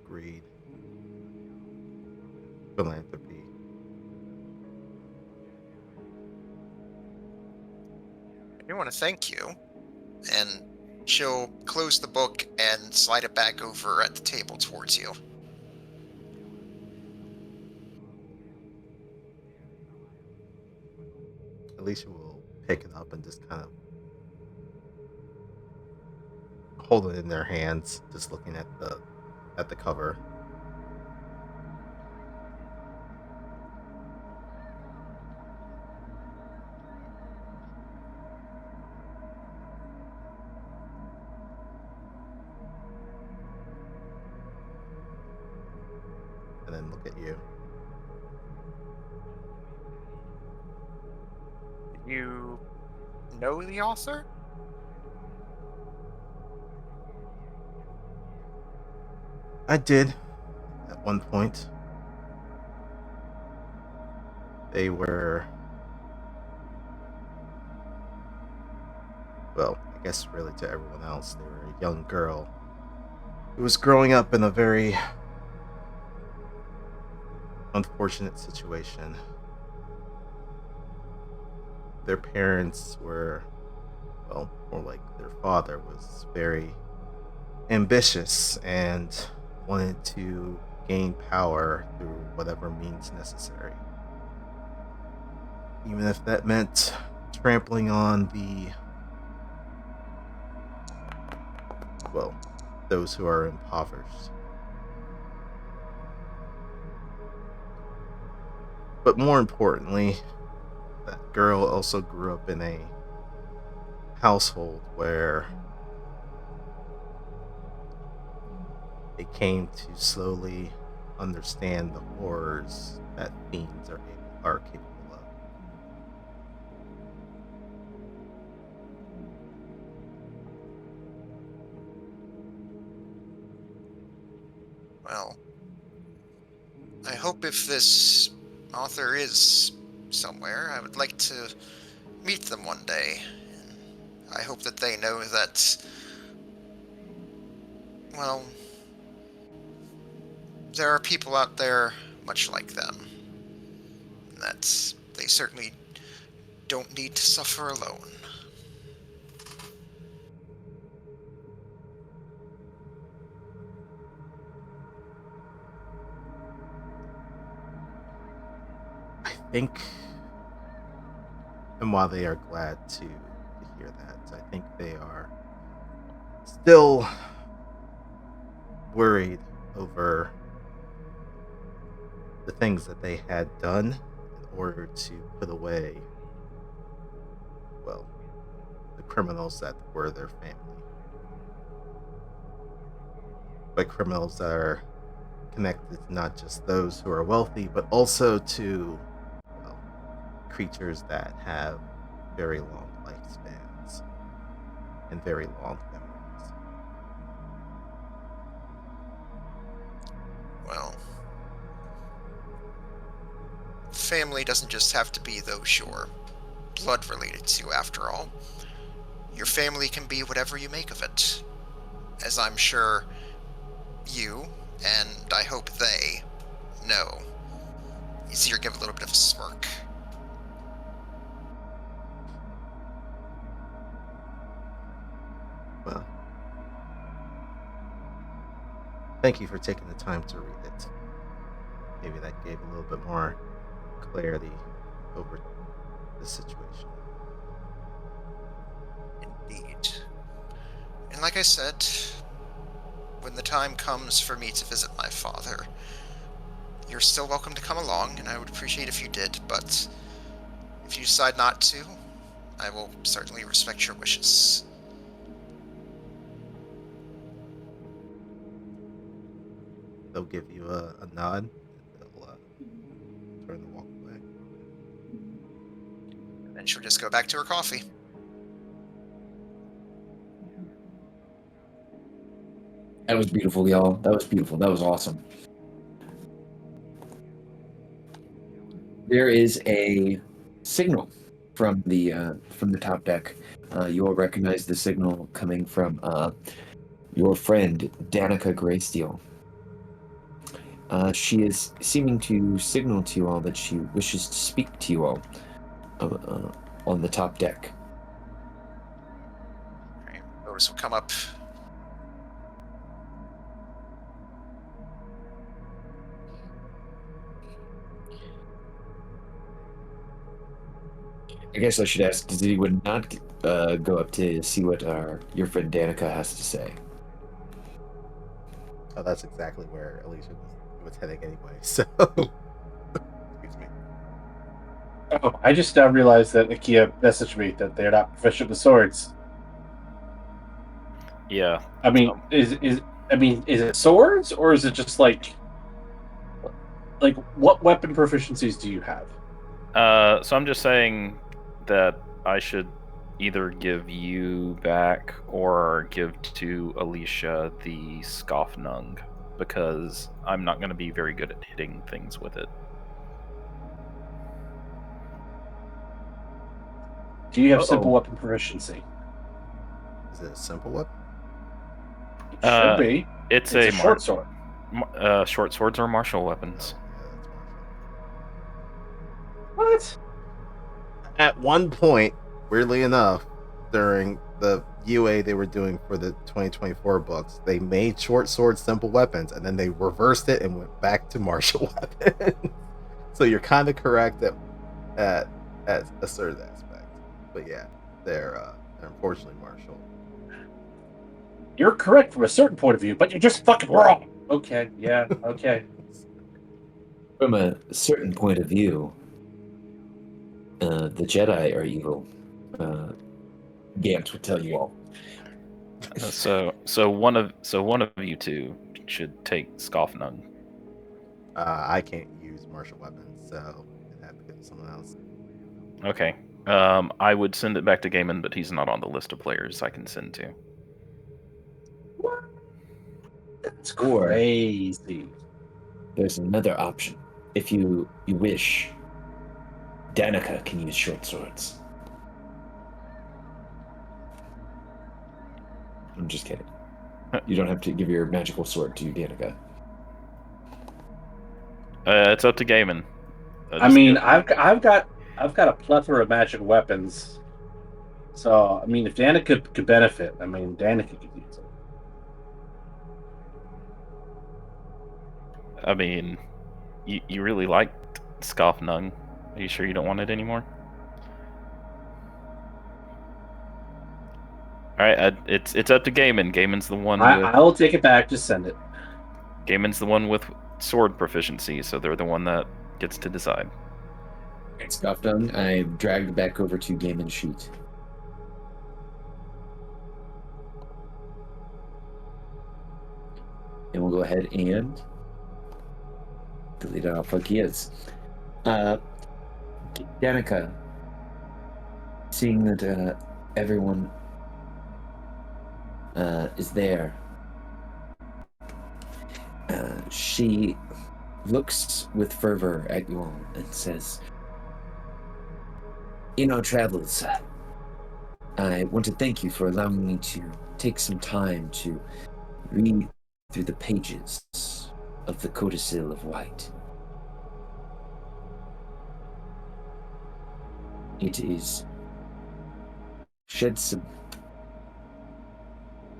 greed, philanthropy. I want to thank you, and she'll close the book and slide it back over at the table towards you. Alicia will pick it up and just kind of hold it in their hands, just looking at the cover. And then look at you. You know the author? I did at one point. They were, well, I guess really to everyone else, they were a young girl who was growing up in a very unfortunate situation. Their parents were, well, more like their father was very ambitious and wanted to gain power through whatever means necessary. Even if that meant trampling on those who are impoverished. But more importantly, that girl also grew up in a household where it came to slowly understand the horrors that fiends are capable of. Well, I hope if this author is somewhere, I would like to meet them one day. I hope that they know that, well, there are people out there much like them. And that they certainly don't need to suffer alone. I think, and while they are glad to hear that, I think they are still worried over the things that they had done in order to put away, well, the criminals that were their family. But criminals that are connected to not just those who are wealthy, but also to, well, creatures that have very long lifespans and very long memories. Well, family doesn't just have to be those you're blood related to, after all. Your family can be whatever you make of it. As I'm sure you, and I hope they, know. You see her give a little bit of a smirk. Well, thank you for taking the time to read it. Maybe that gave a little bit more clarity over the situation. Indeed. And like I said, when the time comes for me to visit my father, you're still welcome to come along, and I would appreciate if you did, but if you decide not to, I will certainly respect your wishes. They'll give you a nod, and they'll turn to walk away. And then she'll just go back to her coffee. That was beautiful, y'all. That was beautiful. That was awesome. There is a signal from the top deck. You will recognize the signal coming from your friend Danica Greysteel. She is seeming to signal to you all that she wishes to speak to you all on the top deck. Right. Otis will come up. I guess I should ask, does anyone not go up to see what your friend Danica has to say? Oh, that's exactly where Alicia was heading anyway. So, excuse me. Oh, I just now realized that Nakia messaged me that they're not proficient with swords. Yeah. I mean, is it swords or is it just like what weapon proficiencies do you have? So I'm just saying that I should either give you back or give to Alicia the Scoffnung, because I'm not going to be very good at hitting things with it. Do you have simple weapon proficiency? Is it a simple weapon? It should be. It's a short sword. Short swords are martial weapons. Oh, yeah, that's martial. What? At one point, weirdly enough, during the UA they were doing for the 2024 books, they made short swords simple weapons, and then they reversed it and went back to martial weapons. So you're kind of correct at a certain aspect, but yeah, they're unfortunately martial. You're correct from a certain point of view, but you're just fucking wrong. Okay, yeah, okay. From a certain point of view, the Jedi are evil. Gant would tell you all. So one of you two should take Scoffnung. I can't use martial weapons, so it had to go to someone else. Okay. I would send it back to Gaiman, but he's not on the list of players I can send to. What? That's Or- crazy. There's another option. If you wish, Danica can use short swords. I'm just kidding. You don't have to give your magical sword to Danica. It's up to Gaiman. I mean, I've got a plethora of magic weapons. So I mean, if Danica could benefit, I mean, Danica could use it. I mean, you really liked Scoff Nung. Are you sure you don't want it anymore? All right, it's up to Gaiman. Gaiman's the one. I will take it back. Just send it. Gaiman's the one with sword proficiency, so they're the one that gets to decide. It's scuffed on. I dragged back over to Gaiman's sheet. And we'll go ahead and delete it off like he is. Danica, seeing that everyone is there, she looks with fervor at you all and says, "In our travels, I want to thank you for allowing me to take some time to read through the pages of the Codicil of White. It is shed some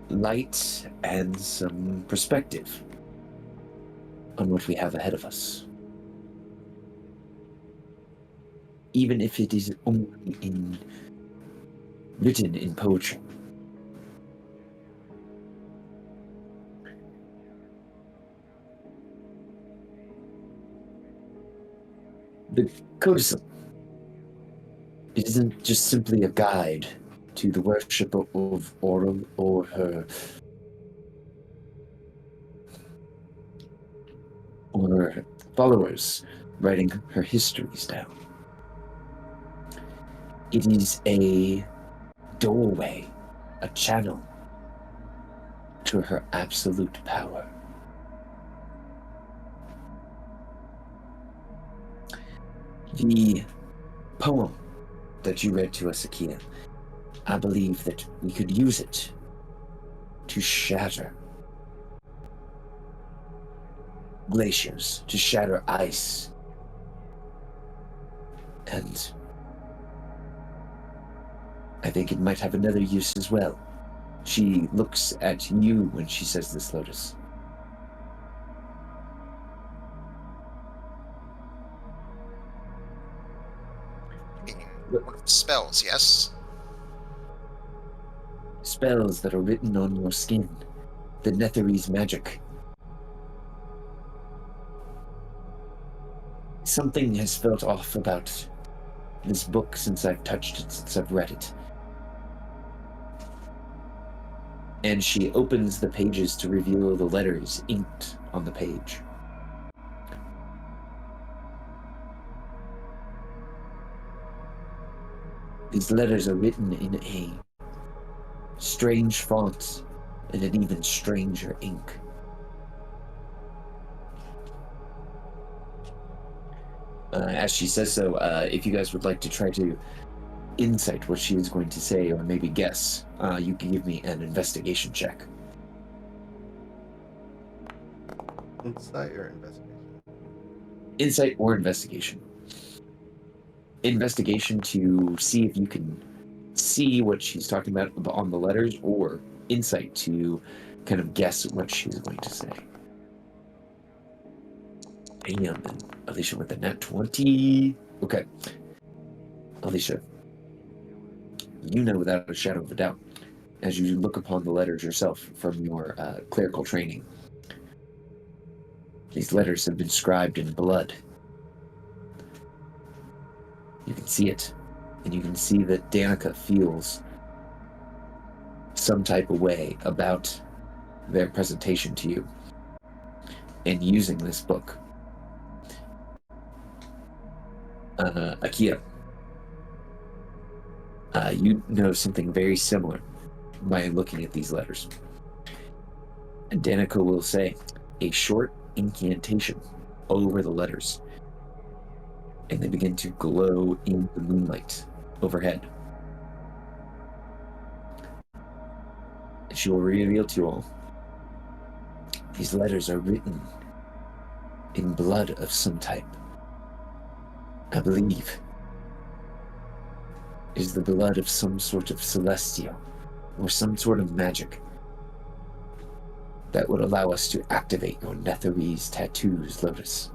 light and some perspective on what we have ahead of us. Even if it is only written in poetry. The Codicil, it isn't just simply a guide to the worship of Auril or her followers writing her histories down. It is a doorway, a channel to her absolute power. The poem that you read to us, Akia, I believe that we could use it to shatter glaciers, to shatter ice, and I think it might have another use as well. She looks at you when she says this, Lotus. Spells, yes? Spells that are written on your skin. The Netherese magic. Something has felt off about this book since I've touched it, since I've read it. And she opens the pages to reveal the letters inked on the page. These letters are written in a strange font and an even stranger ink. As she says so, if you guys would like to try to insight what she is going to say, or maybe guess, you can give me an investigation check. Insight or investigation? Insight or investigation. Investigation to see if you can see what she's talking about on the letters, or insight to kind of guess what she's going to say. And Alicia with the nat 20. Okay. Alicia, you know without a shadow of a doubt, as you look upon the letters yourself from your clerical training, these letters have been scribed in blood. You can see it, and you can see that Danica feels some type of way about their presentation to you and using this book Akia, you know something very similar by looking at these letters. And Danica will say a short incantation over the letters, and they begin to glow in the moonlight overhead. And she will reveal to you all, these letters are written in blood of some type. I believe it is the blood of some sort of celestial or some sort of magic that would allow us to activate your Netherese tattoos, Lotus.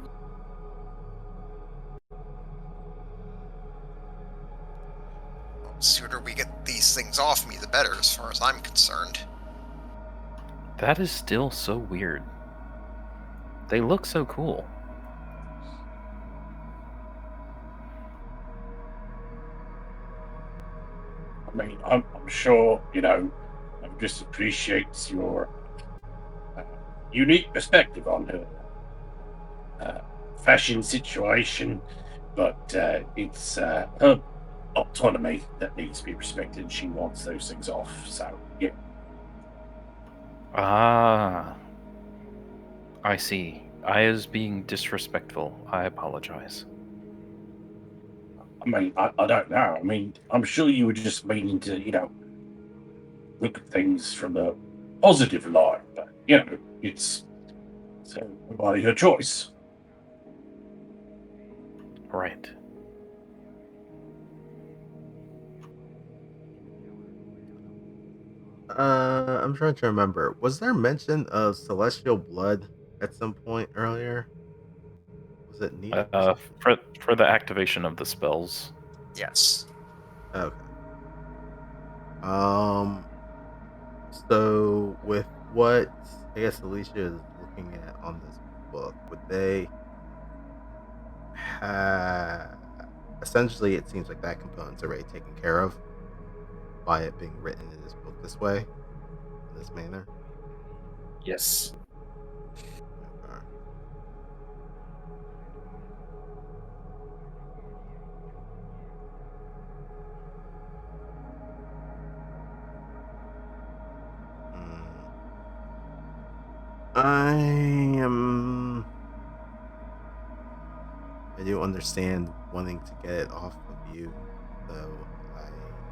The sooner we get these things off me, the better, as far as I'm concerned. That is still so weird. They look so cool. I mean, I'm sure, I just appreciate your unique perspective on her fashion situation, but it's her autonomy that needs to be respected, and she wants those things off. So, yeah. Ah, I see. I was being disrespectful. I apologize. I mean, I don't know. I mean, I'm sure you were just meaning to, look at things from a positive light, but, it's everybody her choice. Right. I'm trying to remember. Was there mention of celestial blood at some point earlier? Was it needed? For the activation of the spells. Yes. Okay. So with what I guess Alicia is looking at on this book, would they have essentially it seems like that component's already taken care of by it being written in this book this way, in this manner? Yes. Okay. I do understand wanting to get it off of you, though I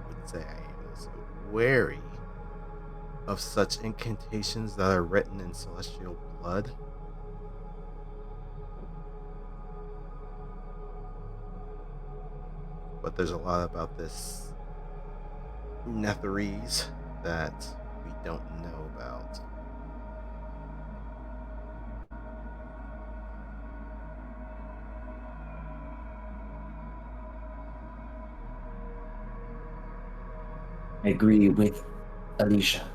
would say I am also wary of such incantations that are written in celestial blood. But there's a lot about this Netherese that we don't know about. I agree with Alicia.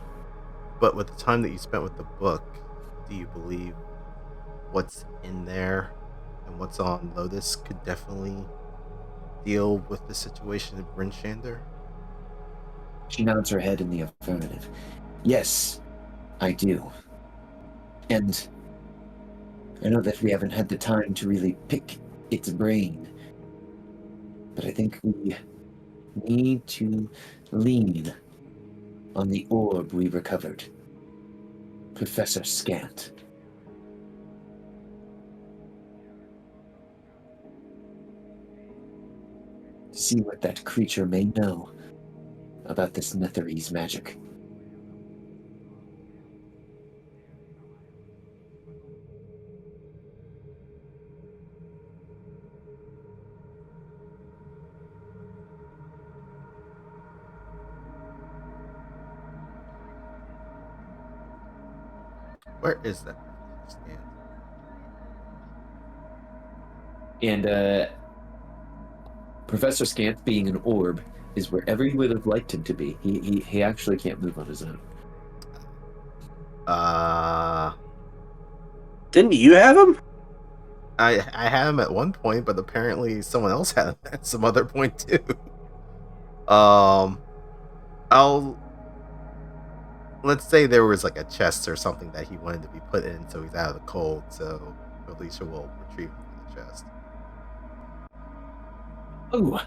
But with the time that you spent with the book, do you believe what's in there and what's on Lotus could definitely deal with the situation of Bryn Shander? She nods her head in the affirmative. Yes, I do. And I know that we haven't had the time to really pick its brain, but I think we need to lean on the orb we recovered. Professor Scant. To see what that creature may know about this Netherese magic. Where is that stand? And Professor Scant, being an orb, is wherever you would have liked him to be. He actually can't move on his own. Didn't you have him? I had him at one point, but apparently someone else had him at some other point too. Let's say there was like a chest or something that he wanted to be put in, so he's out of the cold. So Alicia will retrieve him from the chest. Oh,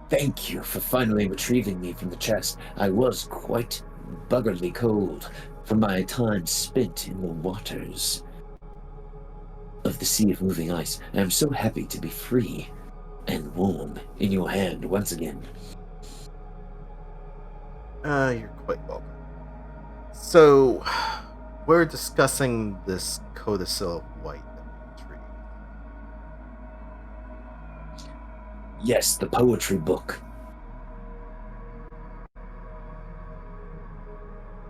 thank you for finally retrieving me from the chest. I was quite buggerly cold from my time spent in the waters of the Sea of Moving Ice. I am so happy to be free and warm in your hand once again. You're quite welcome. So, we're discussing this codicil of white that we retrieved. Yes, the poetry book.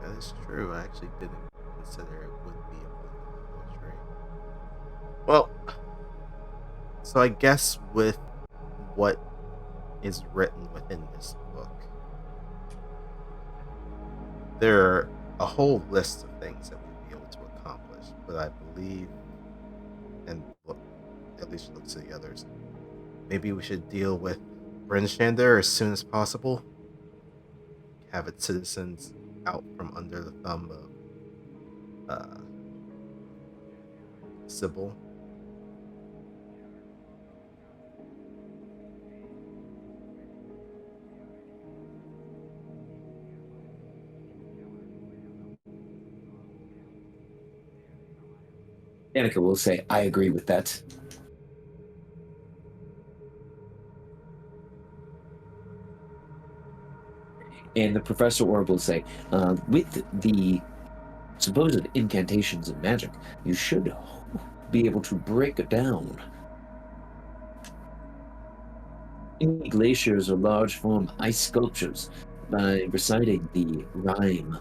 That is true. I actually didn't consider it would be a book of poetry. Well, so I guess with what is written within this book, there are a whole list of things that we'd be able to accomplish. But I believe, and look, at least look to the others, maybe we should deal with Brinshander as soon as possible. Have its citizens out from under the thumb of Sybil. Danica will say, I agree with that. And the Professor Orb will say, with the supposed incantations of magic, you should be able to break down any glaciers or large form ice sculptures by reciting the rhyme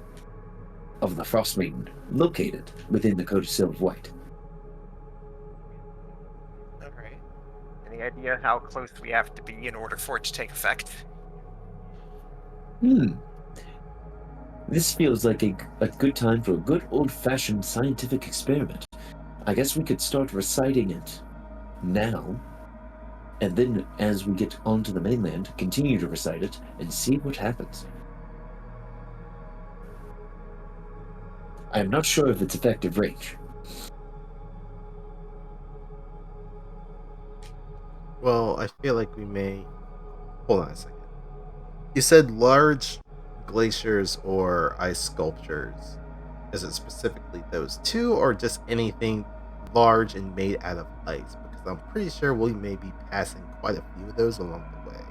of the Frostmaiden located within the Codicil of White. All right. Any idea how close we have to be in order for it to take effect? This feels like a good time for a good old-fashioned scientific experiment. I guess we could start reciting it now, and then as we get onto the mainland, continue to recite it and see what happens. I am not sure of its effective range. Well, I feel like we may. Hold on a second. You said large glaciers or ice sculptures. Is it specifically those two, or just anything large and made out of ice? Because I'm pretty sure we may be passing quite a few of those along the way.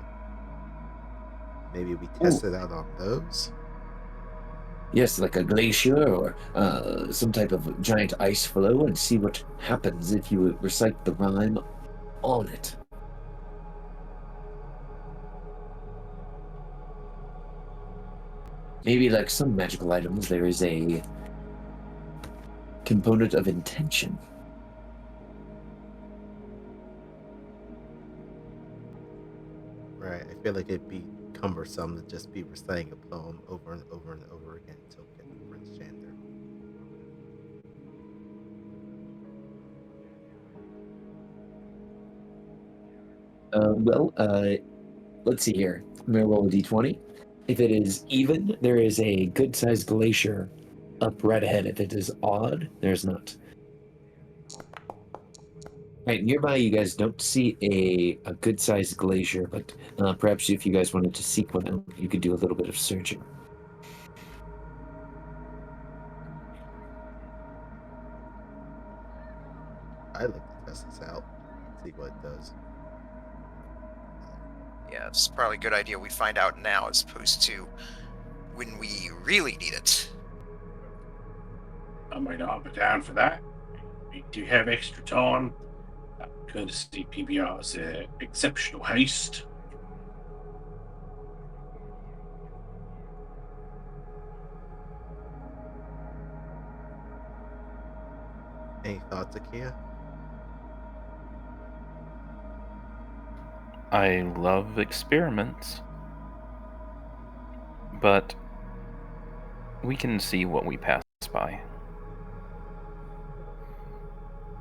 Maybe we test it out on those? Yes, like a glacier or some type of giant ice flow, and see what happens if you recite the rhyme on it. Maybe like some magical items, there is a component of intention. Right, I feel like it'd be cumbersome to just be reciting a poem over and over and over again until we get to Prince Shander. Let's see here. I'm going to roll a d20. If it is even, there is a good-sized glacier up right ahead. If it is odd, there's not. Right, nearby you guys don't see a good-sized glacier, but perhaps if you guys wanted to seek one out, you could do a little bit of searching. I'd like to test this out, see what it does. Yeah, it's probably a good idea we find out now as opposed to when we really need it. I mean, I'll be down for that. We do have extra time. Courtesy PBR's exceptional haste. Any thoughts, Akia? I love experiments, but we can see what we pass by.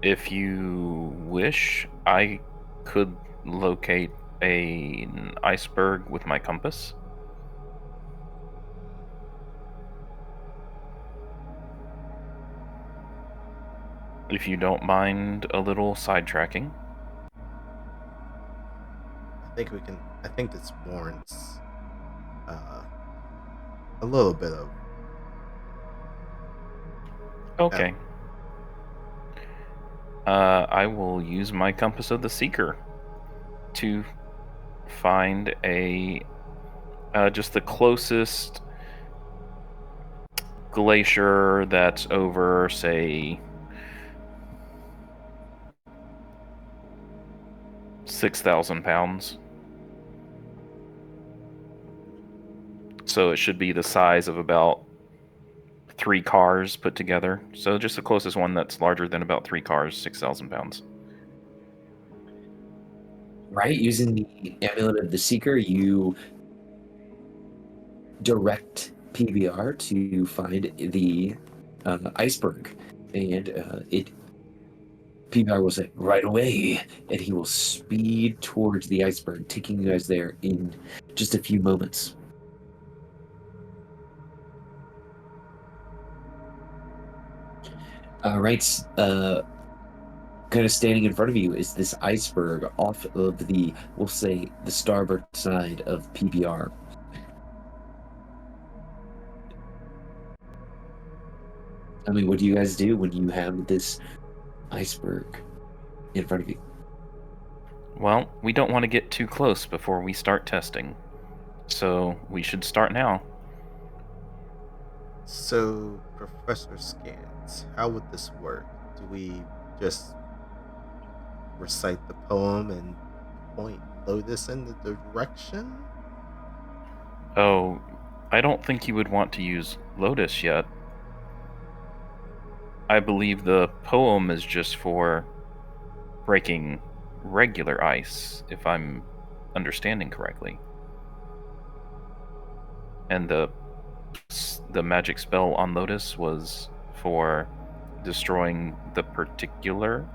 If you wish, I could locate an iceberg with my compass. If you don't mind a little sidetracking. think we can. I think this warrants a little bit of. Okay. I will use my Compass of the Seeker to find a just the closest glacier that's over, say, 6,000 pounds. So it should be the size of about 3 cars put together. So just the closest one that's larger than about 3 cars, 6,000 pounds. Right, using the amulet of the seeker, you direct PBR to find the iceberg, and PBR will say right away, and he will speed towards the iceberg, taking you guys there in just a few moments. All right, kind of standing in front of you is this iceberg off of the, we'll say, the starboard side of PBR. I mean, what do you guys do when you have this iceberg in front of you? Well, we don't want to get too close before we start testing. So we should start now. So, Professor Scans, how would this work? Do we just recite the poem and point Lotus in the direction? Oh, I don't think you would want to use Lotus yet. I believe the poem is just for breaking regular ice, if I'm understanding correctly. And the magic spell on Lotus was for destroying the particular.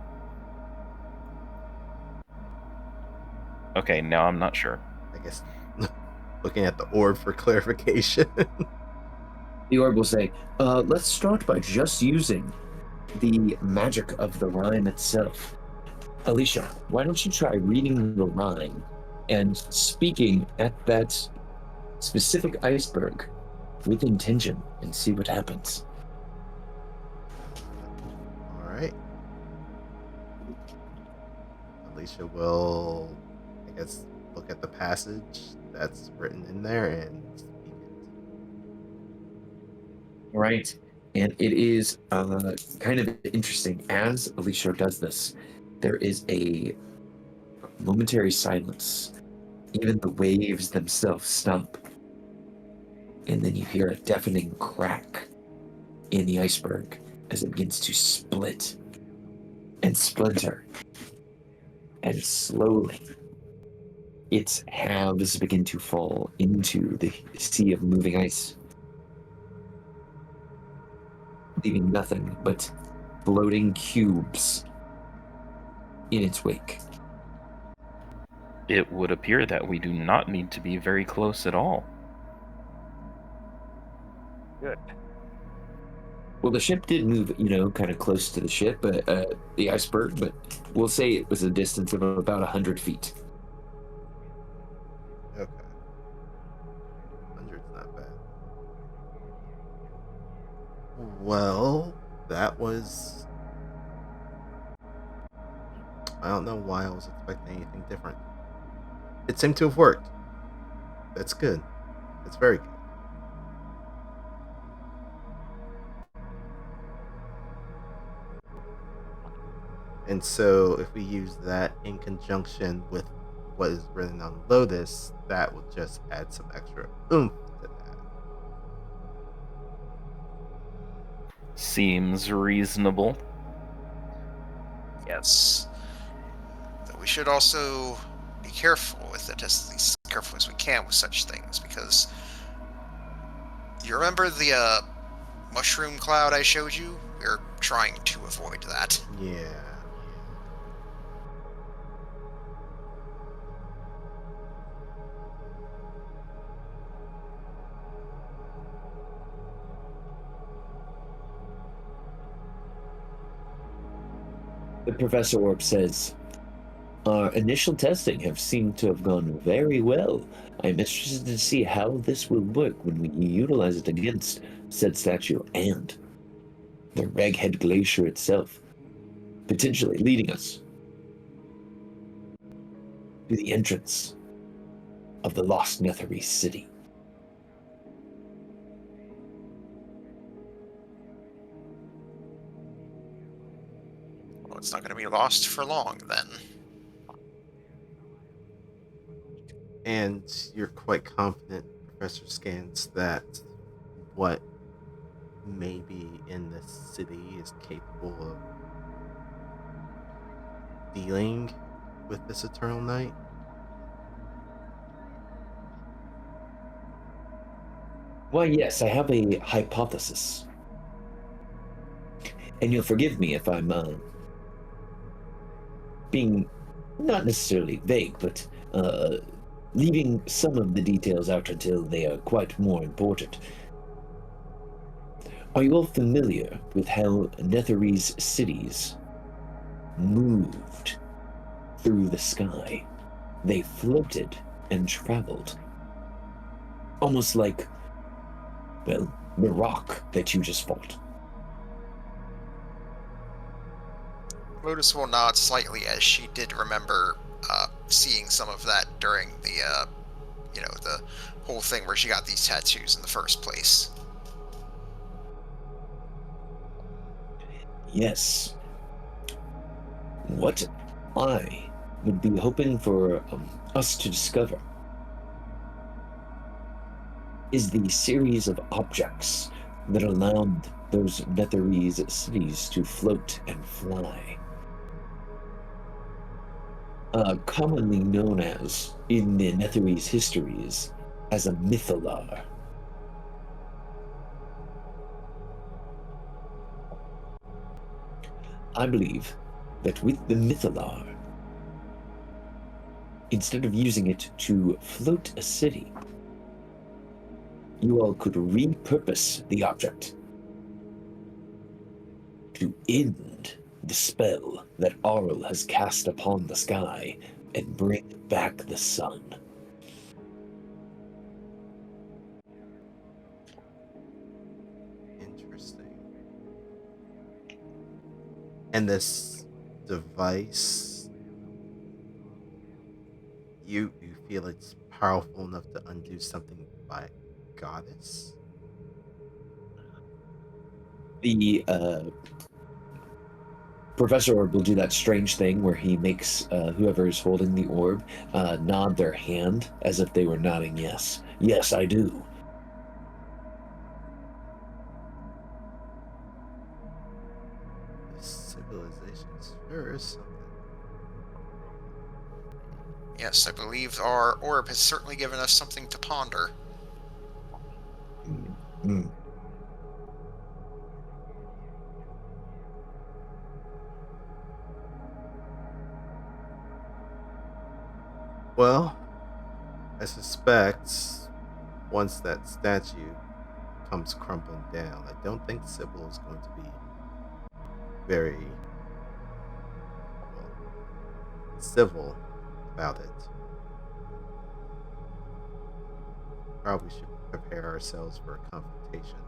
Okay, now I'm not sure. I guess looking at the orb for clarification. The orb will say, let's start by just using the magic of the rhyme itself. Alicia, why don't you try reading the rhyme and speaking at that specific iceberg with intention and see what happens. All right. Alicia will, I guess, look at the passage that's written in there and speak it. Right. And it is kind of interesting. As Alicia does this, there is a momentary silence. Even the waves themselves stop. And then you hear a deafening crack in the iceberg as it begins to split and splinter. And slowly, its halves begin to fall into the sea of moving ice, leaving nothing but floating cubes in its wake. It would appear that we do not need to be very close at all. Good. Well, the ship did move, kind of close to the ship, the iceberg, but we'll say it was a distance of about 100 feet. Okay. 100's not bad. Well, that was... I don't know why I was expecting anything different. It seemed to have worked. That's good. That's very good. And so if we use that in conjunction with what is written on Lotus, that will just add some extra oomph to that. Seems reasonable. Yes. But we should also be careful with it, as careful as we can with such things, because you remember the mushroom cloud I showed you? We're trying to avoid that. Yeah. The Professor Orb says, Our initial testing have seemed to have gone very well. I'm interested to see how this will work when we utilize it against said statue and the Reghed Glacier itself, potentially leading us to the entrance of the Lost Netherese city. Well, it's not going to be lost for long then. And you're quite confident, Professor Scans, that what may be in this city is capable of dealing with this eternal night? Why, yes, I have a hypothesis. And you'll forgive me if I'm being not necessarily vague, but leaving some of the details out until they are quite more important. Are you all familiar with how Netherese cities moved through the sky? They floated and traveled. Almost like, well, the rock that you just fought. Lotus will nod slightly as she did remember seeing some of that during the, the whole thing where she got these tattoos in the first place. Yes. What I would be hoping for us to discover is the series of objects that allowed those Netherese cities to float and fly. Commonly known as, in the Netherese histories, as a mythalar. I believe that with the mythalar, instead of using it to float a city, you all could repurpose the object to end the spell that Auril has cast upon the sky and bring back the sun. Interesting. And this device, you feel it's powerful enough to undo something by a goddess? The Professor Orb will do that strange thing where he makes whoever is holding the orb nod their hand as if they were nodding yes. Yes, I do. This civilization sure is something. Yes, I believe our orb has certainly given us something to ponder. Mm. Well, I suspect once that statue comes crumbling down, I don't think Sybil is going to be very civil about it. Probably should prepare ourselves for a confrontation.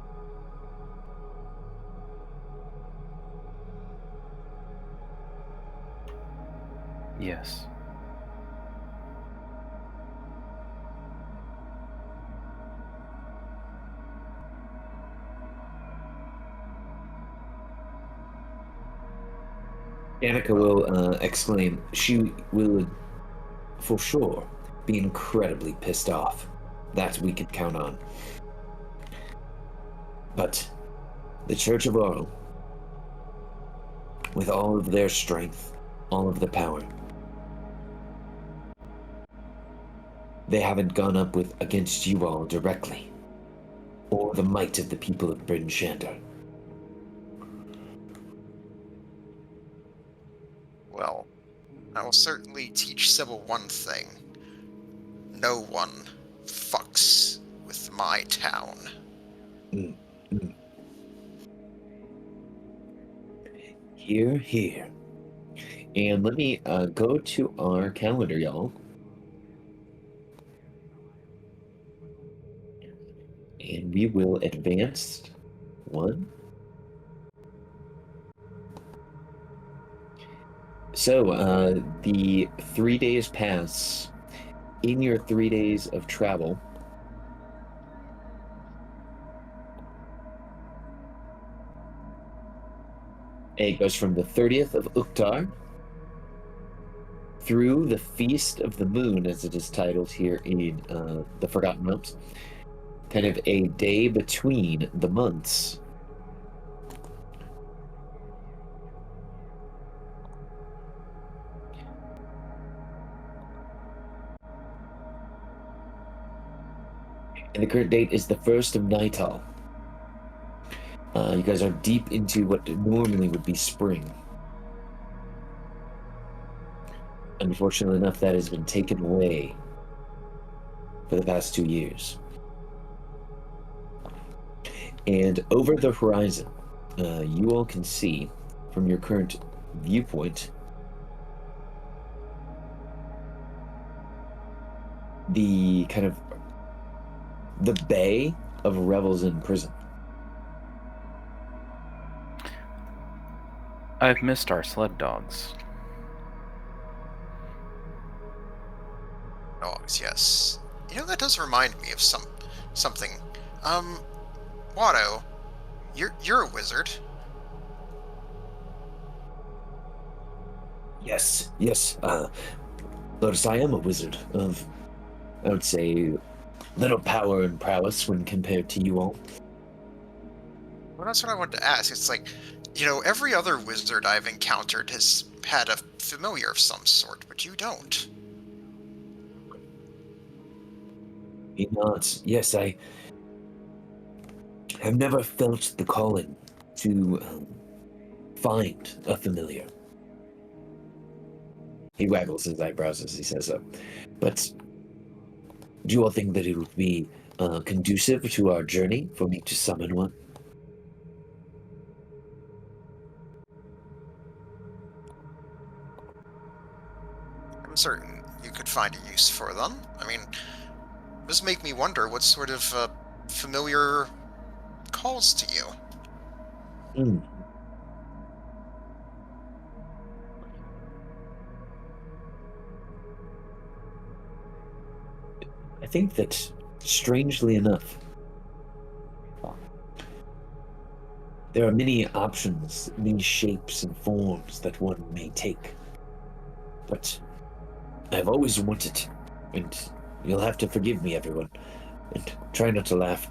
Yes. Danica will exclaim. She will, for sure, be incredibly pissed off. That we can count on. But the Church of Auril, with all of their strength, all of the power, they haven't gone up against you all directly, or the might of the people of Bryn Shander. Well, I will certainly teach Sybil one thing. No one fucks with my town. Hear, hear. And let me go to our calendar, y'all. And we will advance one. So the 3 days pass. In your 3 days of travel, it goes from the 30th of Uktar through the Feast of the Moon, as it is titled here in the Forgotten Realms. Kind of a day between the months. And the current date is the 1st of Nightal. You guys are deep into what normally would be spring. Unfortunately enough, that has been taken away for the past 2 years. And over the horizon, you all can see from your current viewpoint the kind of the bay of rebels in prison. I've missed our sled dogs. Dogs, yes. You know, that does remind me of something. Watto, you're a wizard. Yes, Lotus, I am a wizard of, I would say, little power and prowess when compared to you all. Well, that's what I wanted to ask. It's like, every other wizard I've encountered has had a familiar of some sort, but you don't. He nods. Yes, I have never felt the calling to find a familiar. He waggles his eyebrows as he says so. But do you all think that it would be conducive to our journey for me to summon one? I'm certain you could find a use for them. I mean, this make me wonder what sort of familiar calls to you. Hmm. I think that, strangely enough, there are many options, many shapes and forms that one may take. But I've always wanted, and you'll have to forgive me, everyone, and try not to laugh,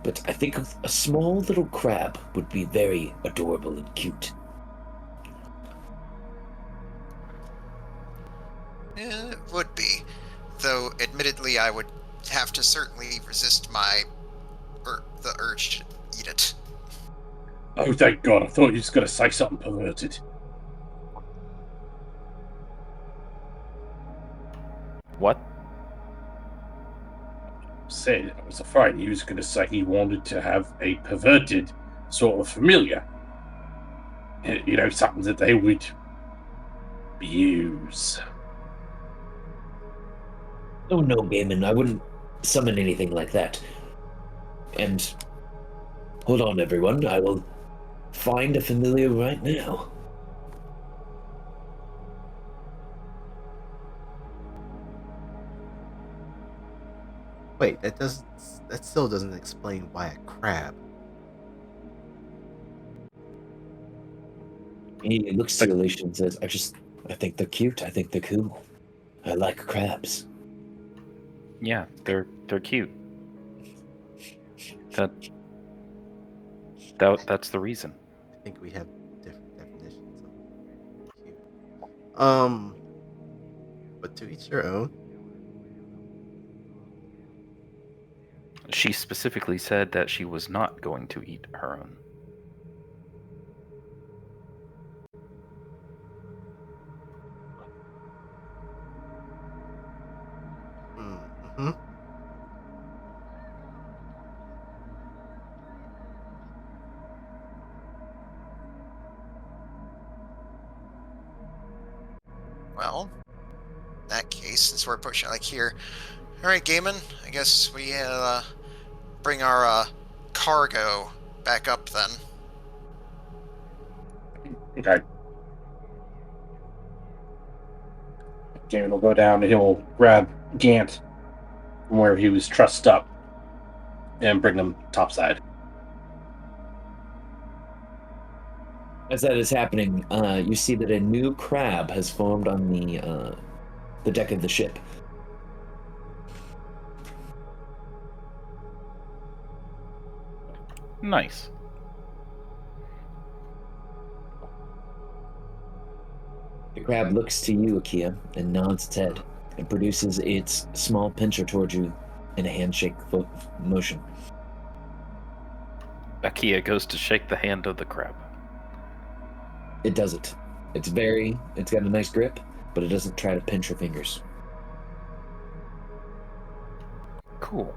but I think a small little crab would be very adorable and cute. It would be. Though, admittedly, I would have to certainly resist the urge to eat it. Oh, thank God. I thought you were just going to say something perverted. What? I was afraid he was going to say he wanted to have a perverted sort of familiar. Something that they would use. Oh no, Gaiman, I wouldn't summon anything like that. And hold on, everyone, I will find a familiar right now. Wait, that still doesn't explain why a crab. He looks to Alicia and says, I think they're cute, I think they're cool. I like crabs. Yeah, they're cute. That's the reason. I think we have different definitions of cute. But to each their own. She specifically said that she was not going to eat her own. Mm-hmm. Well, in that case, since we're pushing like here, all right, Gaiman. I guess we bring our cargo back up then. Okay. Gaiman will go down and he'll grab Gant from where he was trussed up and bring them topside. As that is happening, you see that a new crab has formed on the deck of the ship. Nice. The crab looks to you, Akia, and nods its head, and produces its small pincher towards you in a handshake motion. Akia goes to shake the hand of the crab. It doesn't. It's got a nice grip, but it doesn't try to pinch your fingers. Cool.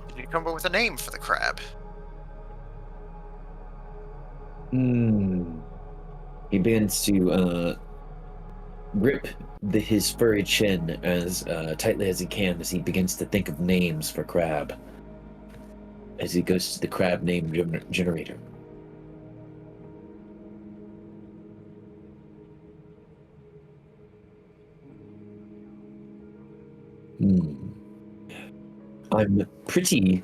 Did you come up with a name for the crab? He begins to grip his furry chin as tightly as he can as he begins to think of names for crab. As he goes to the crab name generator. I'm pretty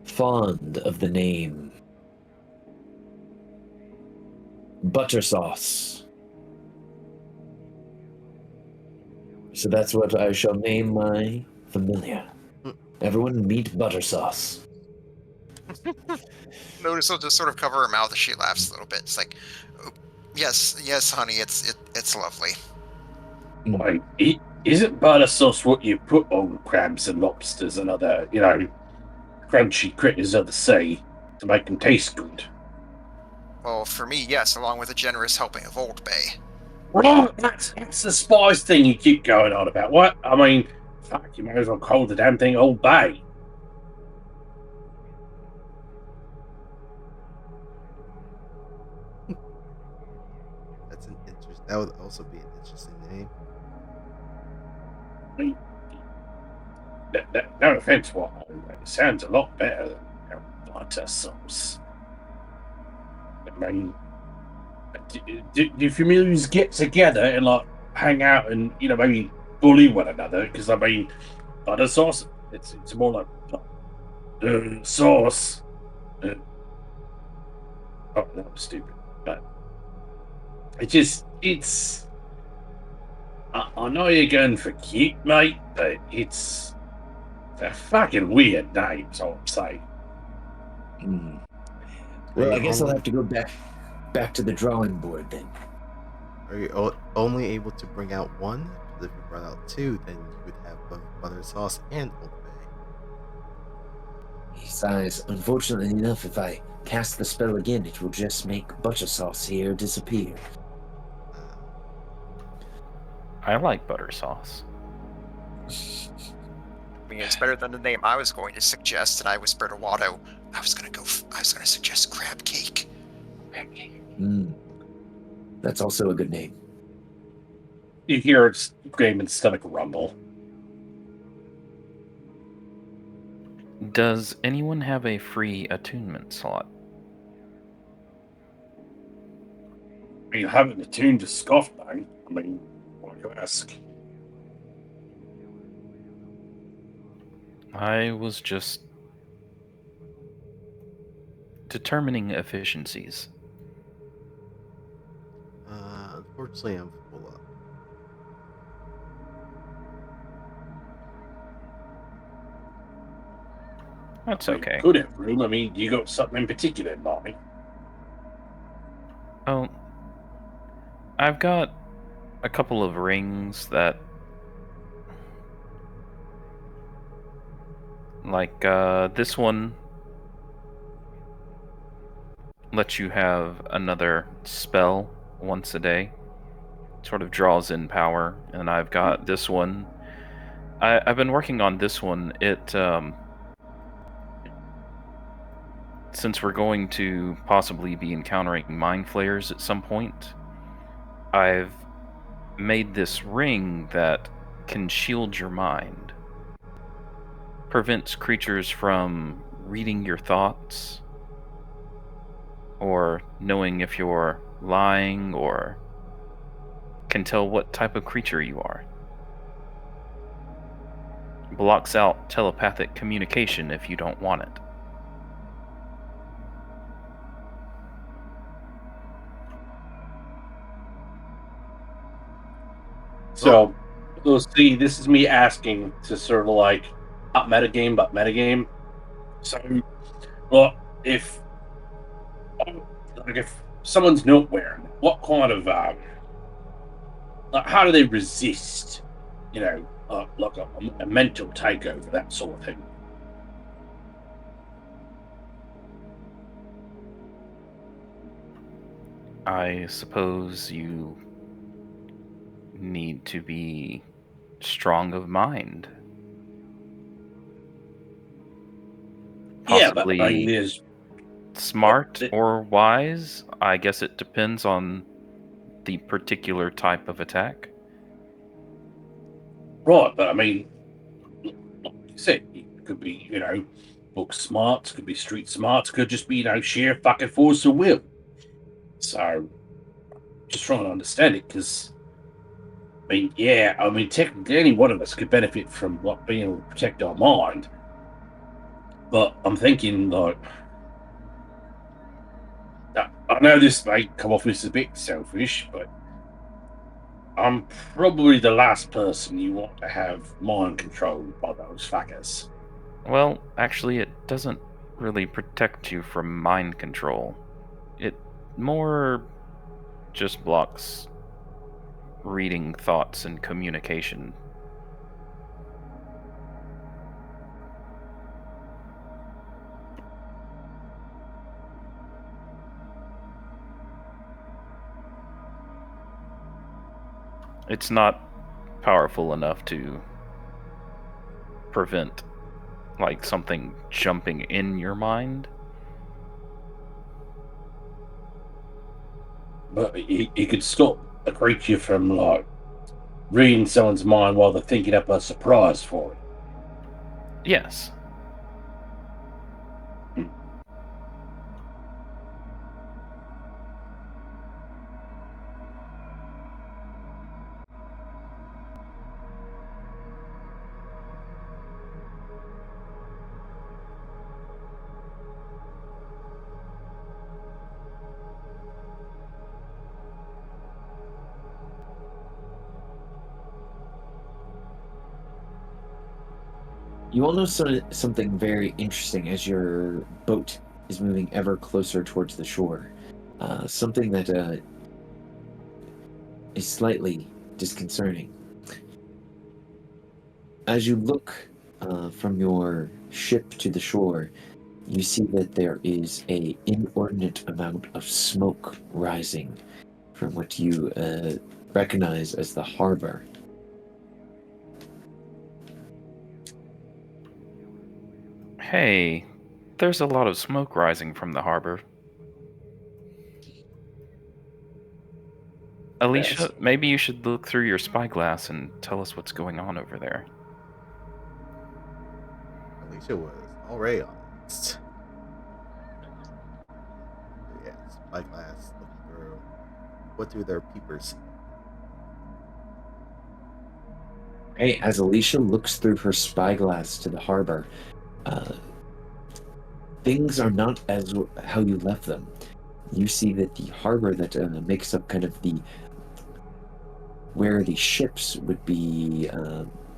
fond of the name Butter Sauce. So that's what I shall name my familiar. Everyone meet Butter Sauce. Notice will just sort of cover her mouth as she laughs a little bit. It's like, oh, yes, honey, it's lovely. Wait, isn't butter sauce what you put on crabs and lobsters and other, crunchy critters of the sea to make them taste good? Well, for me, yes, along with a generous helping of Old Bay. Right, that's the spice thing you keep going on about. What? I mean, fuck, you might as well call the damn thing Old Bay. That would also be an interesting name. I mean, no offense, what? It sounds a lot better than butter sauce. I mean, do familiars get together and like hang out and maybe bully one another? Because I mean, butter sauce, it's more like sauce. Oh, that was stupid. But it's. I know you're going for cute, mate, but it's a fucking weird name, so I'm saying. Well, I guess I'll have to go back to the drawing board then. Are you only able to bring out one? Because if you brought out two, then you would have both butter sauce and Old Bay. He sighs. Unfortunately enough, if I cast the spell again, it will just make Butter Sauce here disappear. I like butter sauce. I mean, it's better than the name I was going to suggest, and I whispered to Watto, I was going to suggest crab cake. That's also a good name. You hear Gaiman's stomach rumble. Does anyone have a free attunement slot? You haven't attuned to Scoff Bang. I mean, why do you ask? I was just determining efficiencies. Unfortunately, I'm full up. That's okay. Could have room. I mean, you got something in particular in mind? Oh, I've got a couple of rings that, like, this one lets you have another spell once a day. Sort of draws in power, and I've got this one. I've been working on this one. It, since we're going to possibly be encountering mind flayers at some point, I've made this ring that can shield your mind. Prevents creatures from reading your thoughts or knowing if you're lying, or can tell what type of creature you are. Blocks out telepathic communication if you don't want it. So, see, this is me asking to sort of like not metagame, but metagame. So, well, if someone's not wearing it, what kind of like, how do they resist? You know, like a mental takeover, that sort of thing. I suppose you need to be strong of mind. Yeah, but I mean, Possibly there's smart the- or wise. I guess it depends on the particular type of attack. right, but I mean, like you said, it could be, you know, book smarts, could be street smarts, could just be, you know, sheer fucking force of will. So, just trying to understand it, because I mean, yeah, I mean, technically, any one of us could benefit from what being able to protect our mind. But I'm thinking, like, I know this may come off as a bit selfish, but I'm probably the last person you want to have mind controlled by those fuckers. Well, actually, it doesn't really protect you from mind control. It more just blocks reading thoughts and communication. It's not powerful enough to prevent like something jumping in your mind. But it could stop a creature from, like, reading someone's mind while they're thinking up a surprise for it. Yes. You all know something very interesting as your boat is moving ever closer towards the shore. Something that is slightly disconcerting. As you look from your ship to the shore, you see that there is a inordinate amount of smoke rising from what you recognize as the harbor. Hey, there's a lot of smoke rising from the harbor. Alicia, Yes. maybe you should look through your spyglass and tell us what's going on over there. Alicia was already on it. Yeah, spyglass looking through. What do their peepers see? Hey, as Alicia looks through her spyglass to the harbor, things are not as how you left them. You see that the harbor that makes up kind of the where the ships would be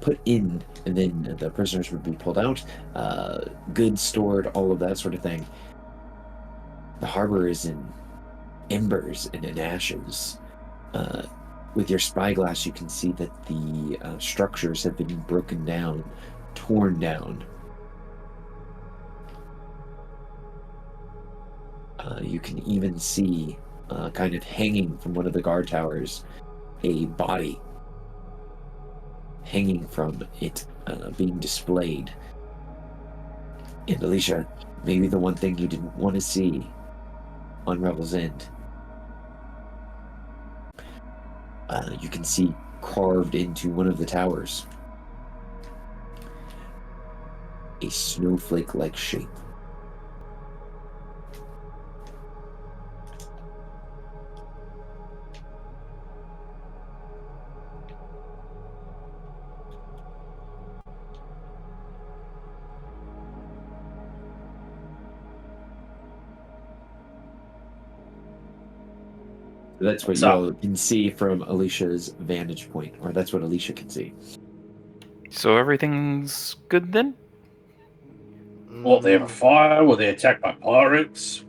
put in, and then the prisoners would be pulled out, goods stored, all of that sort of thing. The harbor is in embers and in ashes. With your spyglass, you can see that the structures have been broken down, torn down. You can even see, kind of hanging from one of the guard towers, a body hanging from it, being displayed. And Alicia, maybe the one thing you didn't want to see on Revel's End. you can see carved into one of the towers a snowflake-like shape. That's what What's you up? all can see from Alicia's vantage point, or that's what Alicia can see. So everything's good then? Well, they have a fire? Were they attacked by pirates?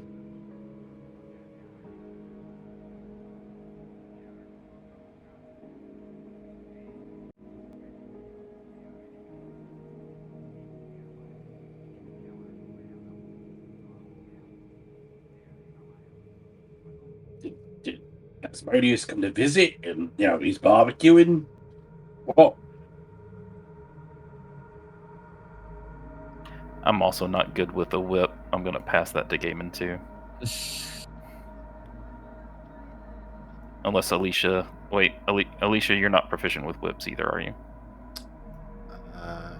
Did Asmodeus come to visit and, he's barbecuing? What? I'm also not good with a whip. I'm gonna pass that to Gaiman too. Unless Alicia... Wait, Alicia, you're not proficient with whips either, are you? I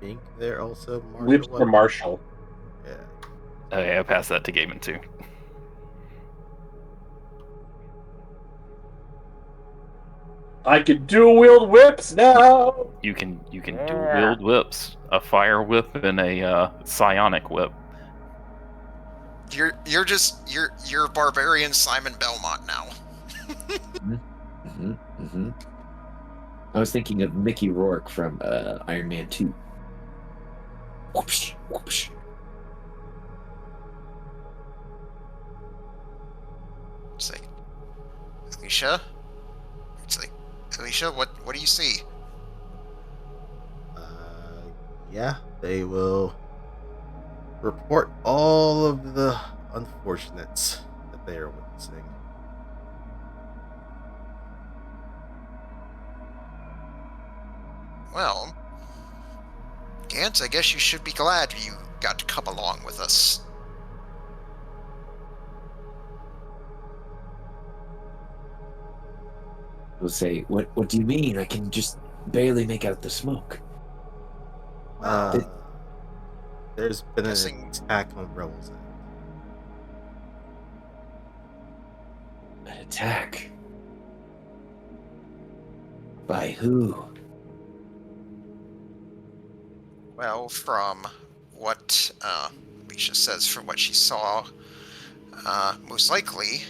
think they're also martial Whips for weapons. Marshall. Yeah. Okay, I'll pass that to Gaiman too. I can dual wield whips now. You can dual wield whips. A fire whip and a psionic whip. You're barbarian Simon Belmont now. I was thinking of Mickey Rourke from Iron Man 2. Whoopsh, whoopsh. It's like, Alicia? It's like, Alicia, what do you see? Yeah, they will report all of the unfortunates that they are witnessing. Well, Gant, I guess you should be glad you got to come along with us. We'll say, what do you mean? I can just barely make out the smoke. There's been an Guessing- attack on rebels. An attack? By who? Well, from what Alicia says, from what she saw, most likely,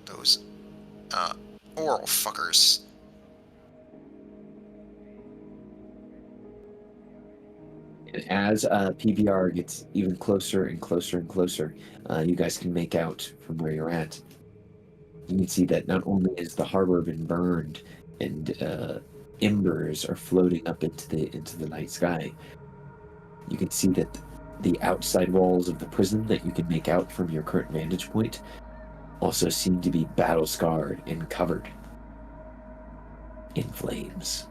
those Auril fuckers. And as PBR gets even closer and closer and closer, you guys can make out from where you're at. You can see that not only is the harbor been burned and embers are floating up into the night sky, you can see that the outside walls of the prison that you can make out from your current vantage point also seem to be battle scarred and covered in flames.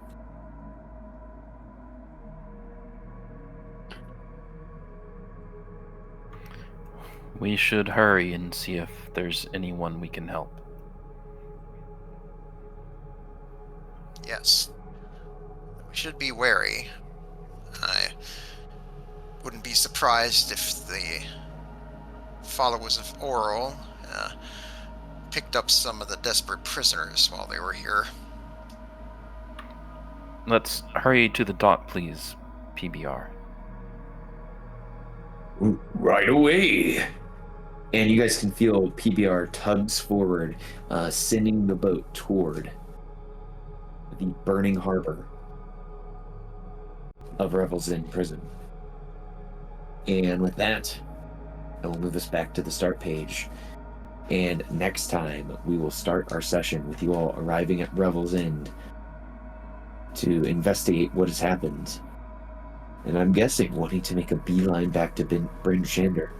We should hurry and see if there's anyone we can help. Yes. We should be wary. I wouldn't be surprised if the followers of Auril picked up some of the desperate prisoners while they were here. Let's hurry to the dock, please, PBR. Right away. And you guys can feel PBR tugs forward, sending the boat toward the burning harbor of Revel's Inn prison. And with that, I will move us back to the start page. And next time, we will start our session with you all arriving at Revel's Inn to investigate what has happened. And I'm guessing wanting to make a beeline back to Bryn Shander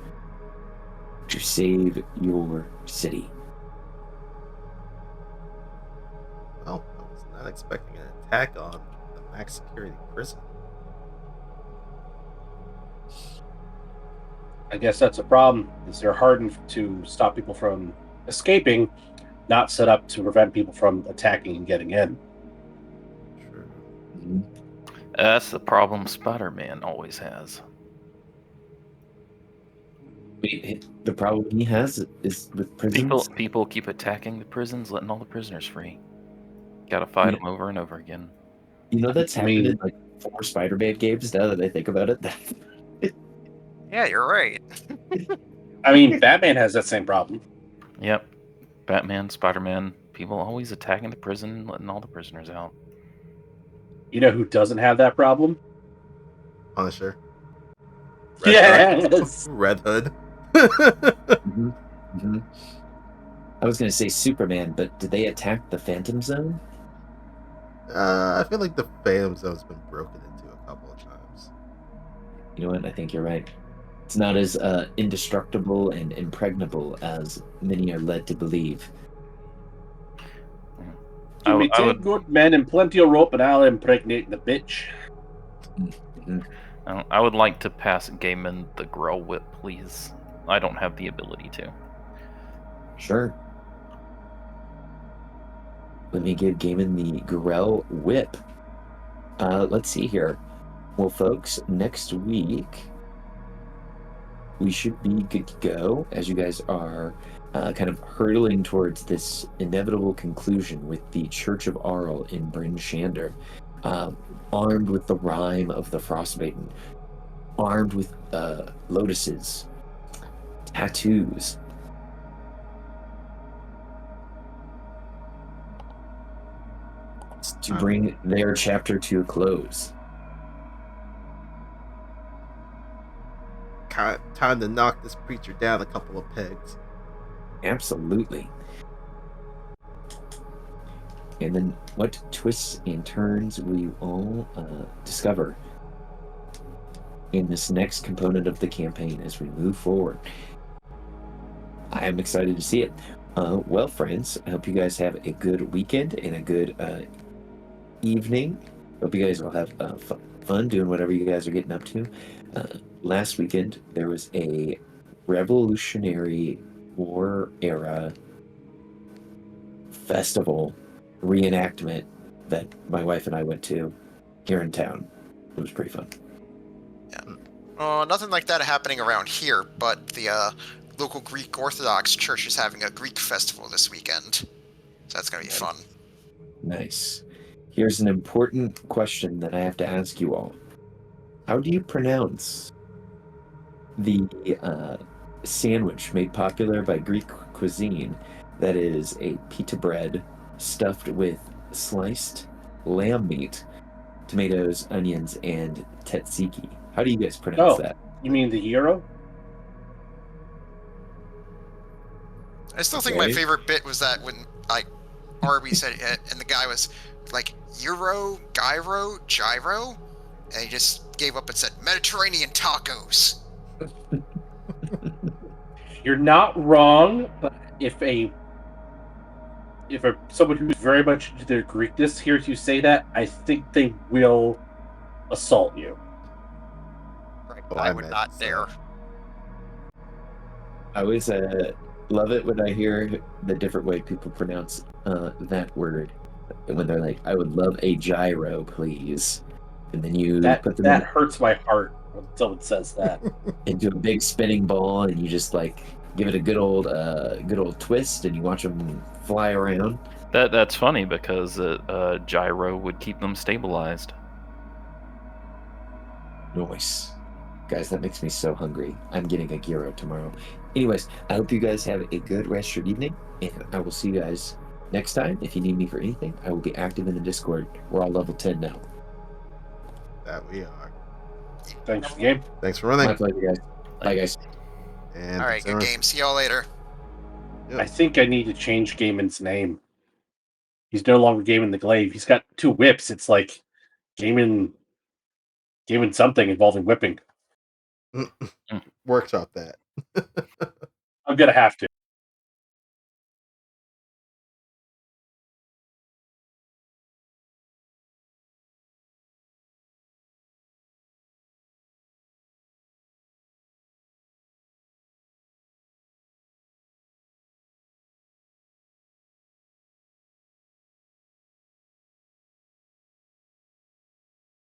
to save your city. Well, I was not expecting an attack on the max security prison. I guess that's a problem, is they're hardened to stop people from escaping, not set up to prevent people from attacking and getting in. True. Mhm. That's the problem Spider-Man always has. The problem he has is with prisons. People keep attacking the prisons, letting all the prisoners free. Got to fight Yeah. them over and over again. You know that's I happened mean- in like 4 Spider-Man games. Now that I think about it, Yeah, you're right. I mean, Batman has that same problem. Yep. Batman, Spider-Man, people always attacking the prison, letting all the prisoners out. You know who doesn't have that problem? Punisher. Yes. Red Hood. Mhm. Mhm. I was gonna say Superman, but did they attack the Phantom Zone? I feel like the Phantom Zone's been broken into a couple of times. You know what? I think you're right. It's not as indestructible and impregnable as many are led to believe. Give me I 10 would- good men and plenty of rope, and I'll impregnate the bitch. Mhm. I would like to pass Gaiman the Grell Whip, please. I don't have the ability to. Sure. Let me give Gaiman the Grell Whip. Let's see here. Well, folks, next week we should be good to go as you guys are kind of hurtling towards this inevitable conclusion with the Church of Auril in Bryn Shander, armed with the Rime of the Frostmaiden, armed with lotuses, tattoos. To bring their chapter to a close. Time to knock this preacher down a couple of pegs. Absolutely. And then what twists and turns we all discover in this next component of the campaign as we move forward. I am excited to see it. Well, friends, I hope you guys have a good weekend and a good evening. Hope you guys will have fun doing whatever you guys are getting up to. Last weekend, there was a Revolutionary War era festival reenactment that my wife and I went to here in town. It was pretty fun. Nothing like that happening around here, but the local Greek Orthodox Church is having a Greek festival this weekend. So that's going to be fun. Nice. Here's an important question that I have to ask you all. How do you pronounce the sandwich made popular by Greek cuisine that is a pita bread stuffed with sliced lamb meat, tomatoes, onions, and tzatziki? How do you guys pronounce that? You mean the hero? I still think my Okay. favorite bit was that when Arby said it, and the guy was like, Euro, gyro, gyro, and he just gave up and said Mediterranean tacos. You're not wrong, but if someone who's very much into their Greekness hears you say that, I think they will assault you. Right, Oh, I I would imagine not so. dare. I always love it when I hear the different way people pronounce that word. When they're like, I would love a gyro, please. And then you put them That hurts my heart when someone says that. into a big spinning ball and you just like give it a good old twist and you watch them fly around. That's funny because gyro would keep them stabilized. Nice. Guys, that makes me so hungry. I'm getting a gyro tomorrow. Anyways, I hope you guys have a good rest of your evening, and I will see you guys next time. If you need me for anything, I will be active in the Discord. We're all level 10 now. That we are. Thanks for the game. Thanks for running. My pleasure, guys. Bye, guys. And All right, good game. See y'all later. Yep. I think I need to change Gaiman's name. He's no longer Gaiman the Glaive. He's got 2 whips. It's like Gaiman something involving whipping. Workshop that. I'm gonna have to.